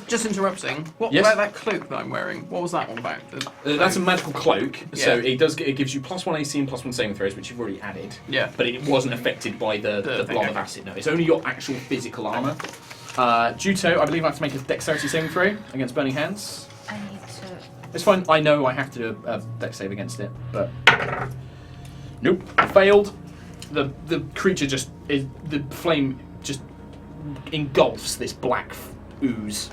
Just interrupting. What? Yes? Where that cloak that I'm wearing? What was that all about? that's a magical cloak, so Yeah. it gives you +1 AC and +1 saving throws, which you've already added. Yeah. But it wasn't affected by the thing, blob of okay. acid. No, it's only your actual physical armor. Juto, I believe I have to make a dexterity saving throw against burning hands. I need to. It's fine. I know I have to do a dex save against it, but nope, failed. The creature the flame just engulfs this black ooze.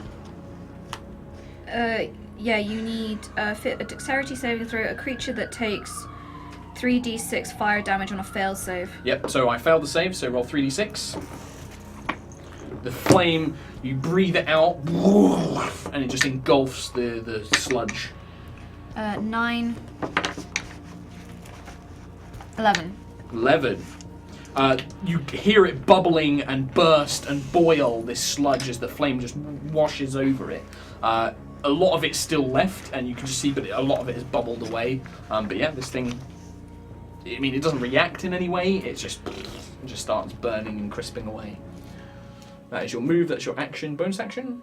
Yeah, you need a dexterity saving throw. A creature that takes 3d6 fire damage on a fail save. Yep. So I failed the save. So roll 3d6. The flame, you breathe it out, and it just engulfs the sludge. 9, 11. 11. You hear it bubbling and burst and boil, this sludge, as the flame just washes over it. A lot of it's still left, and you can just see, but a lot of it has bubbled away. But yeah, this thing, I mean, it doesn't react in any way, it just starts burning and crisping away. That is your move, that's your action. Bonus action?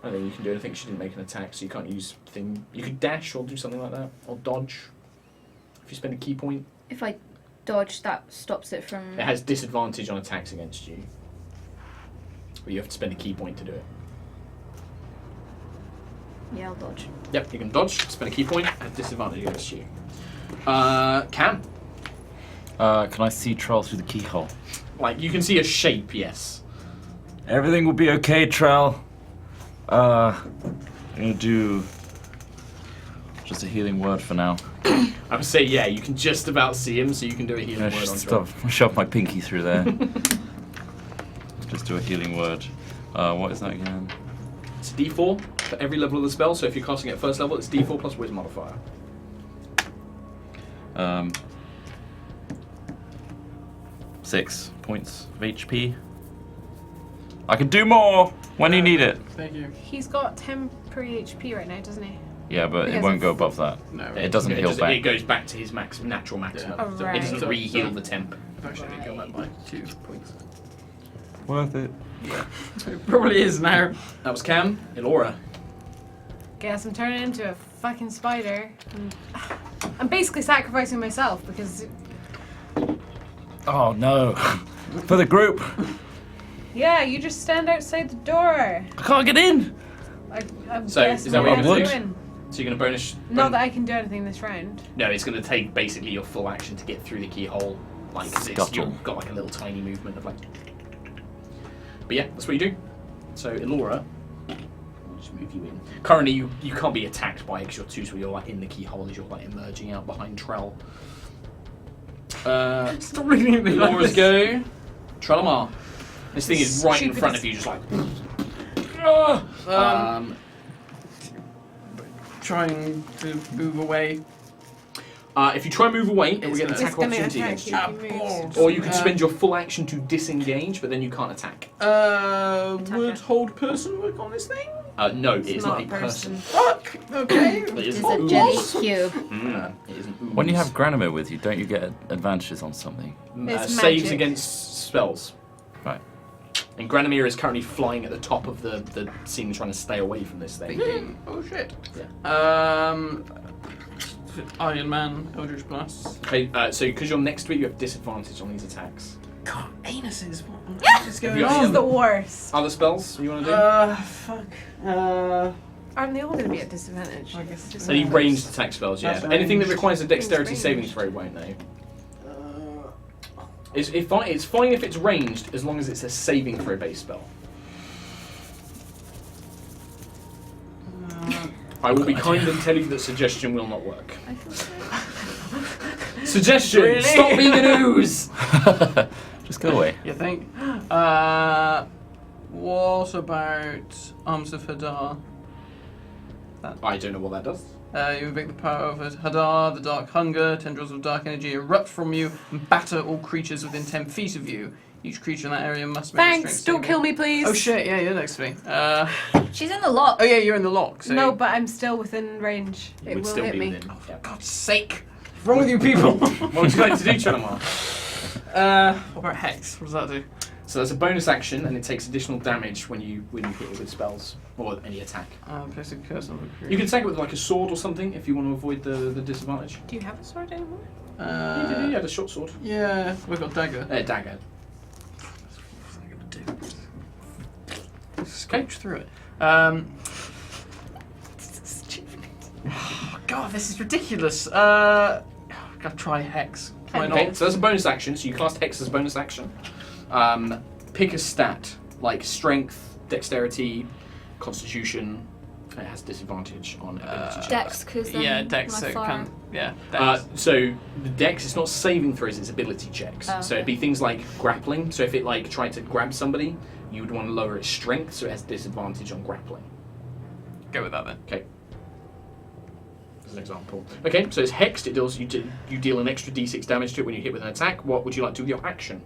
I don't think you can do anything, she didn't make an attack, so you can't use thing. You could dash or do something like that, or dodge, if you spend a key point. If I dodge, that stops it from. It has disadvantage on attacks against you. But you have to spend a key point to do it. Yeah, I'll dodge. Yep, you can dodge, spend a key point, and disadvantage against you. Cam? Can I see Trell through the keyhole? Like, you can see a shape, yes. Everything will be okay, Trell. I'm gonna do just a healing word for now. I would say, yeah, you can just about see him, so you can do a I'm healing gonna word on Trell. shove my pinky through there. Just do a healing word. What is that again? It's D4 for every level of the spell, so if you're casting it at first level, it's D4 plus Wisdom modifier. 6 points of HP. I can do more when you need it. Thank you. He's got temporary HP right now, doesn't he? Yeah, but it Because won't of- go above that. No, It doesn't heal It back. goes back to his natural maximum. Yeah. Oh, So right. it doesn't So- re-heal so- the temp. I've actually only got that by 2 points. Worth it. It probably is now. That was Cam. Elora. Guess I'm turning into a fucking spider. And I'm basically sacrificing myself because, Oh no. For the group. yeah, you just stand outside the door. I can't get in. I'm So, guessing is that what I'm you're doing? So you're going to bonus... Not that I can do anything this round. No, it's going to take basically your full action to get through the keyhole. Like, 'cause Scuttle. you've got like a little tiny movement of like... But yeah, that's what you do. So, Elora, we'll just move you in. Currently, you can't be attacked by it because you're too, so you're like in the keyhole as you're like emerging out behind Trell. Stop looking at me like Elora's this. go. Trellimar. This thing is right in front of you, just like... Trying to move away. if you try and move away, it will get an It's attack gonna opportunity attack against you. you. If you move. Or you can spend your full action to disengage, but then you can't attack. Would hold person work on this thing? No, it It's is not a person. Fuck! Okay. It It is is an a ooze. jelly cube. It is an ooze. When you have Granimir with you, don't you get advantages on something? It's saves magic. against spells. Right. And Granamir is currently flying at the top of the scene, trying to stay away from this thing. Oh shit. Yeah. Iron Man, Eldritch Blast. Okay, so because you're next to it, you have disadvantage on these attacks. God, anuses. What is Have going you got This any is the worst. other spells you want to do? Fuck. Aren't they all going to be at disadvantage? I guess. Just Any like- ranged attack spells, yeah. That's Anything that ranged. requires a dexterity Ranged. saving throw won't know. It's fine if it's ranged, as long as it's a saving throw based spell. I will be kind and tell you that suggestion will not work. I feel so. Suggestion! Really? Stop being an ooze! Just go away. You think? What about Arms of Hadar? I don't know what that does. You invoke the power of Hadar, the dark hunger, tendrils of dark energy erupt from you and batter all creatures within 10 feet of you. Each creature in that area must make a Thanks, strength don't saving. kill me, please. Oh shit, yeah, you're next to me. She's in the lock. Oh yeah, you're in the lock. So No, but I'm still within range. It It would will still hit be me. within. For God's sake. What's wrong with you people? What would you like to do, Trellimar? What about Hex? What does that do? So that's a bonus action, and it takes additional damage when you hit it with spells or any attack. Place a curse on the creature. You can attack it with like a sword or something if you want to avoid the disadvantage. Do you have a sword anymore? You had a short sword. Yeah, we've got dagger. Dagger. What's I gonna do? Okay. Scratch through it. God, this is ridiculous. Gotta try Hex. Why Okay, not? so that's a bonus action, so you cast Hex as a bonus action. Pick a stat, like strength, dexterity, constitution. It has disadvantage on ability checks. Dex, because Yeah, Dex. my So it fire. can. Yeah, Dex. So the dex, it's not saving throws, it's ability checks. Oh, So it'd be things like grappling. So if it like tried to grab somebody, you would want to lower its strength, so it has disadvantage on grappling. Go with that then. Okay. As an example. Okay, so it's hexed. It deals you deal an extra d6 damage to it when you hit with an attack. What would you like to do with your action?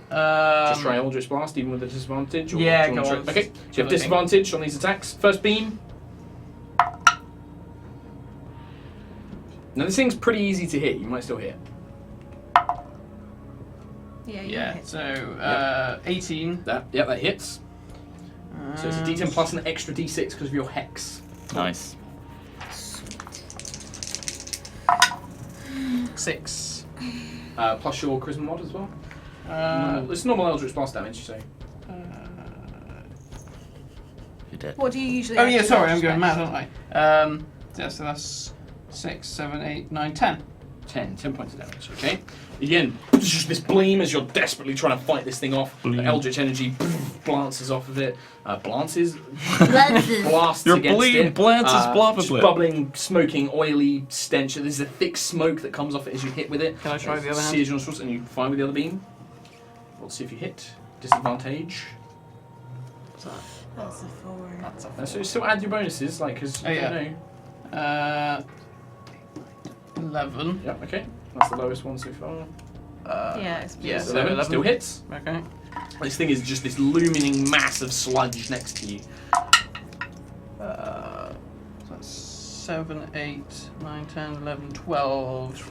Just try Eldritch Blast even with a disadvantage? Or yeah, do you wanna go try- on. Okay, so you have disadvantage on these attacks. First beam. Now this thing's pretty easy to hit. You might still hit. Yeah, you Yeah, hit. so 18. That hits. So it's a d10 plus an extra d6 because of your hex. Nice. 6. Plus your charisma mod as well. It's normal Eldritch Blast damage, so. You're dead. What do you usually? Oh yeah, actually sorry, I'm dodge going then? mad, aren't I? Yeah, so that's 6, 7, 8, 9, 10. 10 points of damage, okay? Again, this gleam as you're desperately trying to fight this thing off. The Eldritch energy glances off of it. Blasts Your against bleed it. glances Just blobberblip. bubbling, smoking, oily stench. There's a thick smoke that comes off it as you hit with it. Can I try the other hand? Sears your nostrils and you fire with the other beam. Let's see if you hit. Disadvantage. What's that? That's a 4. So you still add your bonuses, like, because you Oh, don't yeah. know. 11. Yeah, okay. That's the lowest one so far. Yeah, it's Yeah, So so 11 11. still hits. Okay. This thing is just this looming mass of sludge next to you. So that's 7, 8, 9, 10, 11, 12.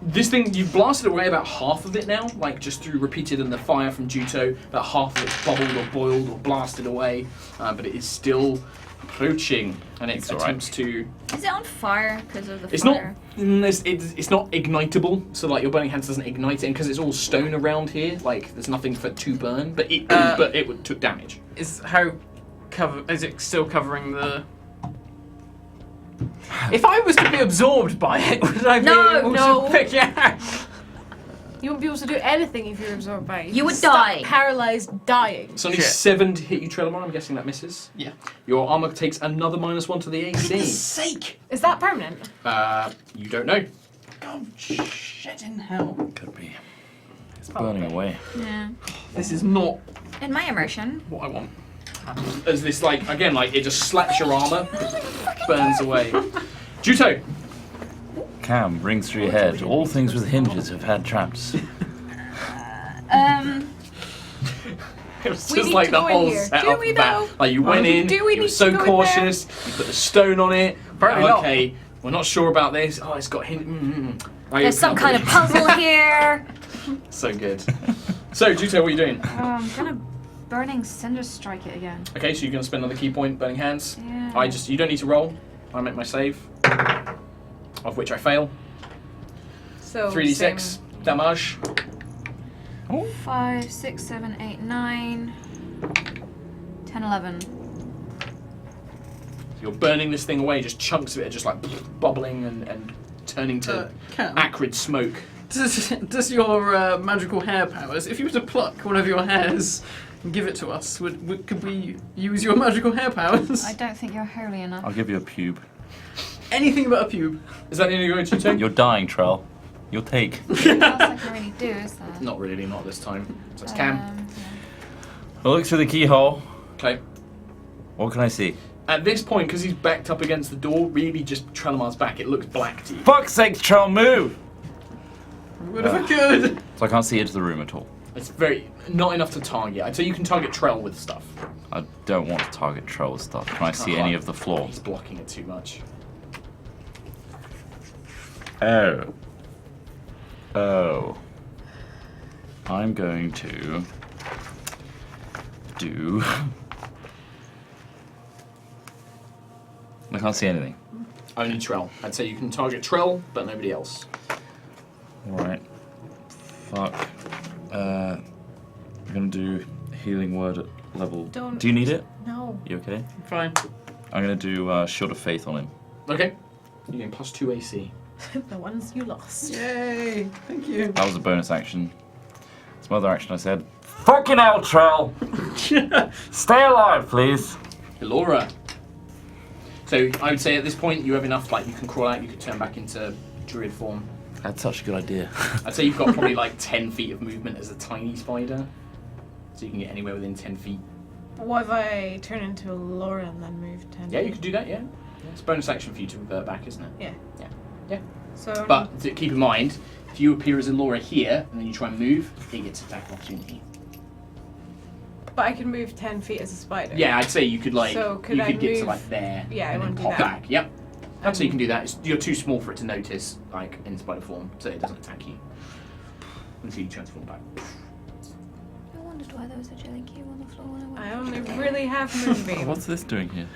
This thing, you blasted away about half of it now, like just through repeated and the fire from Juto. About half of it's bubbled or boiled or blasted away, but it is still approaching, and it It's all right. attempts to. Is it on fire because of the It's fire? it's not ignitable, so like your burning hands doesn't ignite it, and because it's all stone around here, like there's nothing for to burn, but it took damage. Is it still covering the? If I was to be absorbed by it, would I be able No. to pick? Yeah. You won't be able to do anything if you're absorbed by it. You would Stuck, die. Paralyzed, dying. It's only Shit. 7 to hit you, Trellimar. I'm guessing that misses. Yeah. Your armor takes another -1 to the AC. sake! Is that permanent? You don't know. God, shit in hell. Could be. It's burning away. Yeah. This is not In my immersion. what I want. As this, like, again, like, it just slaps your armor, burns away. Juto! Cam rings through your head. All things with hinges have had traps. It was We just need like to the go in whole here. setup Do we of that. though? Like, you went in, Do we you were need so to go in cautious, you put a stone on it. Apparently not. Okay, we're not sure about this. Oh, it's got hint. There's some kind of puzzle here. So good. So, Juto, what are you doing? I'm gonna burning cinder strike it again. Okay, so you're going to spend another key point, Burning Hands. Yeah. You don't need to roll. I make my save, of which I fail. So 3d6 same. damage. 5, 6, 7, 8, 9, 10, 11. So you're burning this thing away, just chunks of it are just like bubbling and turning to Cam, acrid smoke. does your magical hair powers, if you were to pluck one of your hairs and give it to us, could we use your magical hair powers? I don't think you're hairy enough. I'll give you a pube. Anything but a pube. Is that the only going to take? You're dying, Trell. You'll take. Nothing else I can really do, is there? Not really, not this time. So it's Cam. Yeah. I look through the keyhole. Okay. What can I see? At this point, because he's backed up against the door, really just Trellimar's back, it looks black to you. Fuck's sake, Trell, move! What if I could? So I can't see into the room at all. It's not enough to target. I'd say you can target Trell with stuff. I don't want to target Trell with stuff. Can I see any of the floor? He's blocking it too much. Oh. I'm going to do... I can't see anything. Only Trell. I'd say you can target Trell, but nobody else. Right. Fuck. I'm gonna do healing word at level... Don't- Do you need it? No. You okay? Fine. I'm gonna do Shield of Faith on him. Okay. You're getting +2 AC. The ones you lost. Yay! Thank you. That was a bonus action. Some other action I said, fucking hell, Trell! Stay alive, please! Laura. So I would say at this point you have enough, like you can crawl out, you could turn back into druid form. That's such a good idea. I'd say you've got probably like 10 feet of movement as a tiny spider. So you can get anywhere within 10 feet. What if I turn into a Laura and then move 10? Yeah, you could do that, yeah. It's a bonus action for you to revert back, isn't it? Yeah. Yeah. Yeah. So But keep in mind, if you appear as a Laura here and then you try and move, he gets attack opportunity. But I can move 10 feet as a spider. Yeah, I'd say you could like So could you I could get to move- like there Yeah, I and then want to do pop that. back. Yep. I'd say you can do that. You're too small for it to notice, like in spider form, so it doesn't attack you until you transform back. I wondered why there was a jelly cube on the floor when I went. I only really have Moonbeam. What's this doing here?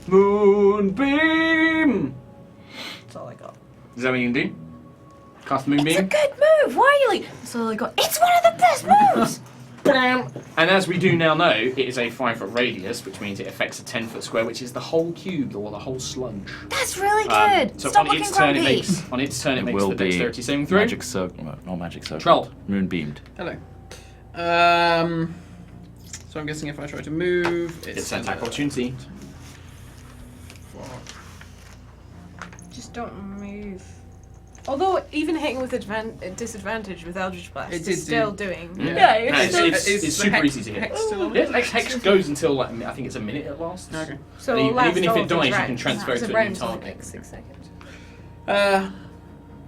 Moonbeam. That's all I got. Is that what you can do? Cast It's a Moonbeam. good move! Why are you like... That's all I got. It's one of the best moves! Bam! And as we do now know, it is a 5-foot radius, which means it affects a 10-foot square, which is the whole cube or the whole sludge. That's really good! So Stop on looking its turn, grumpy! it makes will the be dexterity saving throw. Magic circle. No, not magic circle. Trell. Moonbeamed. Hello. So I'm guessing if I try to move, It's an attack opportunity. Just don't move. Although, even hitting with disadvantage with Eldritch Blast, It it's did still do- doing. Yeah. No, it's Is the super hex- easy to hit. hex still on? Yeah, hex goes until like, I think it's a minute it lasts. Okay. So And it'll even last if all it of dies, these you can rounds. transfer it So to a new rounds only target. like 6 seconds.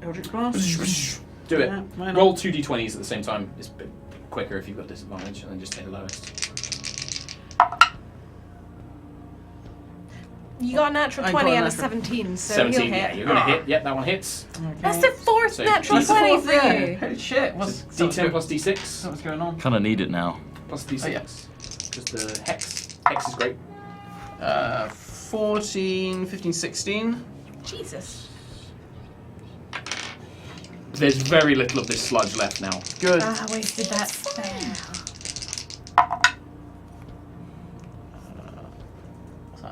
Eldritch Blast. Do it. Yeah, why not? Roll 2d20s at the same time. It's a bit quicker if you've got disadvantage, and then just take the lowest. You got a natural I 20 got a and a natural- 17, so 17, he'll yeah, hit. you're gonna hit. Yep, that one hits. That's the fourth So natural that's the 20 fourth for there. you. Holy shit! What's D10 plus D6 What's going on? Kind of need it now. plus D6. Oh, yeah. Just the hex. Hex is great. 14, 15, 16. Jesus. There's very little of this sludge left now. Good. Ah, wasted that spell.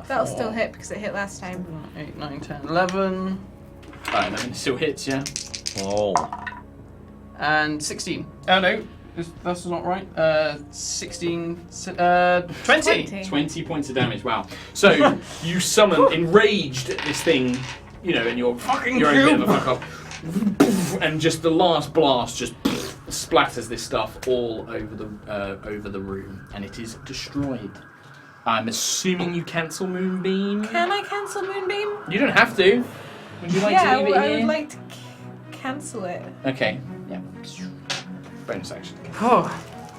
That'll still hit because it hit last time. 8, 9, 10, 11, Alright, then it still hits, yeah. Oh. and 16. Oh no, that's not right. 16, 20. 20 points of damage, wow. So, you summon, enraged at this thing, you know, and you're Fucking you're a bit of a cube. fuck up. And just the last blast just splatters this stuff all over the room, and it is destroyed. I'm assuming you cancel Moonbeam. Can I cancel Moonbeam? You don't have to. Would you like Yeah, to leave it I here? would like to cancel it. Okay. Yeah. Bonus action. Oh,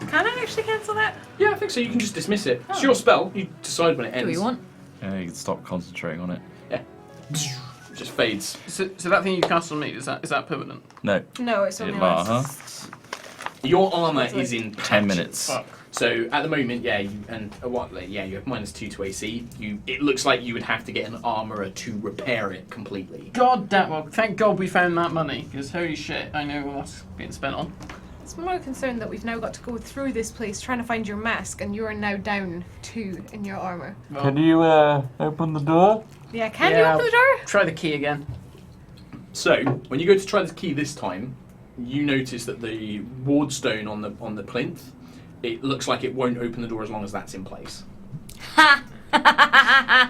Can I actually cancel that? Yeah, I think so. You can just dismiss it. It's Oh. your spell. You decide when it ends. Do we want? Yeah, you can stop concentrating on it. It just fades. so that thing you cast on me is that permanent? No. No, it's only It lasts. lasts. Your armor is in 10 minutes. Fuck. So at the moment, you have -2 to AC. It looks like you would have to get an armorer to repair it completely. God damn, well, thank God we found that money, because holy shit, I know what that's being spent on. It's more concerned that we've now got to go through this place trying to find your mask, and you are now down 2 in your armor. Well, Can you open the door? Yeah, can Yeah, you open the door? try the key again. So when you go to try the key this time, you notice that the wardstone on the plinth, it looks like it won't open the door as long as that's in place. Well,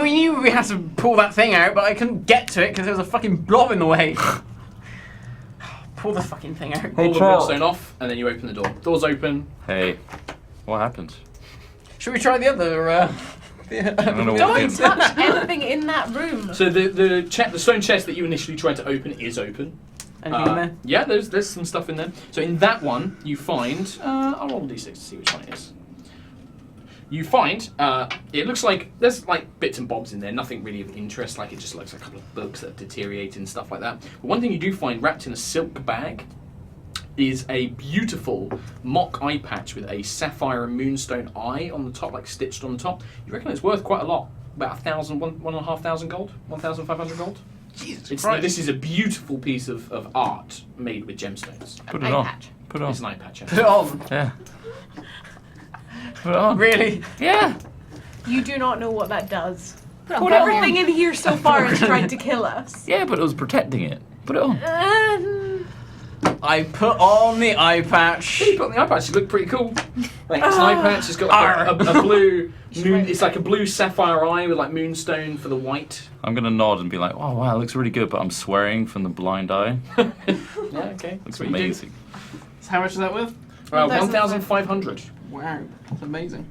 we knew we had to pull that thing out, but I couldn't get to it because there was a fucking blob in the way. Pull the fucking thing out. Pull the Trell. wardstone off, and then you open the door. Door's open. Hey, what happened? Should we try the other? I don't know what Don't happened. touch anything in that room. So the stone chest that you initially tried to open is open. Anything in there? Yeah, there's some stuff in there. So in that one, you find... I'll roll a d6 to see which one it is. You find, it looks like there's like bits and bobs in there, nothing really of interest, like it just looks like a couple of books that have deteriorated and stuff like that. But one thing you do find wrapped in a silk bag is a beautiful mock eye patch with a sapphire and moonstone eye on the top, like stitched on the top. You reckon it's worth quite a lot? About 1,500 gold? 1,500 gold? Jesus This is a beautiful piece of art made with gemstones. Put it Eye on. patch. Put it on. It's an eye patch. Put it on. Yeah. Put it on. Really? Yeah. You do not know what that does. Put on Everything in here so far has tried to kill us. Yeah, but it was protecting it. Put it on. I put on the eye patch. You put on the eye patch. It looked pretty cool. Like it's an eye patch. It's got like a blue moon. It's like a blue sapphire eye with like moonstone for the white. I'm gonna nod and be like, "Oh wow, it looks really good," but I'm swearing from the blind eye. Yeah, okay. Looks What you do. amazing. So how much is that worth? 1,500. Wow, that's amazing.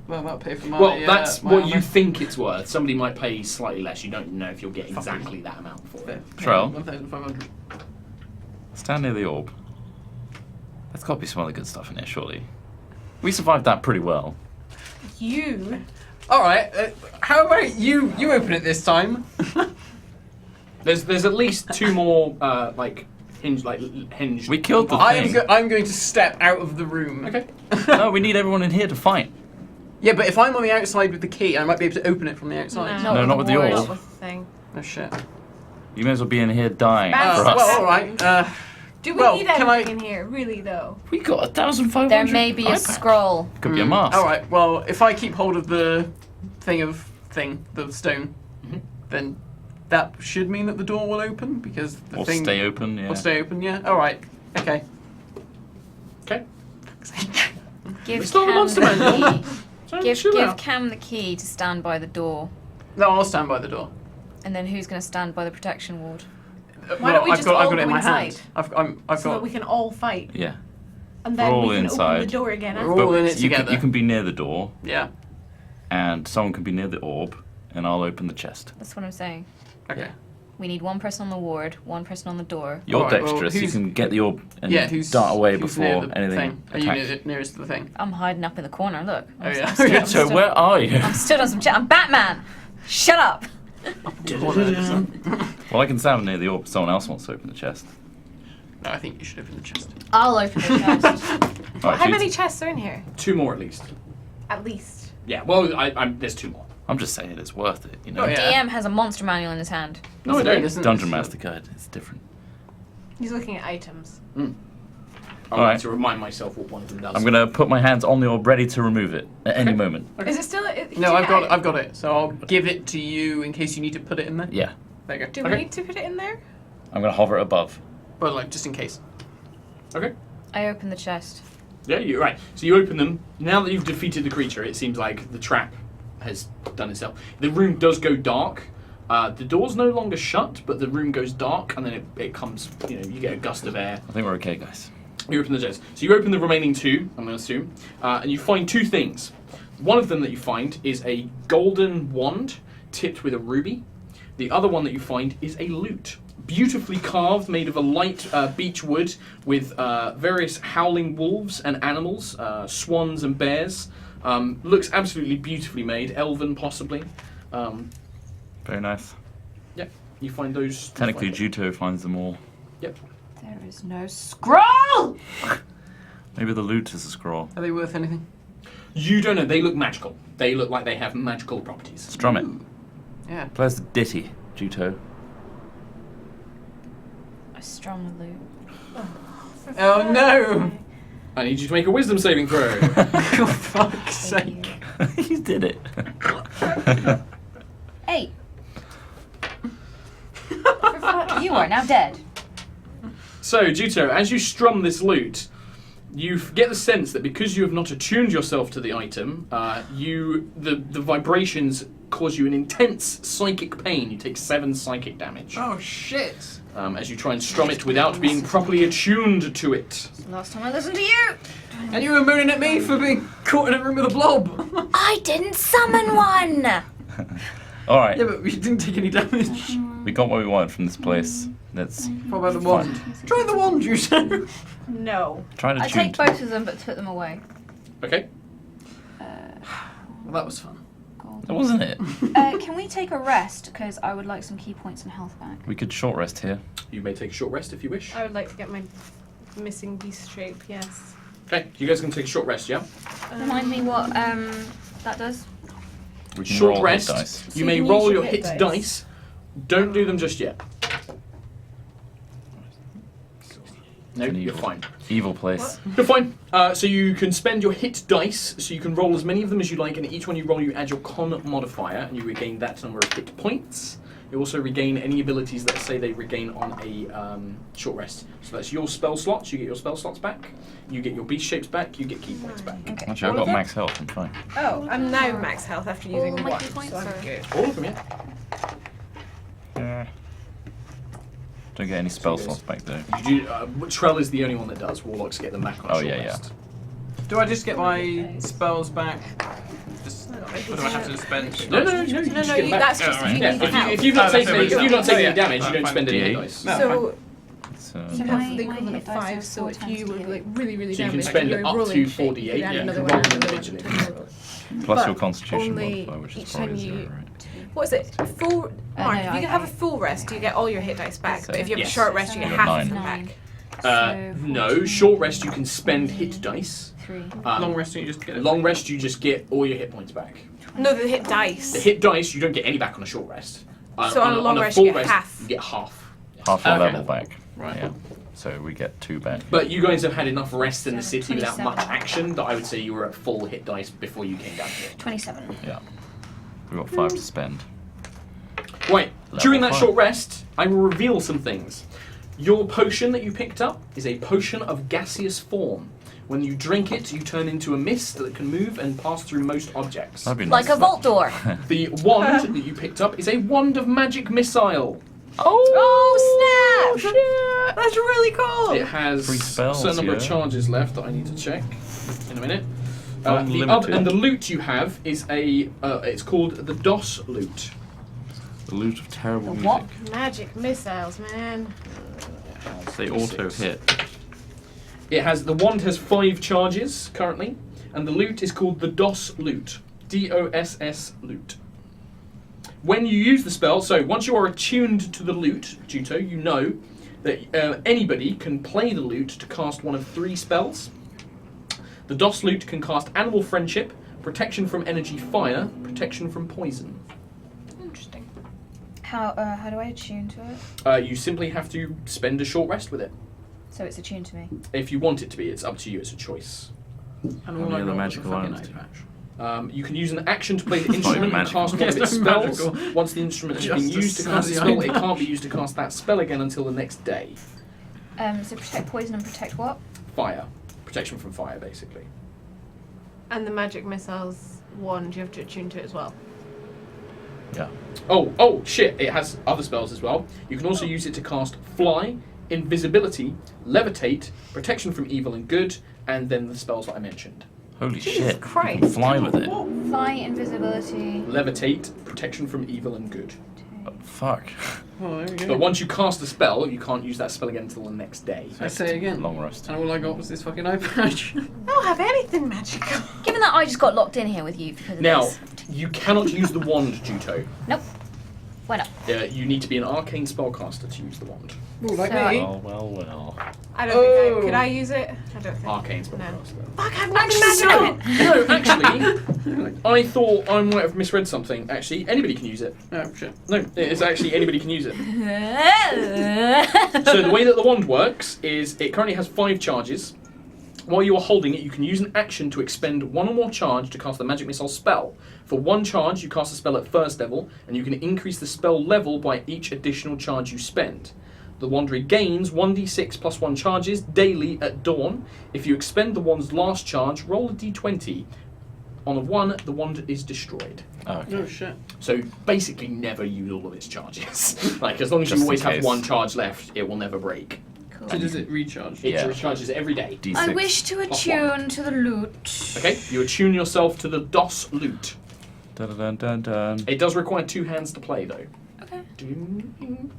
Well, that'll pay for my. Well, that's my what armor. you think it's worth. Somebody might pay slightly less. You don't know if you'll get exactly that amount for it. Trell. 1,500. Stand near the orb. There's got to be some other good stuff in here, surely. We survived that pretty well. You. All right. How about you? You open it this time. There's at least 2 more hinged. We killed the I am. thing. I'm going to step out of the room. Okay. No, we need everyone in here to fight. Yeah, but if I'm on the outside with the key, I might be able to open it from the outside. No, not with the ward. orb. Not with the thing. Oh shit. You may as well be in here dying Bad for us. Well, all right. Do we Well, need can anything in here, really, though? We got 1,500. There may be a iPad. scroll. Could be a mask. All right. Well, if I keep hold of the the stone, then that should mean that the door will open because the Or thing stay open. Yeah. will stay open. Yeah. All right. Okay. Okay. Give It's not a Cam monster the manual. key. So Give chill out. Cam the key to stand by the door. No, I'll stand by the door. And then who's going to stand by the protection ward? Why don't we I've just got all it in go my inside? hand. I've So that got. we can all fight. Yeah. And then We're all we can open the inside. door again. We're all in it you together. can, you can be near the door, Yeah. and someone can be near the orb, and I'll open the chest. That's what I'm saying. Okay. We need one person on the ward, one person on the door. You're Alright, well, dexterous. You who's- can get the orb and Yeah. Who's dart away who's near before the anything thing? Are you attacks. nearest to the thing? I'm hiding up in the corner. Look. Oh yeah. I'm So stood- where are you? I'm stood on some chair. I'm Batman. Shut up. Well, I can stand near the orb. If someone else wants to open the chest. No, I think you should open the chest. I'll open the chest. Alright, How so many chests are in here? 2 more at least. At least. Yeah. Well, there's 2 more. I'm just saying it's worth it. You know. Oh, yeah. DM has a monster manual in his hand. No, I don't. Dungeon Master Guide. It's different. He's looking at items. I need Alright. to remind myself what one of them does. I'm gonna put my hands on the orb, ready to remove it at any moment. Is it still? No, I've got it. So I'll give it to you in case you need to put it in there. Yeah. There you go. Do we need to put it in there? I'm gonna hover above. Well, like just in case. Okay. I open the chest. Yeah, you're right. So you open them. Now that you've defeated the creature, it seems like the trap has done itself. The room does go dark. The door's no longer shut, but the room goes dark, and then it comes. You get a gust of air. I think we're okay, guys. You open the chest. So you open the remaining 2. I'm going to assume, and you find 2 things. One of them that you find is a golden wand tipped with a ruby. The other one that you find is a lute, beautifully carved, made of a light beech wood with various howling wolves and animals, swans and bears. Looks absolutely beautifully made, elven possibly. Very nice. Yeah, you find those. Technically, Juto finds them all. Yep. There is no scroll! Maybe the loot is a scroll. Are they worth anything? You don't know. They look magical. They look like they have magical properties. Strum it. Yeah. Plays the ditty, Juto. I strum the loot. Oh no! I need you to make a wisdom saving throw. For fuck's sake. You did it. 8. You are now dead. So, Juto, as you strum this lute, you get the sense that because you have not attuned yourself to the item, the vibrations cause you an intense psychic pain. You take 7 psychic damage Oh shit! as you try and strum it without being properly attuned to it. Last time I listened to you. And you were mooning at me for being caught in a room with a blob! I didn't summon one. All right, Yeah, but we didn't take any damage. we got what we wanted from this place. Let's What about the wand? Try the wand, you said. No. try to I tune. take both of them, but put them away. Okay? Well, that was fun. That wasn't it. Can we take a rest? Because I would like some key points and health back. We could short rest here. You may take a short rest if you wish. I would like to get my missing beast shape, yes. Okay, you guys can take a short rest, yeah? Remind me what that does. We can Short roll rest. hit dice. So You you may can roll use your your hit hit dice. dice. Don't do them just yet. No, An you're evil. fine. Evil place. You're fine. So you can spend your hit dice, so you can roll as many of them as you like, and each one you roll you add your con modifier, and you regain that number of hit points. You also regain any abilities that say they regain on a short rest. So that's your spell slots, you get your spell slots back, you get your beast shapes back, you get key points back. Okay. Actually, I've got max health. I'm fine. Oh, I'm now max health after using my one, key points so I'm are- good. All of them, yeah. Don't get any spell slots back though. Trell is the only one that does. Warlocks get them back on a Oh, short yeah, yeah. rest. Do I just get my spells back? Just, or do I have to spend? No, you No, just no, get them back. that's just if you Yeah, need if help. you've not Oh, taken that's any, if you've not taken yeah. any damage, you don't Fine. spend any hit D8. dice. No, So So you My- have the my equivalent hit of dice are 5, so 4 if times you were D8. like really So you can damaged, spend you're up rolling to shit, 48, you add yeah, another you one, roll another individually. one. plus But your constitution only modifier, which is each probably time 0, you- right? What is it? Full Mark, no, if you I- have a full rest, you get all your hit dice back. But if you have Yes. a short rest, you get You half got of them 9. back. So No, 14, short rest you can spend hit dice. 3. long rest, you just get it. Long rest you just get all your hit points back. No, the hit dice. The hit dice you don't get any back on a short rest. So on a long rest, full you get half. You get half. Half a Okay. level back. Right. Yeah. So we get 2 back. But you guys have had enough rest in the city without 27. much action that I would say you were at full hit dice before you came down here. 27. Yeah. We've got 5 to spend. Right, Level during that 5. short rest, I will reveal some things. Your potion that you picked up is a potion of gaseous form. When you drink it, you turn into a mist that can move and pass through most objects. That'd be Like nice. a vault door. The wand that you picked up is a wand of magic missile. Oh snap! That's really cool. It has Free a spells, certain number of yeah. charges left that I need to check in a minute. Unlimited. And the loot you have is a. It's called the DOS loot. The loot of terrible The music. what? Magic missiles, man. They auto hit. It has the wand has 5 charges currently, and the loot is called the DOS loot. DOSS loot. When you use the spell, so once you are attuned to the loot, Juto, you know that anybody can play the loot to cast one of 3 spells. The DOS loot can cast Animal Friendship, Protection from Energy Fire, Protection from Poison. Interesting. How do I attune to it? You simply have to spend a short rest with it. So it's attuned to me. If you want it to be, it's up to you, it's a choice. And Only all I other got was a magical fucking items. eye patch. You can use an action to play the It's not even instrument and magical. cast one of Yes, its it's spells. magical. Once the instrument has Just been used to a cast the snazzy spell, it eye can't be used to cast that spell again until the next day. So protect poison and protect what? Fire. Protection from fire, basically. And the magic missiles wand, you have to attune to it as well. Yeah. Oh, shit, it has other spells as well. You can also use it to cast Fly, Invisibility, Levitate, Protection from Evil and Good, and then the spells that I mentioned. Holy Jesus shit. You Christ. can fly with it. Fly, invisibility. Levitate, Protection from Evil and Good. Fuck. Oh, there we go. But once you cast a spell, you can't use that spell again until the next day. I say again. Long rest. And all I got was this fucking eye patch. I don't have anything magical. Given that I just got locked in here with you because of Now, this. you cannot use the wand, Juto. Nope. Why not? You need to be an arcane spellcaster to use the wand. Ooh, like So- me. Well. I don't think could I use it? I don't think. Arcane No. spellcaster. Fuck, I've nothing magical! No, actually, I thought I might have misread something. Actually, anybody can use it. Oh, shit. No, it's actually anybody can use it. So the way that the wand works is it currently has 5 charges. While you are holding it, you can use an action to expend 1 or more charge to cast a magic missile spell. For 1 charge, you cast a spell at first level, and you can increase the spell level by each additional charge you spend. The wand regains 1d6 plus 1 charges daily at dawn. If you expend the wand's last charge, roll a d20. On a 1, the wand is destroyed. Okay. Oh, shit. So basically never use all of its charges. Like, as long as Just you always in have case. 1 charge left, it will never break. Cool. So does it recharge? It Yeah. recharges every day. D6. I wish to attune to the lute. Okay, you attune yourself to the DOS lute. Dun, dun, dun, dun. It does require 2 hands to play, though. Okay. Dun,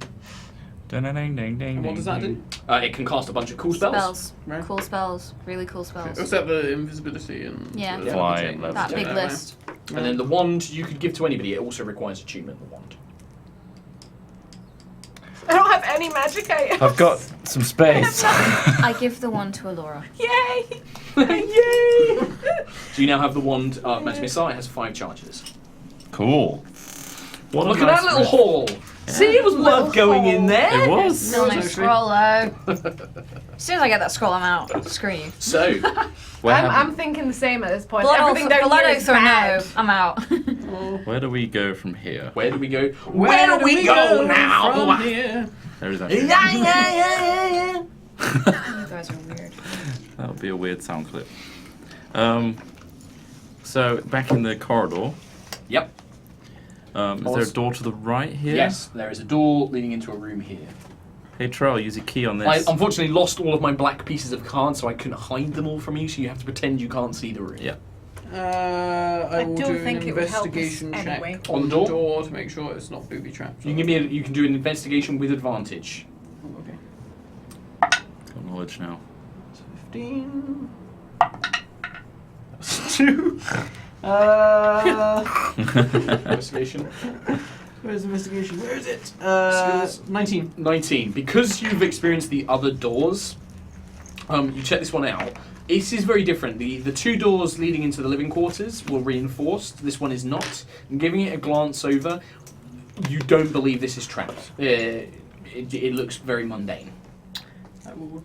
dun, dun, dun, dun, And what does that do? It can cast a bunch of cool spells. Right. Cool spells. Really cool spells. What's that, the invisibility and... Yeah. the Fly, levitate? levitate. That big Yeah, list. And then the wand you could give to anybody. It also requires attunement, the wand. I don't have any magic items. I've got some space. I give the one to Alora. Yay! Yay! So you now have the wand, Magic Missile. It has 5 charges. Cool. What a Look at nice that little riff. hall! See, it was Little worth going in hall. there! It was. Still no actually. scroll though. As soon as I get that scroll, I'm out. Screw you. So, I'm thinking the same at this point. Blood Everything down Blood here Oath is or bad. no, I'm out. Where do we go from here? where do we go? Where do we go now? From here? There is actually. You guys are weird. That would be a weird sound clip. So back in the corridor. Yep. Is there a door to the right here? Yes, there is a door leading into a room here. Hey Trell, use a key on this. I unfortunately lost all of my black pieces of cards, so I couldn't hide them all from you, so you have to pretend you can't see the room. Yeah. I will don't do think an it would help us investigation check anyway. on On the door? door to make sure it's not booby trapped. You can do an investigation with advantage. Oh, okay. Got knowledge now. 15. 2. Investigation. Where's investigation? Where is it? Skills. 19. 19. Because you've experienced the other doors, you check this one out. This is very different. The 2 doors leading into the living quarters were reinforced. This one is not. And giving it a glance over, you don't believe this is trapped. It looks very mundane. I will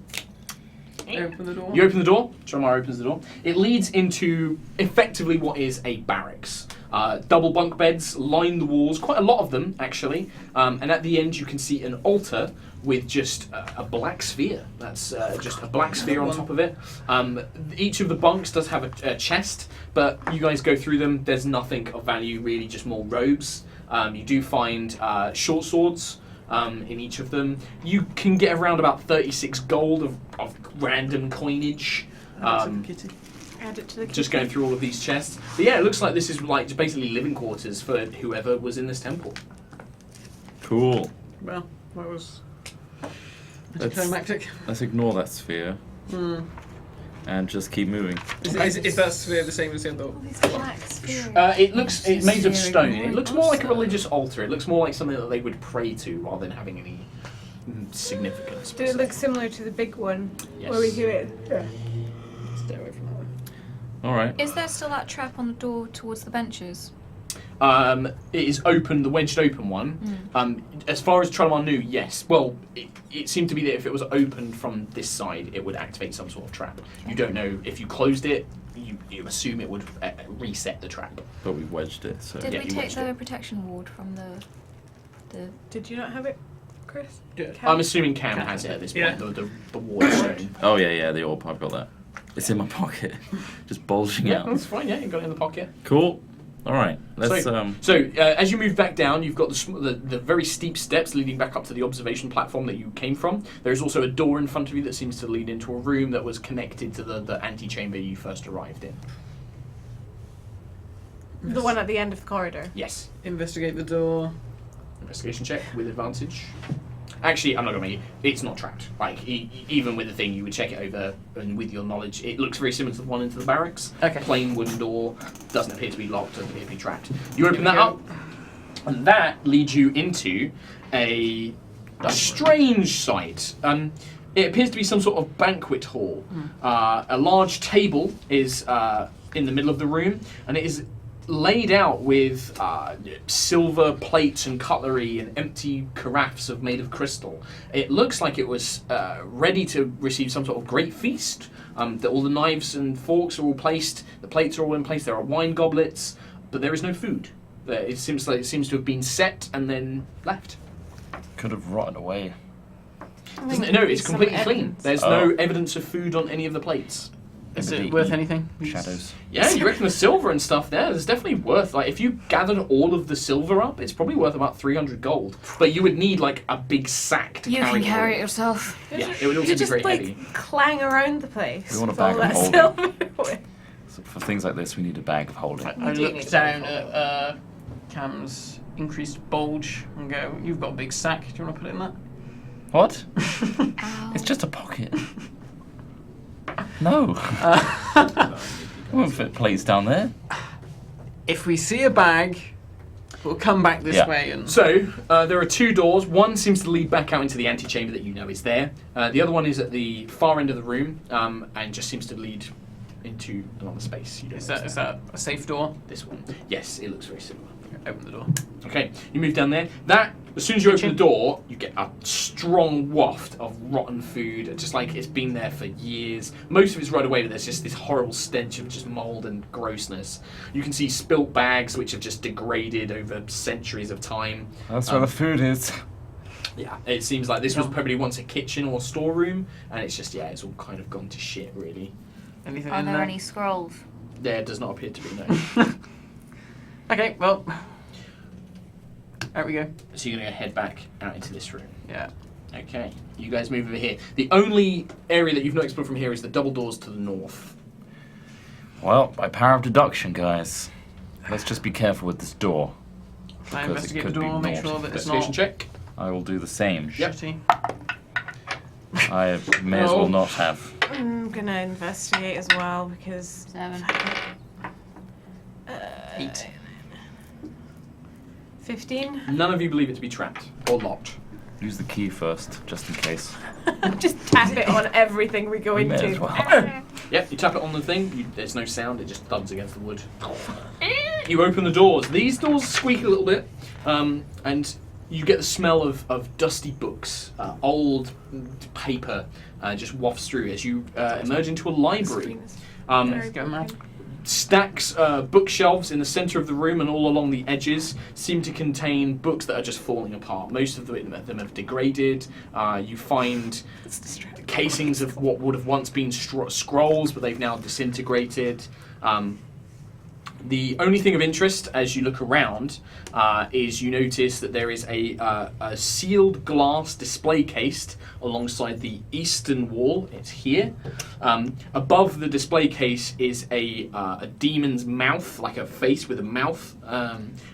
open the door. You open the door. Trellimar opens the door. It leads into effectively what is a barracks. Double bunk beds line the walls, quite a lot of them actually. And at the end you can see an altar with just a black sphere. That's just a black sphere on top of it. Each of the bunks does have a chest, but you guys go through them. There's nothing of value really, just more robes. You do find short swords. In each of them, you can get around about 36 gold of random coinage. Kitty. Add it to the Just going through all of these chests. But yeah, it looks like this is like basically living quarters for whoever was in this temple. Cool. Well, that was Let's- anticlimactic. Let's ignore that sphere and just keep moving. Is that sphere the same as the other? All these black spheres. It's made of Very stone. good. It looks more like a religious altar. It looks more like something that they would pray to rather than having any significance. Did it look similar to the big one Yes. where we do it? Stay away from that one. All right. Is there still that trap on the door towards the benches? It is open, the wedged open one. As far as Trellimar knew, yes. Well, it seemed to be that if it was opened from this side, it would activate some sort of trap. You don't know if you closed it. You assume it would reset the trap. But we wedged it, so. Did Yeah, we you take watched the it. protection ward from the Did you not have it, Chris? Yeah. Cam? I'm assuming Cam has it at this point. Yeah. The ward stone. Oh yeah, the orb. I've got that. It's in my pocket, just bulging Yeah, out. that's fine. Yeah, you got it in the pocket. Cool. All right. Let's. So as you move back down, you've got the very steep steps leading back up to the observation platform that you came from. There's also a door in front of you that seems to lead into a room that was connected to the antechamber you first arrived in. The one at the end of the corridor. Yes. Investigate the door. Investigation check with advantage. Actually, I'm not going to make it. It's not trapped. Like, even with the thing, you would check it over, and with your knowledge, it looks very similar to the one into the barracks. Okay. Plain wooden door, doesn't appear to be locked, doesn't appear to be trapped. You open Here we that go. up. And that leads you into a strange sight. It appears to be some sort of banquet hall. A large table is in the middle of the room, and it is laid out with silver plates and cutlery and empty carafes made of crystal. It looks like it was ready to receive some sort of great feast. All the knives and forks are all placed, the plates are all in place, there are wine goblets, but there is no food. It seems to have been set and then left. Could have rotted away. Doesn't it? No, it's completely clean. There's no evidence of food on any of the plates. Is it worth anything? Shadows. Yeah, you reckon the silver and stuff there's definitely worth, like, if you gathered all of the silver up, it's probably worth about 300 gold. But you would need, like, a big sack to You carry can carry it all. yourself. Yeah, it would also You be just very like heavy. clang around the place. We want a with bag all of that holding. silver. So for things like this, we need a bag of holding. I do need look to down go at Cam's increased bulge and go, "You've got a big sack. Do you want to put it in that?" What? Ow. It's just a pocket. No. We won't fit plates down there. If we see a bag, we'll come back this Yeah. way and. So, there are two doors. One seems to lead back out into the antechamber that you know is there. The other one is at the far end of the room, and just seems to lead into another space. You don't Is know that what's is there. that a safe door? This one? Yes, it looks very similar. Open the door. Okay, you move down there. As soon as you open the door, you get a strong waft of rotten food, just like it's been there for years. Most of it's right away, but there's just this horrible stench of just mold and grossness. You can see spilt bags which have just degraded over centuries of time. That's where the food is. Yeah, it seems like this was probably once a kitchen or storeroom, and it's just, it's all kind of gone to shit, really. Anything Are in there there? any scrolls? There does not appear to be, no. Okay, well, out we go. So you're going to head back out into this room. Yeah. Okay, you guys move over here. The only area that you've not explored from here is the double doors to the north. Well, by power of deduction, guys, let's just be careful with this door. I Because it investigate the could be door, make naughty. sure that it's Investigation not check. I will do the same. Yep. shitty. I may as well not have. I'm gonna investigate as well because 7. 8. 15. None of you believe it to be trapped or locked. Use the key first, just in case. Just tap it on everything we go We may into. as well. Yep, you tap it on the thing, there's no sound, it just thuds against the wood. You open the doors. These doors squeak a little bit, and you get the smell of dusty books, old paper just wafts through as you emerge into a library. Let's go, man. Stacks, bookshelves in the center of the room and all along the edges seem to contain books that are just falling apart. Most of them have degraded. You find casings of what would have once been scrolls, but they've now disintegrated. The only thing of interest as you look around is you notice that there is a sealed glass display case alongside the eastern wall. It's here. Above the display case is a demon's mouth, like a face with a mouth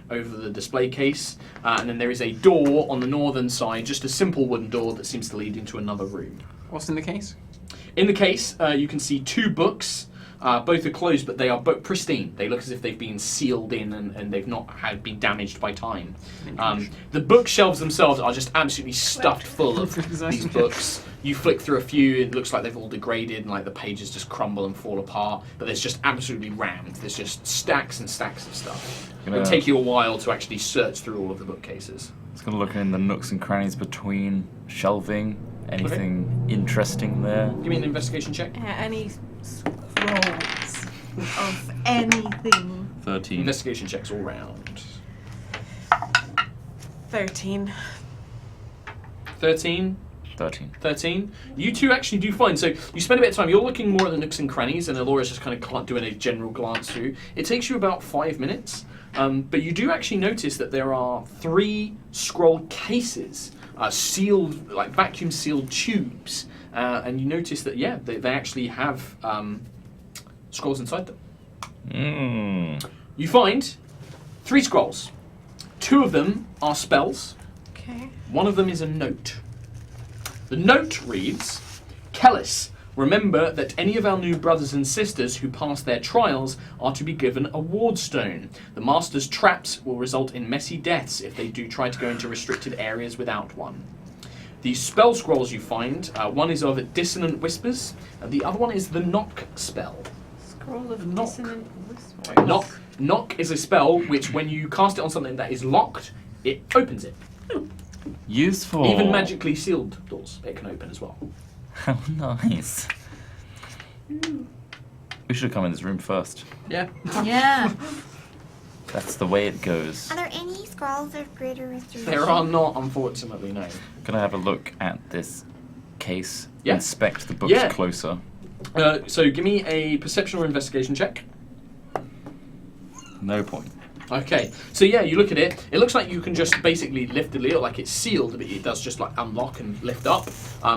over the display case. And then there is a door on the northern side, just a simple wooden door that seems to lead into another room. What's in the case? In the case, you can see two books. Both are closed, but they are both pristine. They look as if they've been sealed in and they've not been damaged by time. The bookshelves themselves are just absolutely stuffed full of these books. You flick through a few, it looks like they've all degraded and like the pages just crumble and fall apart, but there's just absolutely rammed. There's just stacks and stacks of stuff. It would take you a while to actually search through all of the bookcases. It's going to look in the nooks and crannies between shelving. Anything interesting there? Give me an investigation check. Any scrolls of anything. 13. Investigation checks all round. 13. 13. 13. You two actually do find, so you spend a bit of time, you're looking more at the nooks and crannies, and Alora's just kind of doing a general glance through. It takes you about 5 minutes, but you do actually notice that there are 3 scroll cases, sealed, like vacuum sealed tubes, and you notice that, they actually have scrolls inside them. You find 3 scrolls. 2 of them are spells. Okay. One of them is a note. The note reads, Kellis, Remember that any of our new brothers and sisters who pass their trials are to be given a ward stone. The Master's traps will result in messy deaths if they do try to go into restricted areas without one. The spell scrolls you find, one is of Dissonant Whispers, and the other one is the Knock spell. Scroll of Knock. Dissonant Whisper. Knock is a spell which, when you cast it on something that is locked, it opens it. Useful. Even magically sealed doors, it can open as well. How nice. We should have come in this room first. Yeah. Yeah. That's the way it goes. Are there any scrolls of greater restoration? There are not, unfortunately, no. Can I have a look at this case? Yeah. Inspect the books Yeah. closer. So give me a perception or investigation check. No point. Okay, so yeah, you look at it. It looks like you can just basically lift the lid, like it's sealed, but it does just like unlock and lift up.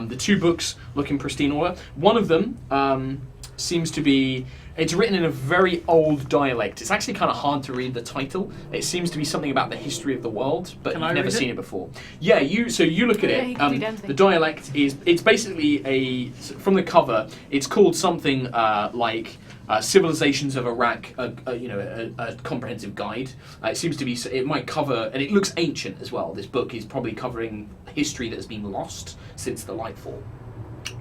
The two books look in pristine order. One of them seems to be. It's written in a very old dialect. It's actually kind of hard to read the title. It seems to be something about the history of the world, but Can you've I never read seen it? it before. Yeah, you look at Yeah, it. you can read anything. The dialect is. It's basically from the cover. It's called something like. Civilizations of Iraq, a comprehensive guide. It seems to be. It might cover, and it looks ancient as well. This book is probably covering history that has been lost since the Lightfall.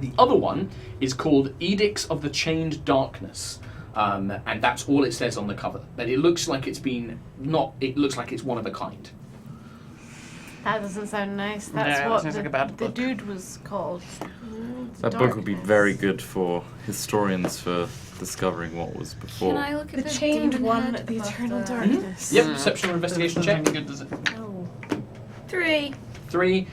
The other one is called Edicts of the Chained Darkness, and that's all it says on the cover. But it looks like it's been not. It looks like it's one of a kind. That doesn't sound nice. No, That's that what sounds the, like a bad the book. dude was called. That book would be very good for historians for discovering what was before. Can I look The at the chained demon one, head the above eternal the- darkness. Yep. Perception or investigation Doesn't check. sound good, does it? No. 3. 3.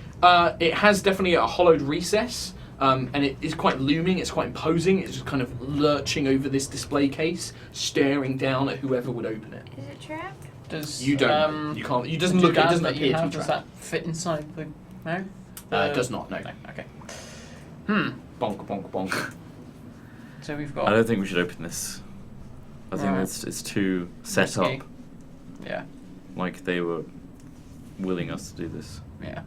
It has definitely a hollowed recess, and it is quite looming. It's quite imposing. It's just kind of lurching over this display case, staring down at whoever would open it. Is it trapped? Does You don't. You can't. It doesn't the look. It dad doesn't that appear you to have, be does trapped. that fit inside the mouth? It does not. No. No. Okay. Bonk, bonk, bonk. So we've I got. don't think we should open this. I think Right. it's too set Risky. up. Yeah. Like they were willing us to do this. Yeah.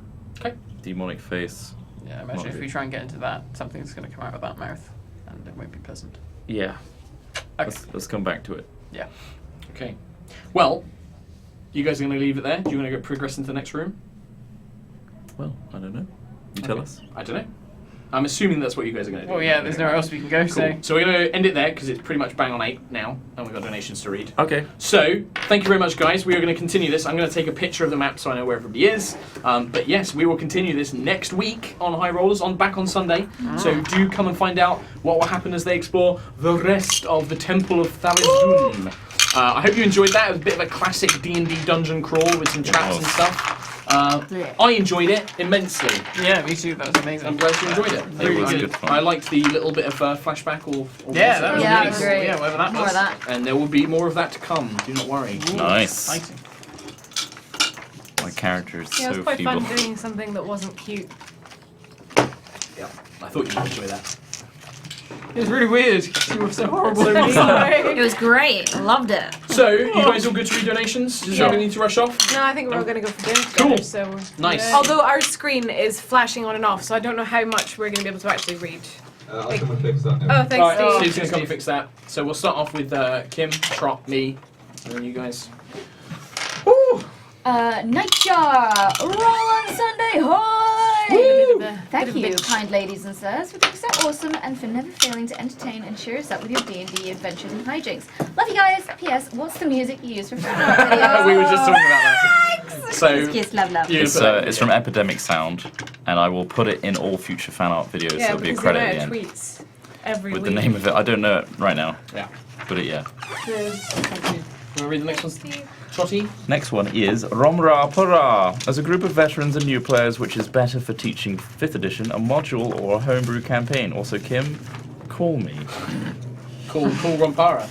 Demonic face. Yeah. Imagine Not if good. we try and get into that, something's going to come out of that mouth, and it won't be pleasant. Yeah. Okay. Let's come back to it. Okay. Well, you guys are going to leave it there. Do you want to go progress into the next room? Well, I don't know. You tell Okay. us. I don't know. I'm assuming that's what you guys are going to do. Well, yeah. There's nowhere else we can go. Cool. So. So we're going to end it there because it's pretty much bang on 8 now, and we've got donations to read. Okay. So, thank you very much, guys. We are going to continue this. I'm going to take a picture of the map so I know where everybody is. But yes, we will continue this next week on High Rollers, back on Sunday. So do come and find out what will happen as they explore the rest of the Temple of Thalizdun. I hope you enjoyed that. It was a bit of a classic D&D dungeon crawl with some traps and stuff. I enjoyed it immensely. Yeah. Me too. That was amazing. I'm glad you enjoyed it. It was good fun. I liked the little bit of flashback or Yeah, that was Yeah, amazing. great. Yeah, whatever that More was. of that. and there will be more of that to come. Do not worry. Nice. Exciting. My character is Yeah, it was so quite feeble. fun doing something that wasn't cute. Yeah, I thought you would enjoy that. It was really weird. You were so horrible. It was great. I loved it. So, you guys all good to read donations? Does Sure. anybody need to rush off? No, I think we're all going to go for dinner Cool. together, so... Nice. Although our screen is flashing on and off, so I don't know how much we're going to be able to actually read. I'll come and fix that Oh, now. thanks, Alright, Steve. Steve's gonna come and fix that. So we'll start off with Kim, Trot, me, and then you guys. Woo! Nightjar! Roll on Sunday, hoy! Thank you, kind ladies and sirs, for being so awesome and for never failing to entertain and cheer us up with your D&D adventures and hijinks. Love you guys. P.S. What's the music you use for fan art videos? We were just talking about that. So, Kiss, love, love. you It's from Epidemic Sound, and I will put it in all future fan art videos. so Yeah, it'll be a because credit they at out the end tweets every with week. the name of it. I don't know it right now. Yeah. But yeah. Want to read the next one? Trotty? Next one is Romra Pura. As a group of veterans and new players, which is better for teaching 5th edition, a module or a homebrew campaign? Also, Kim, call me. Cool Rompara.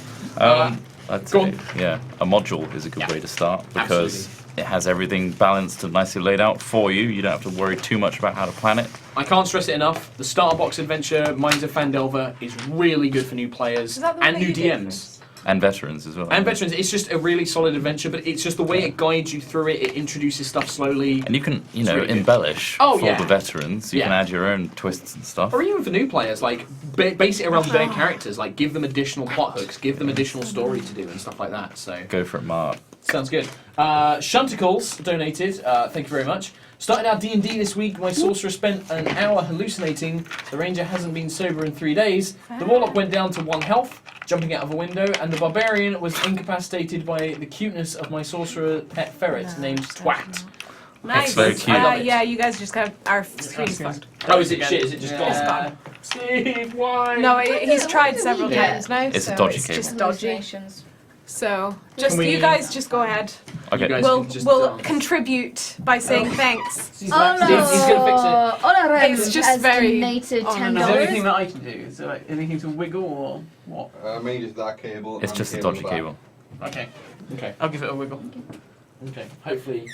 That's go it. Yeah, a module is a good Yeah. way to start because it has everything balanced and nicely laid out for you. You don't have to worry too much about how to plan it. I can't stress it enough. The Starter Box Adventure, Minds of Fandelver, is really good for new players Is that the one and that new you did DMs. And veterans as well. And veterans, it's just a really solid adventure, but it's just the way it guides you through it. It introduces stuff slowly. And you can, It's really good. embellish Oh, for yeah. the veterans. You can Yeah. add your own twists and stuff. Or even for new players, like base it around their characters, like give them additional plot hooks, give them additional story to do and stuff like that. So Go for it, Mark. sounds good. Shunticles donated. Thank you very much. Started our D&D this week. My sorcerer spent an hour hallucinating. The ranger hasn't been sober in 3 days. The warlock went down to 1 health, jumping out of a window, and the barbarian was incapacitated by the cuteness of my sorcerer pet ferret named Twat. Nice. very cute. I love it. Yeah, you guys just got our screen's fucked. Oh, is it shit? Is it just Yeah. It's gone? gone. Steve, why? No, he's tried several Yeah. times now, It's a so dodgy it's cable. just dodgy. Hallucinations. So just we- you guys just go ahead. You Okay. guys We'll can just, we'll contribute by saying thanks. He's gonna fix it. Onoren It's just has very donated on $10. and Is off. there anything that I can do? Is there like anything to wiggle or what? Maybe just that cable. It's and just a cable dodgy back. cable. Okay, Okay. I'll give it a wiggle. Okay. Hopefully,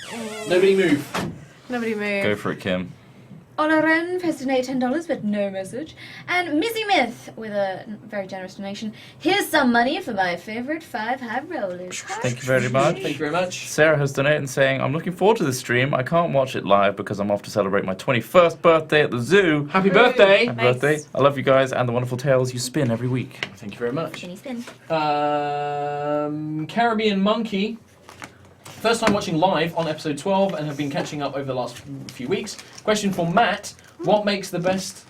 nobody move. Nobody move. Go for it, Kim. Onoren has donated $10 but no message. And Missy Myth with a very generous donation. Here's some money for my favorite 5 HighRollers. Thank you very much. Thank you very much. Sarah has donated and saying, I'm looking forward to this stream. I can't watch it live because I'm off to celebrate my 21st birthday at the zoo. Happy birthday. Happy Nice. birthday. I love you guys and the wonderful tales you spin every week. Thank you very much. Spinny spin. Caribbean Monkey. First time watching live on episode 12 and have been catching up over the last few weeks. Question for Matt. What makes the best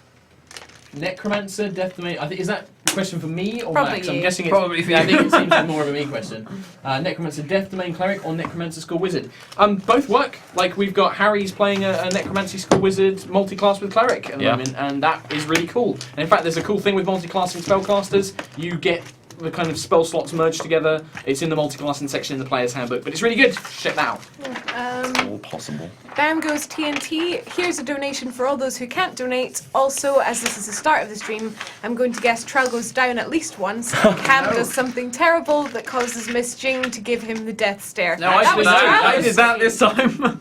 necromancer, death domain? I think is that a question for me or Probably Matt? 'Cause I'm you. guessing it's Probably for yeah, I you. think it seems like more of a me question. Necromancer, death domain cleric, or necromancer school wizard? Both work. Like we've got Harry's playing a necromancy school wizard, multi-class with cleric at the Yeah. moment, and that is really cool. And in fact, there's a cool thing with multi-classing spellcasters. You get the kind of spell slots merged together. It's in the multi-classing section in the player's handbook, but it's really good. Check that out. All possible. Bam goes TNT. Here's a donation for all those who can't donate. Also, as this is the start of the stream, I'm going to guess Trell goes down at least once. And Cam does something terrible that causes Miss Jing to give him the death stare. No, I That did was that. I Trell's. did that this time.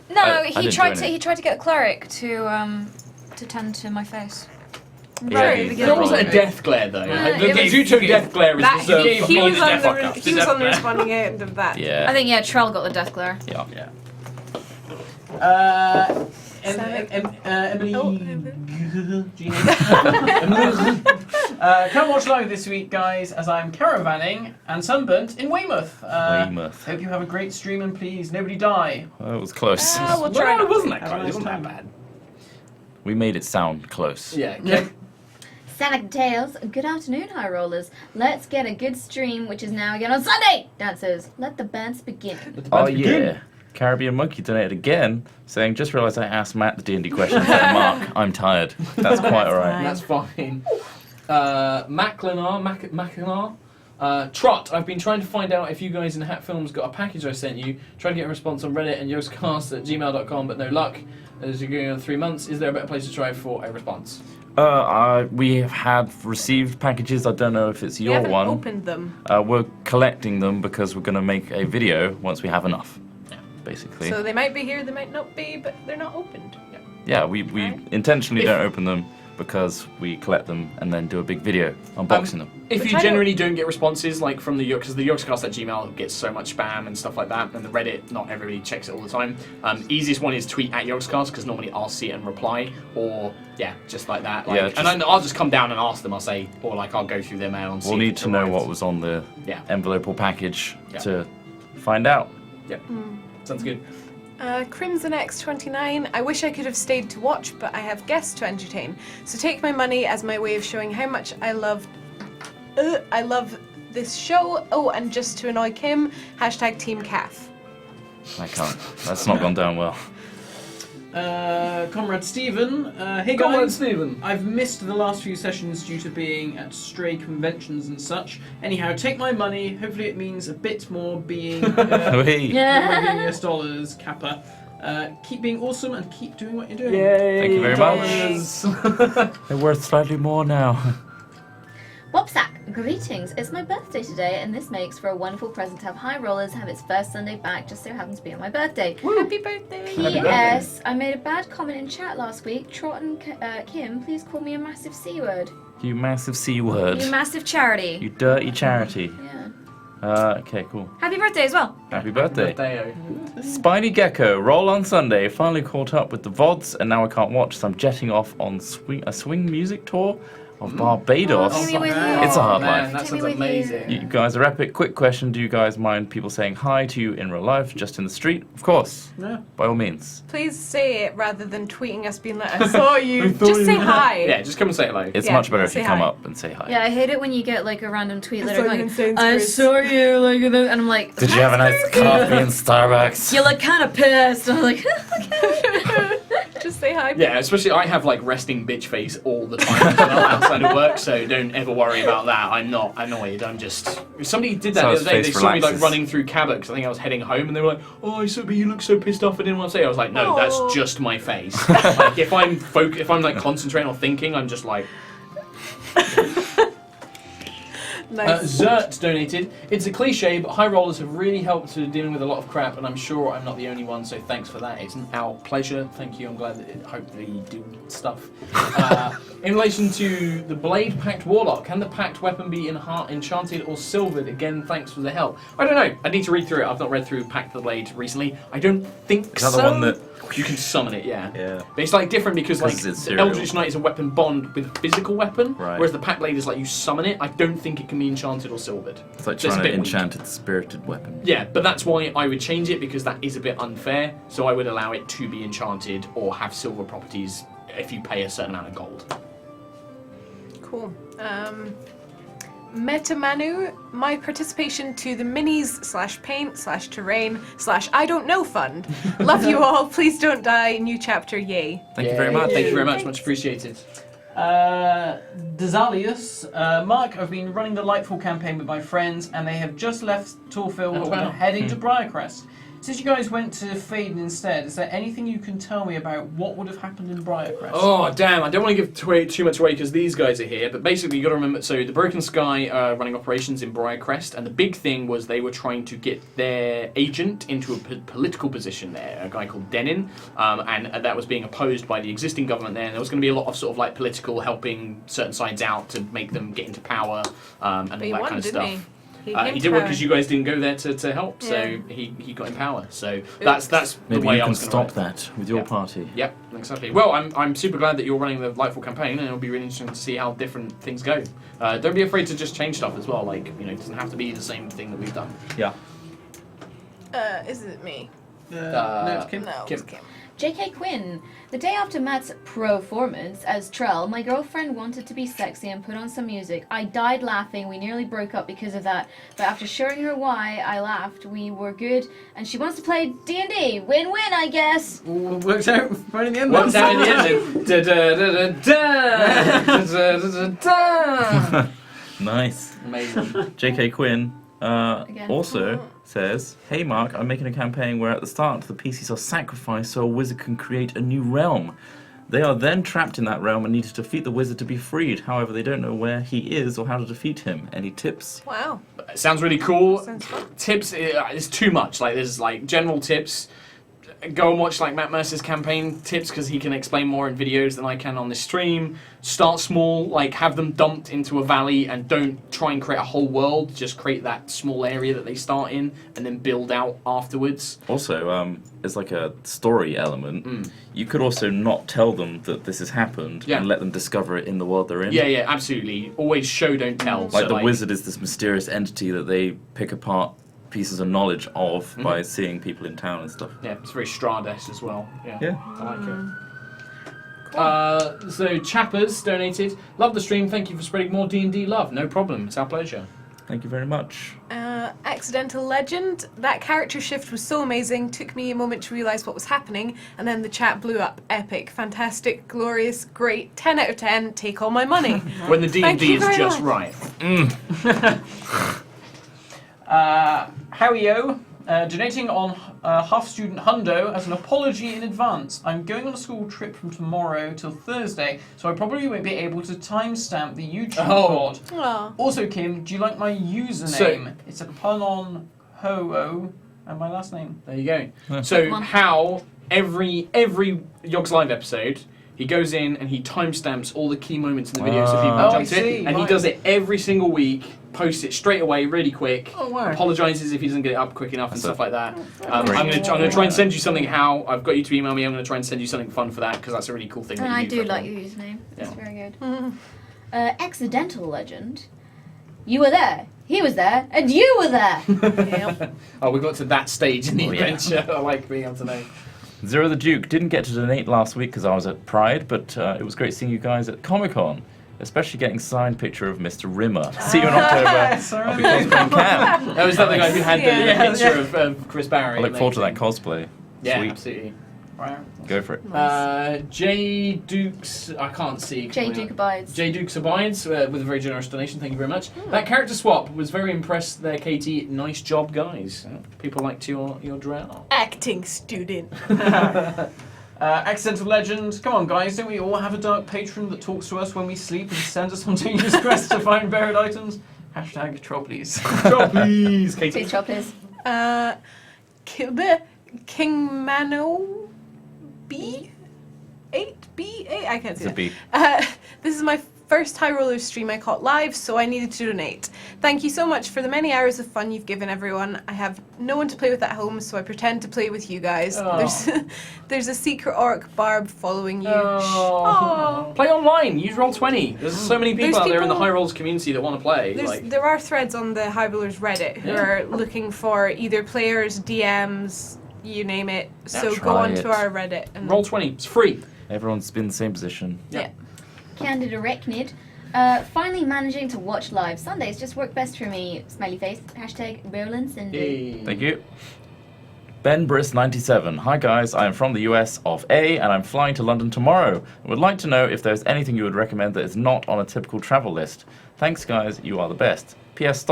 No, I he didn't tried do to any. he tried to get a cleric to tend to my face. Yeah, Right, you- because- There wasn't a death glare though. Yeah, the it was- Zuto death glare is That, reserved gave for he me was the on death the fuck up. he was on the responding end of that. Yeah. I think Trell got the death glare. Yeah. Yeah. Emily. Oh, Come watch live this week, guys, as I'm caravanning and sunburnt in Weymouth. Weymouth. Hope you have a great stream and please nobody die. Well, it was close. We'll try. Well, it wasn't that Have a close. It nice wasn't that time. bad. We made it sound close. Yeah. Yeah. Sonic Tales, good afternoon, HighRollers. Let's get a good stream, which is now again on Sunday. Dancers, let the bands begin. Oh yeah. Caribbean Monkey donated again, saying, just realised I asked Matt the D&D question instead of Mark. I'm tired. That's quite alright. That's fine. Macklenar. Trot, I've been trying to find out if you guys in Hat Films got a package I sent you. Trying to get a response on Reddit and yogscast@gmail.com, but no luck. As you're going on 3 months, is there a better place to try for a response? We have received packages. I don't know if it's You your haven't one. opened them. We're collecting them because we're going to make a video once we have enough. Basically. So they might be here, they might not be, but they're not opened. Yeah, we Right. intentionally If- don't open them because we collect them and then do a big video unboxing them. If Which you I don't- generally don't get responses, like from the because the Yogscast@gmail gets so much spam and stuff like that, and the Reddit, not everybody checks it all the time. Easiest one is tweet at Yogscast because normally I'll see it and reply, or yeah, just like that. Like, Yeah, and then I'll just come down and ask them. I'll say, or like I'll go through their mail and see. We'll if need it's to know arrived. what was on the Yeah. envelope or package Yeah. to find out. Sounds good. Crimson X29, I wish I could have stayed to watch, but I have guests to entertain. So take my money as my way of showing how much I love this show. Oh, and just to annoy Kim, hashtag Team Calf. I can't. That's not gone down well. Comrade Stephen, hey Come on, guys. Stephen. I've missed the last few sessions due to being at stray conventions and such. Anyhow, take my money. Hopefully it means a bit more being Hey. US dollars, Kappa. Keep being awesome and keep doing what you're doing. Yay! Thank you very dollars. They're worth slightly more now. Wopsack, greetings. It's my birthday today, and this makes for a wonderful present to have HighRollers have its first Sunday back, just so happens to be on my birthday. Happy birthday! P.S. I made a bad comment in chat last week. Trot and Kim, please call me a massive C word. You massive C word. You massive charity. You dirty charity. Yeah. Okay, cool. Happy birthday as well. Happy birthday. Birthday-o. Spiny Gecko, roll on Sunday. Finally caught up with the VODs, and now I can't watch, so I'm jetting off on a swing music tour of Barbados. Take me with you. It's a hard man, life. that Take me sounds with you. amazing. You guys are epic. Quick question, do you guys mind people saying hi to you in real life, just in the street? Of course. Yeah. By all means. Please say it rather than tweeting us being like, I saw you. Just say hi. Yeah, just come and say hello. It's Yeah, much better if you say come hi. up and say hi. Yeah, I hate it when you get like a random tweet I later saw you going, in Sainsbury's." I saw you, like, and I'm like, Did you have a nice coffee in Starbucks? you look kind of pissed. I'm like, Just say hi. Yeah, especially I have like resting bitch face all the time as well outside of work, so don't ever worry about that. I'm not annoyed. I'm just. Somebody did that So the his other day. face They saw me like relaxes. running through Cabot because I think I was heading home, and they were like, "Oh, but you look so pissed off." I didn't want to say. I was like, "No, Aw. that's just my face." Like if I'm like concentrating or thinking, I'm just like. Nice. Zert donated. It's a cliche, but high rollers have really helped to dealing with a lot of crap, and I'm sure I'm not the only one. So thanks for that. It's our pleasure. Thank you. I'm glad that hopefully you do stuff. In relation to the blade pact warlock, can the pact weapon be enchanted or silvered? Again, thanks for the help. I don't know. I need to read through it. I've not read through Pact of the Blade recently. I don't think Is that so. the one that- You can summon it, yeah. Yeah. But it's like different because like Because it's the serial. Eldritch Knight is a weapon bond with a physical weapon, Right. whereas the Pact Blade is like you summon it. I don't think it can be enchanted or silvered. It's like So it's a trying to bit weak. enchant a spirited weapon. Yeah, but that's why I would change it because that is a bit unfair. So I would allow it to be enchanted or have silver properties if you pay a certain amount of gold. Cool. Metamanu, my participation to the minis/paint/terrain/I don't know fund. Love you all. Please don't die. New chapter. Yay. Thank you very much. Thank you very much. Much appreciated. Desalius, Mark, I've been running the Lightfall campaign with my friends, and they have just left Torfield Oh, wow. and heading to Briarcrest. Since you guys went to Faden instead, is there anything you can tell me about what would have happened in Briarcrest? Oh, damn. I don't want to give too much away because these guys are here. But basically, you got to remember, so the Broken Sky are running operations in Briarcrest. And the big thing was they were trying to get their agent into a political position there, a guy called Denin. And that was being opposed by the existing government there. And there was going to be a lot of sort of like political helping certain sides out to make them get into power and all But he that won, kind of didn't stuff. he? He did one because you guys didn't go there to help, so Yeah. he got in power. So that's the Maybe way you I can was going stop to write. that with your Yeah. party. Yep, exactly. Well, I'm super glad that you're running the Lightfall campaign, and it'll be really interesting to see how different things go. Don't be afraid to just change stuff as well. Like it doesn't have to be the same thing that we've done. Yeah. Is it me? No, it's Kim. No, Kim. it's Kim. JK Quinn. The day after Matt's performance as Trell, my girlfriend wanted to be sexy and put on some music. I died laughing. We nearly broke up because of that. But after showing her why I laughed, we were good. And she wants to play D&D. Win-win, I guess. Worked out right in the end. Worked out in the end. Da da da da da da da da. Nice. Amazing. JK Quinn Again. also says, hey Mark, I'm making a campaign where at the start the PCs are sacrificed so a wizard can create a new realm. They are then trapped in that realm and need to defeat the wizard to be freed. However, they don't know where he is or how to defeat him. Any tips? Wow. Sounds really cool. Sounds fun. Tips is too much. Like there's like general tips. Go and watch like Matt Mercer's campaign tips because he can explain more in videos than I can on this stream. Start small, like have them dumped into a valley and don't try and create a whole world. Just create that small area that they start in and then build out afterwards. Also, there's like a story element. You could also not tell them that this has happened Yeah. and let them discover it in the world they're in. Yeah, absolutely. Always show, don't tell. Like So, the wizard is this mysterious entity that they pick apart pieces of knowledge of by seeing people in town and stuff. Yeah, it's very Strades as well. Yeah. Yeah. I like it. So Chappers donated. Love the stream. Thank you for spreading more D&D love. No problem. It's our pleasure. Thank you very much. Accidental Legend. That character shift was so amazing. Took me a moment to realise what was happening, and then the chat blew up. Epic, fantastic, glorious, great. 10 out of 10. Take all my money. When the Thank D&D you is very just much. right. Howie-O, donating on half-student hundo as an apology in advance. I'm going on a school trip from tomorrow till Thursday, so I probably won't be able to timestamp the YouTube pod. Aw. Also, Kim, do you like my username? It's a pun on ho-o and my last name. There you go. So One. how every Yogs Live episode He goes in and he timestamps all the key moments in the video so people Oh, can I jump to see, it. And he right. does it every single week, posts it straight away, really quick. Oh, wow. Apologizes if he doesn't get it up quick enough and That's stuff a- like that. Great. I'm gonna try and send you something. How I've got you to email me. I'm gonna try and send you something fun for that because that's a really cool thing. And that I you do for like everyone. your username. It's Yeah. very good. Accidental legend. You were there. He was there, and you were there. Oh, we got to that stage in the Oh, yeah. adventure. I like being able to know. Zero the Duke didn't get to donate last week because I was at Pride, but it was great seeing you guys at Comic Con, especially getting signed picture of Mr. Rimmer. See you in October. Sorry. I'll be cosplaying Cam. That was that the guy who had the Yeah. picture of Chris Barry. I look forward to that Amazing. cosplay. Yeah, Sweet. absolutely. Go for it. J Dukes, I can't see. J. Duke abides. J Dukes Abides with a very generous donation. Thank you very much. That character swap was very impressed there, Katie. Nice job, guys. People liked your drow. Acting student. Accidental legend. Come on, guys. Don't we all have a dark patron that talks to us when we sleep and sends us on dangerous quests to find buried items? Hashtag troll, please. Drop, please, Katie. Please, choppers. King Mano B? 8B? I can't see It's a B. This is my first HighRollers stream I caught live, so I needed to donate. Thank you so much for the many hours of fun you've given everyone. I have no one to play with at home, so I pretend to play with you guys. Oh. There's a secret orc Barb following you. Oh. Play online. Use Roll20. There's so many people There's out there in the people- High Rolls community that want to play. There are threads on the HighRollers Reddit who Yeah. are looking for either players, DMs, you name it. So try go on it. to our Reddit and Roll20. It's free. Everyone's been in the same position. yeah. Candid Arachnid. Finally managing to watch live. Sundays just work best for me. Smiley face. Hashtag Berlin and Thank you. Ben Briss 97. Hi guys, I am from the US of A and I'm flying to London tomorrow. I would like to know if there's anything you would recommend that is not on a typical travel list. Thanks guys, you are the best. P.S.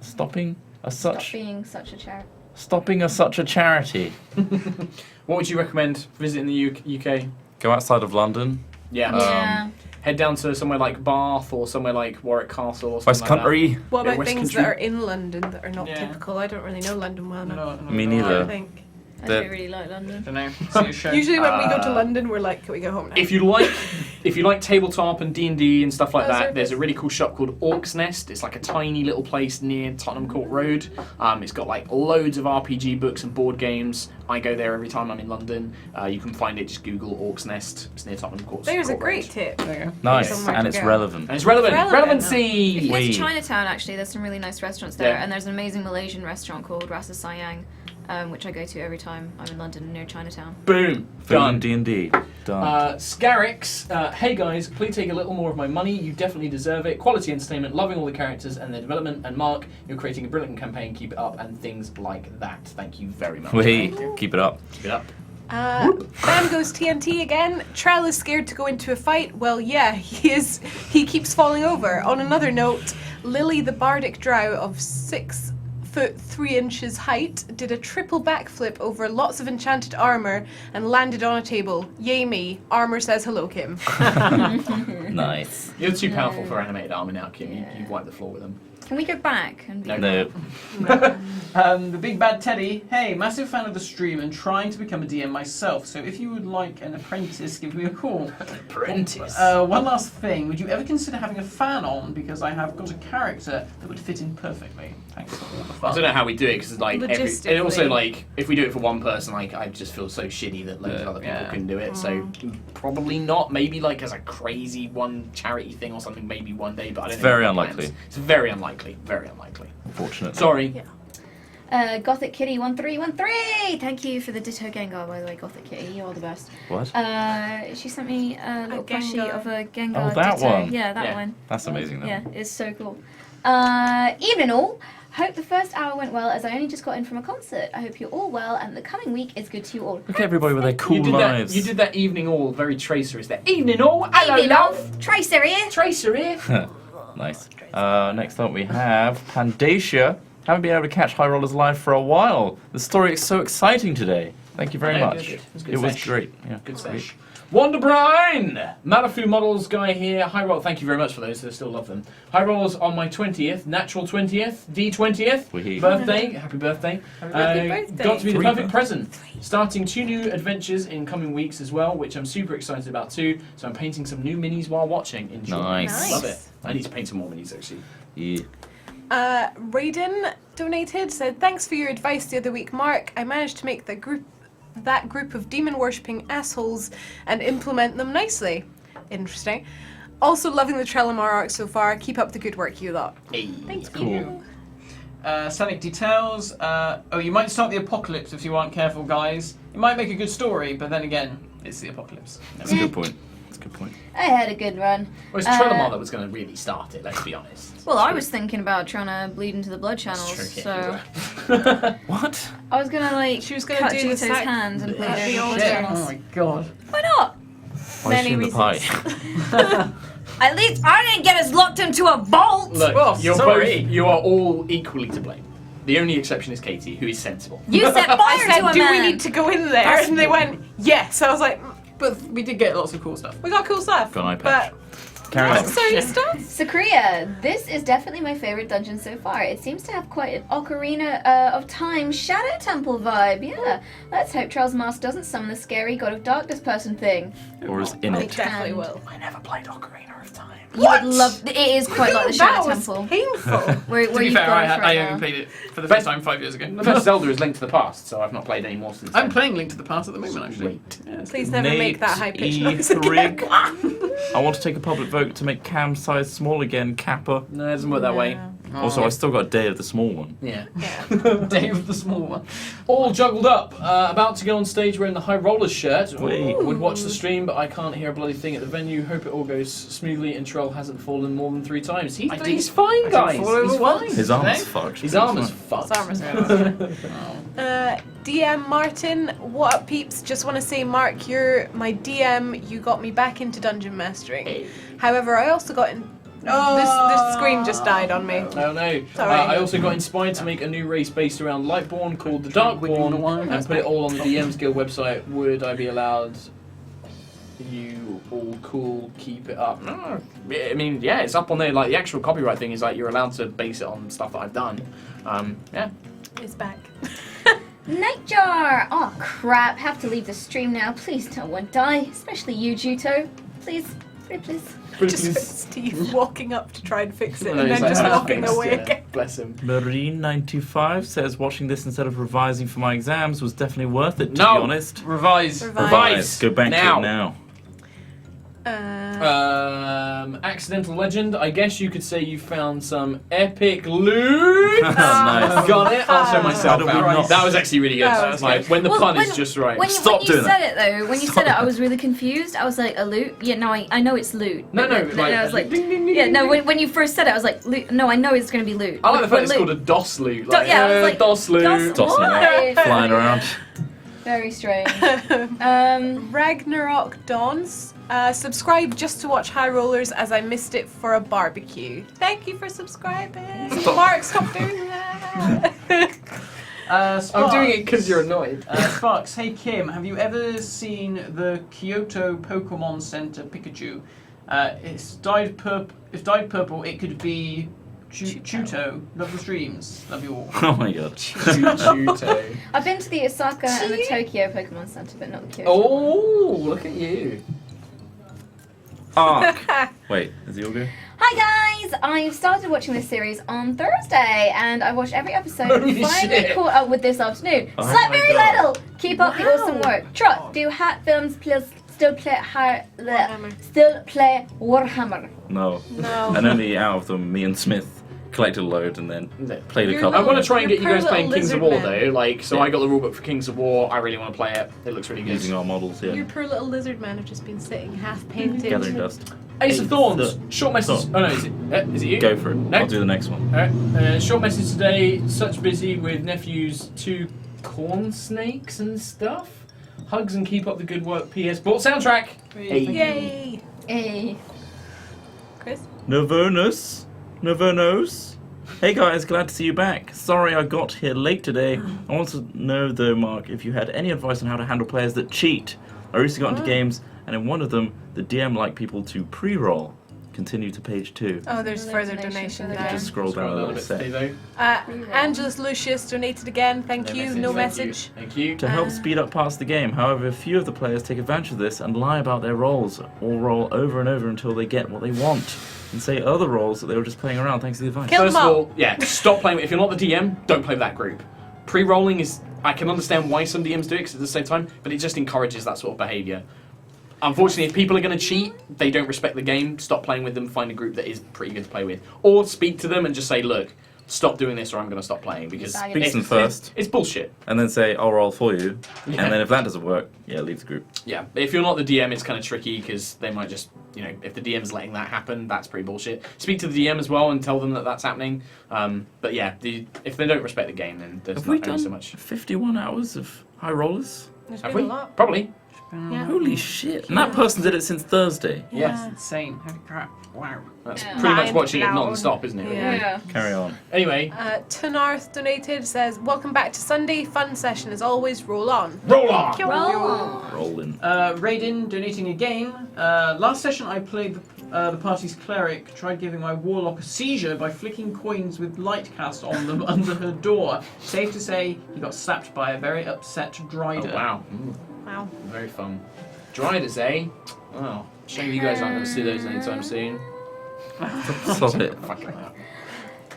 Stopping a Stop such being such a charity. stopping a such a charity. What would you recommend visiting the UK? Go outside of London. Yeah. Yeah. Head down to somewhere like Bath or somewhere like Warwick Castle or something West like Country. What Yeah, about West things Country. that are in London that are not Yeah. typical? I don't really know London well enough. Me I neither. think. I The- do really like London. Don't know. See a show. Usually when we go to London, we're like, can we go home now? If you like tabletop and D&D and stuff like Those that, are there's a good. really cool shop called Orc's Nest. It's like a tiny little place near Tottenham Court Road. It's got like loads of RPG books and board games. I go there every time I'm in London. You can find it. Just Google Orc's Nest. It's near Tottenham Court. There's a Road. great tip. There you go. Nice, Somewhere and to it's go. relevant. And it's relevant. Relevant. Relevancy. If you go to Wee. Chinatown, actually, there's some really nice restaurants there, Yeah. and there's an amazing Malaysian restaurant called Rasa Sayang, which I go to every time I'm in London near Chinatown. Boom. Food Done. and D&D. Done. Scarix, hey guys, please take a little more of my money. You definitely deserve it. Quality entertainment, loving all the characters and their development. And Mark, you're creating a brilliant campaign. Keep it up and things like that. Thank you very much. Wait, keep it up. Keep it up. Bam goes TNT again. Trell is scared to go into a fight. Well, yeah, he is. He keeps falling over. On another note, Lily, the bardic drow of 6 foot 3 inches height, did a triple backflip over lots of enchanted armor and landed on a table. Yay me! Armor says hello, Kim. Nice. You're too powerful for animated armor now, Kim. You've wiped the floor with them. Can we go back and be No. No. The Big Bad Teddy. Hey, massive fan of the stream and trying to become a DM myself. So if you would like an apprentice, give me a call. Apprentice. One last thing. Would you ever consider having a fan on? Because I have got a character that would fit in perfectly. Thanks for all the fun. I don't know how we do it because like and Logistically. also like if we do it for one person, like I just feel so shitty that loads of other people Yeah. can do it. So probably not. Maybe like as a crazy one charity thing or something. Maybe one day, but I don't. It's think very I've got unlikely. plans. It's very unlikely. Very unlikely. Unfortunately. Sorry. Gothic Kitty 1313. Thank you for the Ditto Gengar, by the way, Gothic Kitty. You're the best. What? She sent me a little plushie Gengar. of a Gengar Oh, that Ditto. one. Yeah, that Yeah. one. That's amazing though. Yeah, it's so cool. Evening all. Hope the first hour went well as I only just got in from a concert. I hope you're all well and the coming week is good to you all. Look at everybody with their cool You did lives. that. You did that evening all very tracer. Is that evening all? Hello, Evening all. love. Tracer here. Tracer here. Nice. Next up we have Pandacia. Haven't been able to catch HighRollers live for a while. The story is so exciting today. Thank you very Yeah, much. good. It was a good It was sesh. great. Yeah, Good great. sesh. Wonderbrine! Malafu Models guy here. HighRoll, thank you very much for those. I still love them. HighRollers on my 20th, natural 20th, D20th birthday. Happy birthday. Happy birthday. Got to be the perfect present. Starting 2 new adventures in coming weeks as well, which I'm super excited about too. So I'm painting some new minis while watching. Enjoy. Nice. Love it. I need to paint some more minis actually. Yeah. Raiden donated, said, thanks for your advice the other week, Mark. I managed to make that group of demon worshipping assholes and implement them nicely. Interesting. Also loving the Trellimar arc so far. Keep up the good work, you lot. Hey. Thank Cool. you. Sonic Details. You might start the apocalypse if you aren't careful, guys. It might make a good story, but then again, it's the apocalypse. That's a good point. That's a good point. I had a good run. Well, it's Trellimar that was going to really start it, let's be honest. Well, I was thinking about trying to bleed into the blood channels, That's true, so yeah, What? I was gonna like She was gonna cut do the Juto's sac- hands and bleed the over the blood old Shit. channels. Oh my god. Why not? Why is she in the pie? At least I didn't get us locked into a vault. Look, Oh, you're sorry. both, you are all equally to blame. The only exception is Katie, who is sensible. You set fire I to said, a do man. we need to go in there? That's And they went, yes. I was like, But we did get lots of cool stuff. we got cool stuff. Got an eye patch. But Carry on. necessary stuff? Sakria, this is definitely my favorite dungeon so far. It seems to have quite an Ocarina of Time Shadow Temple vibe. Yeah, let's hope Charles Mask doesn't summon the scary God of Darkness person thing. Or is in I it. definitely And- will. I never played Ocarina of Time. You would love. It is quite like the That Shadow was Temple. painful. Where To be you've fair, gone for I it only now. played it for the first time 5 years ago. The best Zelda is Link to the Past, so I've not played any more since I'm then. playing Link to the Past at the moment, actually. Yes. Please never make that high pitched noise Rig. again. I want to take a public vote to make Cam's size small again, Kappa. No, it doesn't work that way. Also, I still got Day of the Small One. Yeah. Dave of the Small One. All juggled up. About to go on stage wearing the HighRollers shirt. Wait. Would watch the stream, but I can't hear a bloody thing at the venue. Hope it all goes smoothly and Troll hasn't fallen more than 3 times. He's fine, guys. fall over He's once. fine. His arm's Today? fucked. His arm is fucked. His arm is DM Martin, what up, peeps? Just want to say, Mark, you're my DM. You got me back into dungeon mastering. However, I also got in. This screen just died on me. Oh no. Sorry. I also got inspired to make a new race based around Lightborn called the Darkborn and put it all on the DM's Guild website. Would I be allowed? You all cool, keep it up. No, I mean, yeah, it's up on there. Like, the actual copyright thing is like you're allowed to base it on stuff that I've done. Yeah. It's back. Nightjar! Oh crap, have to leave the stream now. Please don't one die, especially you, Juto. Please, pretty please. Just Steve walking up to try and fix it No, and he's then like, just "Ah, walking thanks," away yeah, again. bless him. Marine95 says watching this instead of revising for my exams was definitely worth it, to No. be honest. Revise. Revise. Go back Now. to it now. Accidental legend. I guess you could say you found some epic loot. Nice. Got it. I'll show myself How do we out. not- That was actually really good. That was Like, when the Well, pun when- is just right. When Stop you doing said it though, when you Stop said it, I it. was really confused. I was like, a loot? Yeah, no, I know it's loot. No, no, But like, I was like, ding, ding, ding, yeah, ding, no. ding. When you first said it, I was like, loot. No, I know it's going to be loot. I like the fact it's Loot. called a DOS loot. Do- yeah, I was like, DOS loot. Tossing it What? Flying around. Very strange. Ragnarok Dawns. Subscribe just to watch HighRollers as I missed it for a barbecue. Thank you for subscribing. Stop. Mark, stop doing that. I'm doing it because you're annoyed. Sparks, hey Kim, have you ever seen the Kyoto Pokemon Center Pikachu? It's dyed purple. If dyed purple, it could be Chuto. Love the streams. Love you all. Oh my god. Chuto. I've been to the Osaka and the Tokyo Pokemon Center, but not the Kyoto. Oh, look at you. Arc. Wait, is he all good? Hi guys! I've started watching this series on Thursday, and I watched every episode Holy and finally shit. caught up with this afternoon. Oh Slap my very God. little! Keep up the Wow. awesome work. Trot, do hat films, still play Warhammer. still play Warhammer. No. No. And only out of them, me and Smith collected a load and then played a You're couple. I want to try and Your get you guys poor playing little Kings of lizard War man. though. Like, so Yeah. I got the rulebook for Kings of War. I really want to play it. It looks really good. Using our models, yeah. Your poor little lizard man have just been sitting half painted. Gathering dust. Ace of Thorns. the- Short message. Thorn. Oh no, is it you? Go for it. No? I'll do the next one. Alright, short message today. Such busy with nephew's 2 corn snakes and stuff. Hugs and keep up the good work. PS. Bought soundtrack. Hey. Yay! Hey. Chris? Novonus. Hey guys, glad to see you back. Sorry I got here late today. I want to know though, Mark, if you had any advice on how to handle players that cheat. I recently got into games and in one of them, the DM liked people to pre-roll. Continue to page 2. Oh, there's further donation there. Just scroll down a little bit, bit. Steve-o. Angelus Lucius donated again. Thank you. No message. Thank you. To help speed up parts of the game, however, a few of the players take advantage of this and lie about their rolls, or roll over and over until they get what they want, and say other rolls that they were just playing around thanks to the advice. Kill First them of all. all, yeah, stop playing. If you're not the DM, don't play with that group. Pre-rolling is, I can understand why some DMs do it 'cause at the same time, but it just encourages that sort of behaviour. Unfortunately, if people are going to cheat, they don't respect the game, stop playing with them, find a group that is pretty good to play with. Or speak to them and just say, look, stop doing this or I'm going to stop playing, because Speak to them first, it's bullshit. and then say, I'll roll for you, Yeah. and then if that doesn't work, leave the group. Yeah, if you're not the DM, it's kind of tricky because they might just, if the DM's letting that happen, that's pretty bullshit. Speak to the DM as well and tell them that that's happening. But yeah, if they don't respect the game, then there's Have we not done only so much. 51 hours of high rollers? There's Have been we? a lot. Probably. Yeah. Holy shit. And that person did it since Thursday. Yes. That's insane. Holy crap. Wow. That's Yeah. pretty much Mind watching it blown. non-stop, isn't it? Yeah. Carry on. Anyway, Tunarth donated, says, welcome back to Sunday. Fun session as always. Roll on. roll on! Roll. Rolling. Raiden donating again. Last session I played the party's cleric, tried giving my warlock a seizure by flicking coins with light cast on them under her door. Safe to say, he got slapped by a very upset Dryder. Oh, wow. Wow. Very fun. Driders, eh? Oh, shame you guys aren't going to see those anytime soon. Stop it. Fucking hell.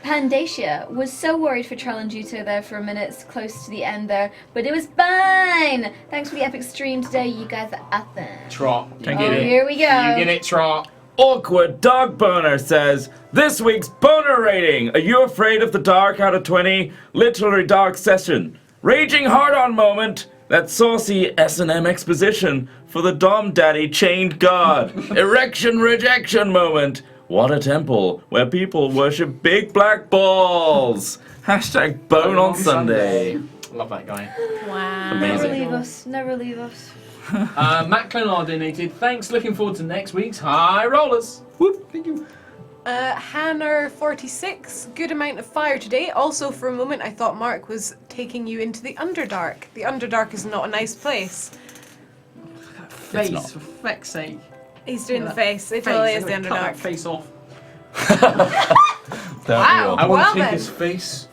Pandacia was so worried for Trell and Juto there for a minute, close to the end there, but it was fine! Thanks for the epic stream today, you guys are awesome. Trot. You Thank get you. it. Here we go. You get it, Trot. Awkward Dog Boner says, this week's boner rating. Are you afraid of the dark out of 20? Literally dark session. Raging hard-on moment. That saucy S&M exposition for the Dom Daddy chained god. Erection rejection moment. What a temple where people worship big black balls. Hashtag bone on Sunday. Love that guy. Wow. Never Amazing. leave us, never leave us. Matt Clenard donated. Thanks. Looking forward to next week's High Rollers. Whoop, thank you. Hanner46, good amount of fire today. Also, for a moment, I thought Mark was taking you into the Underdark. The Underdark is not a nice place. Face, not. for feck's sake. He's doing Yeah, the face. It Face, totally is I'm the gonna cut that Underdark. face off. Wow. I want Well to take then. his face.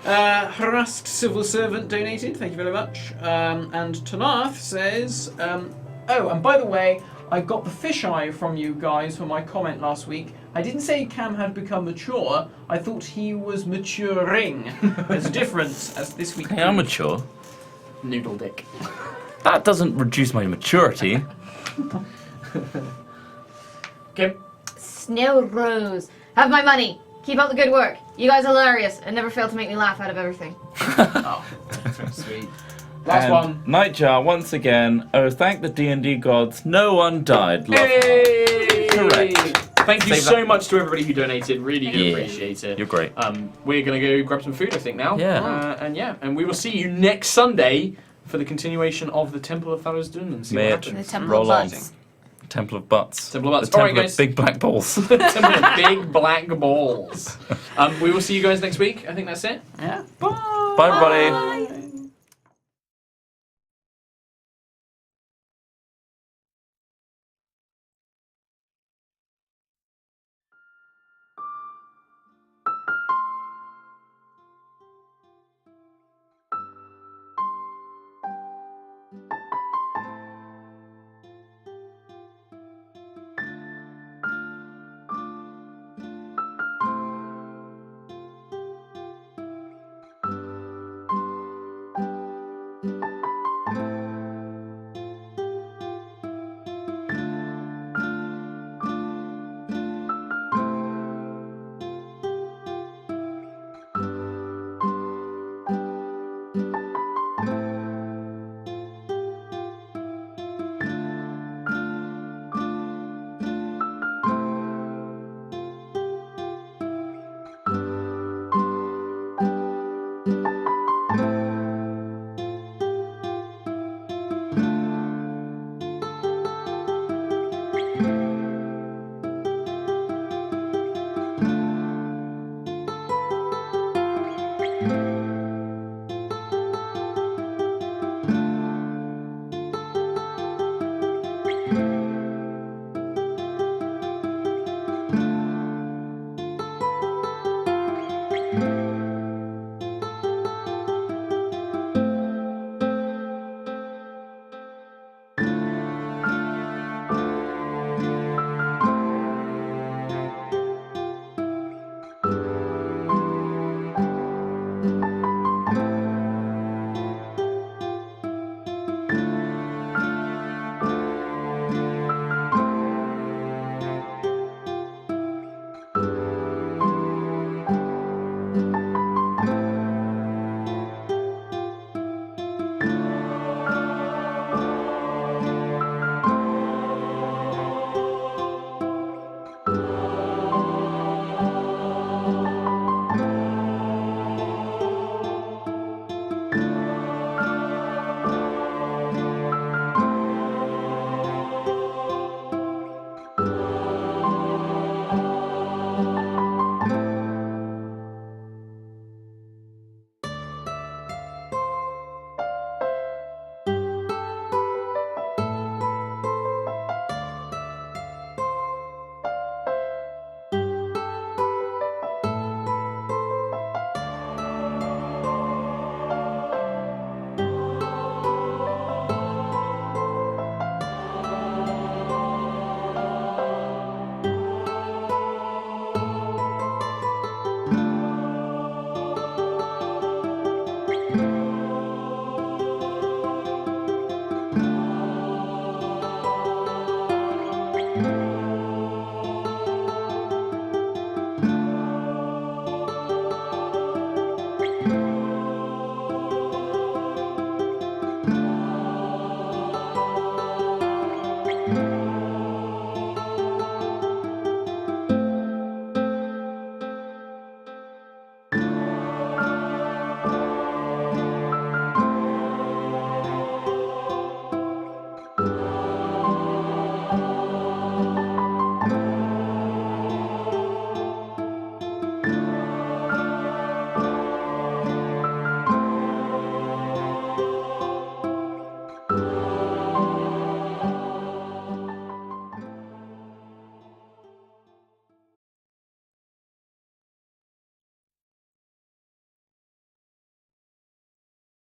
Harassed civil servant donated, thank you very much. And Tanarth says, oh, and by the way, I got the fisheye from you guys for my comment last week. I didn't say Cam had become mature, I thought he was maturing. There's a difference, as this week. Hey, I'm mature. Noodle dick. That doesn't reduce my maturity. Okay. Snow Rose, have my money. Keep up the good work. You guys are hilarious and never fail to make me laugh out of everything. Oh, that's sweet. Last And one. Nightjar once again. Oh, thank the D&D gods. No one died. Love. Hey! Correct. Thank you Save so that. much to everybody who donated. Really do Yeah. appreciate it. You're great. We're gonna go grab some food, I think now. Yeah. And we will see you next Sunday for the continuation of the Temple of Thalazdun and see May what it happens. The Temple roll of on. Butts. Temple of Butts. Temple of Butts. The All right, Temple guys. of Big Black Balls. Temple of Big Black Balls. We will see you guys next week. I think that's it. Yeah. Bye, everybody. Bye.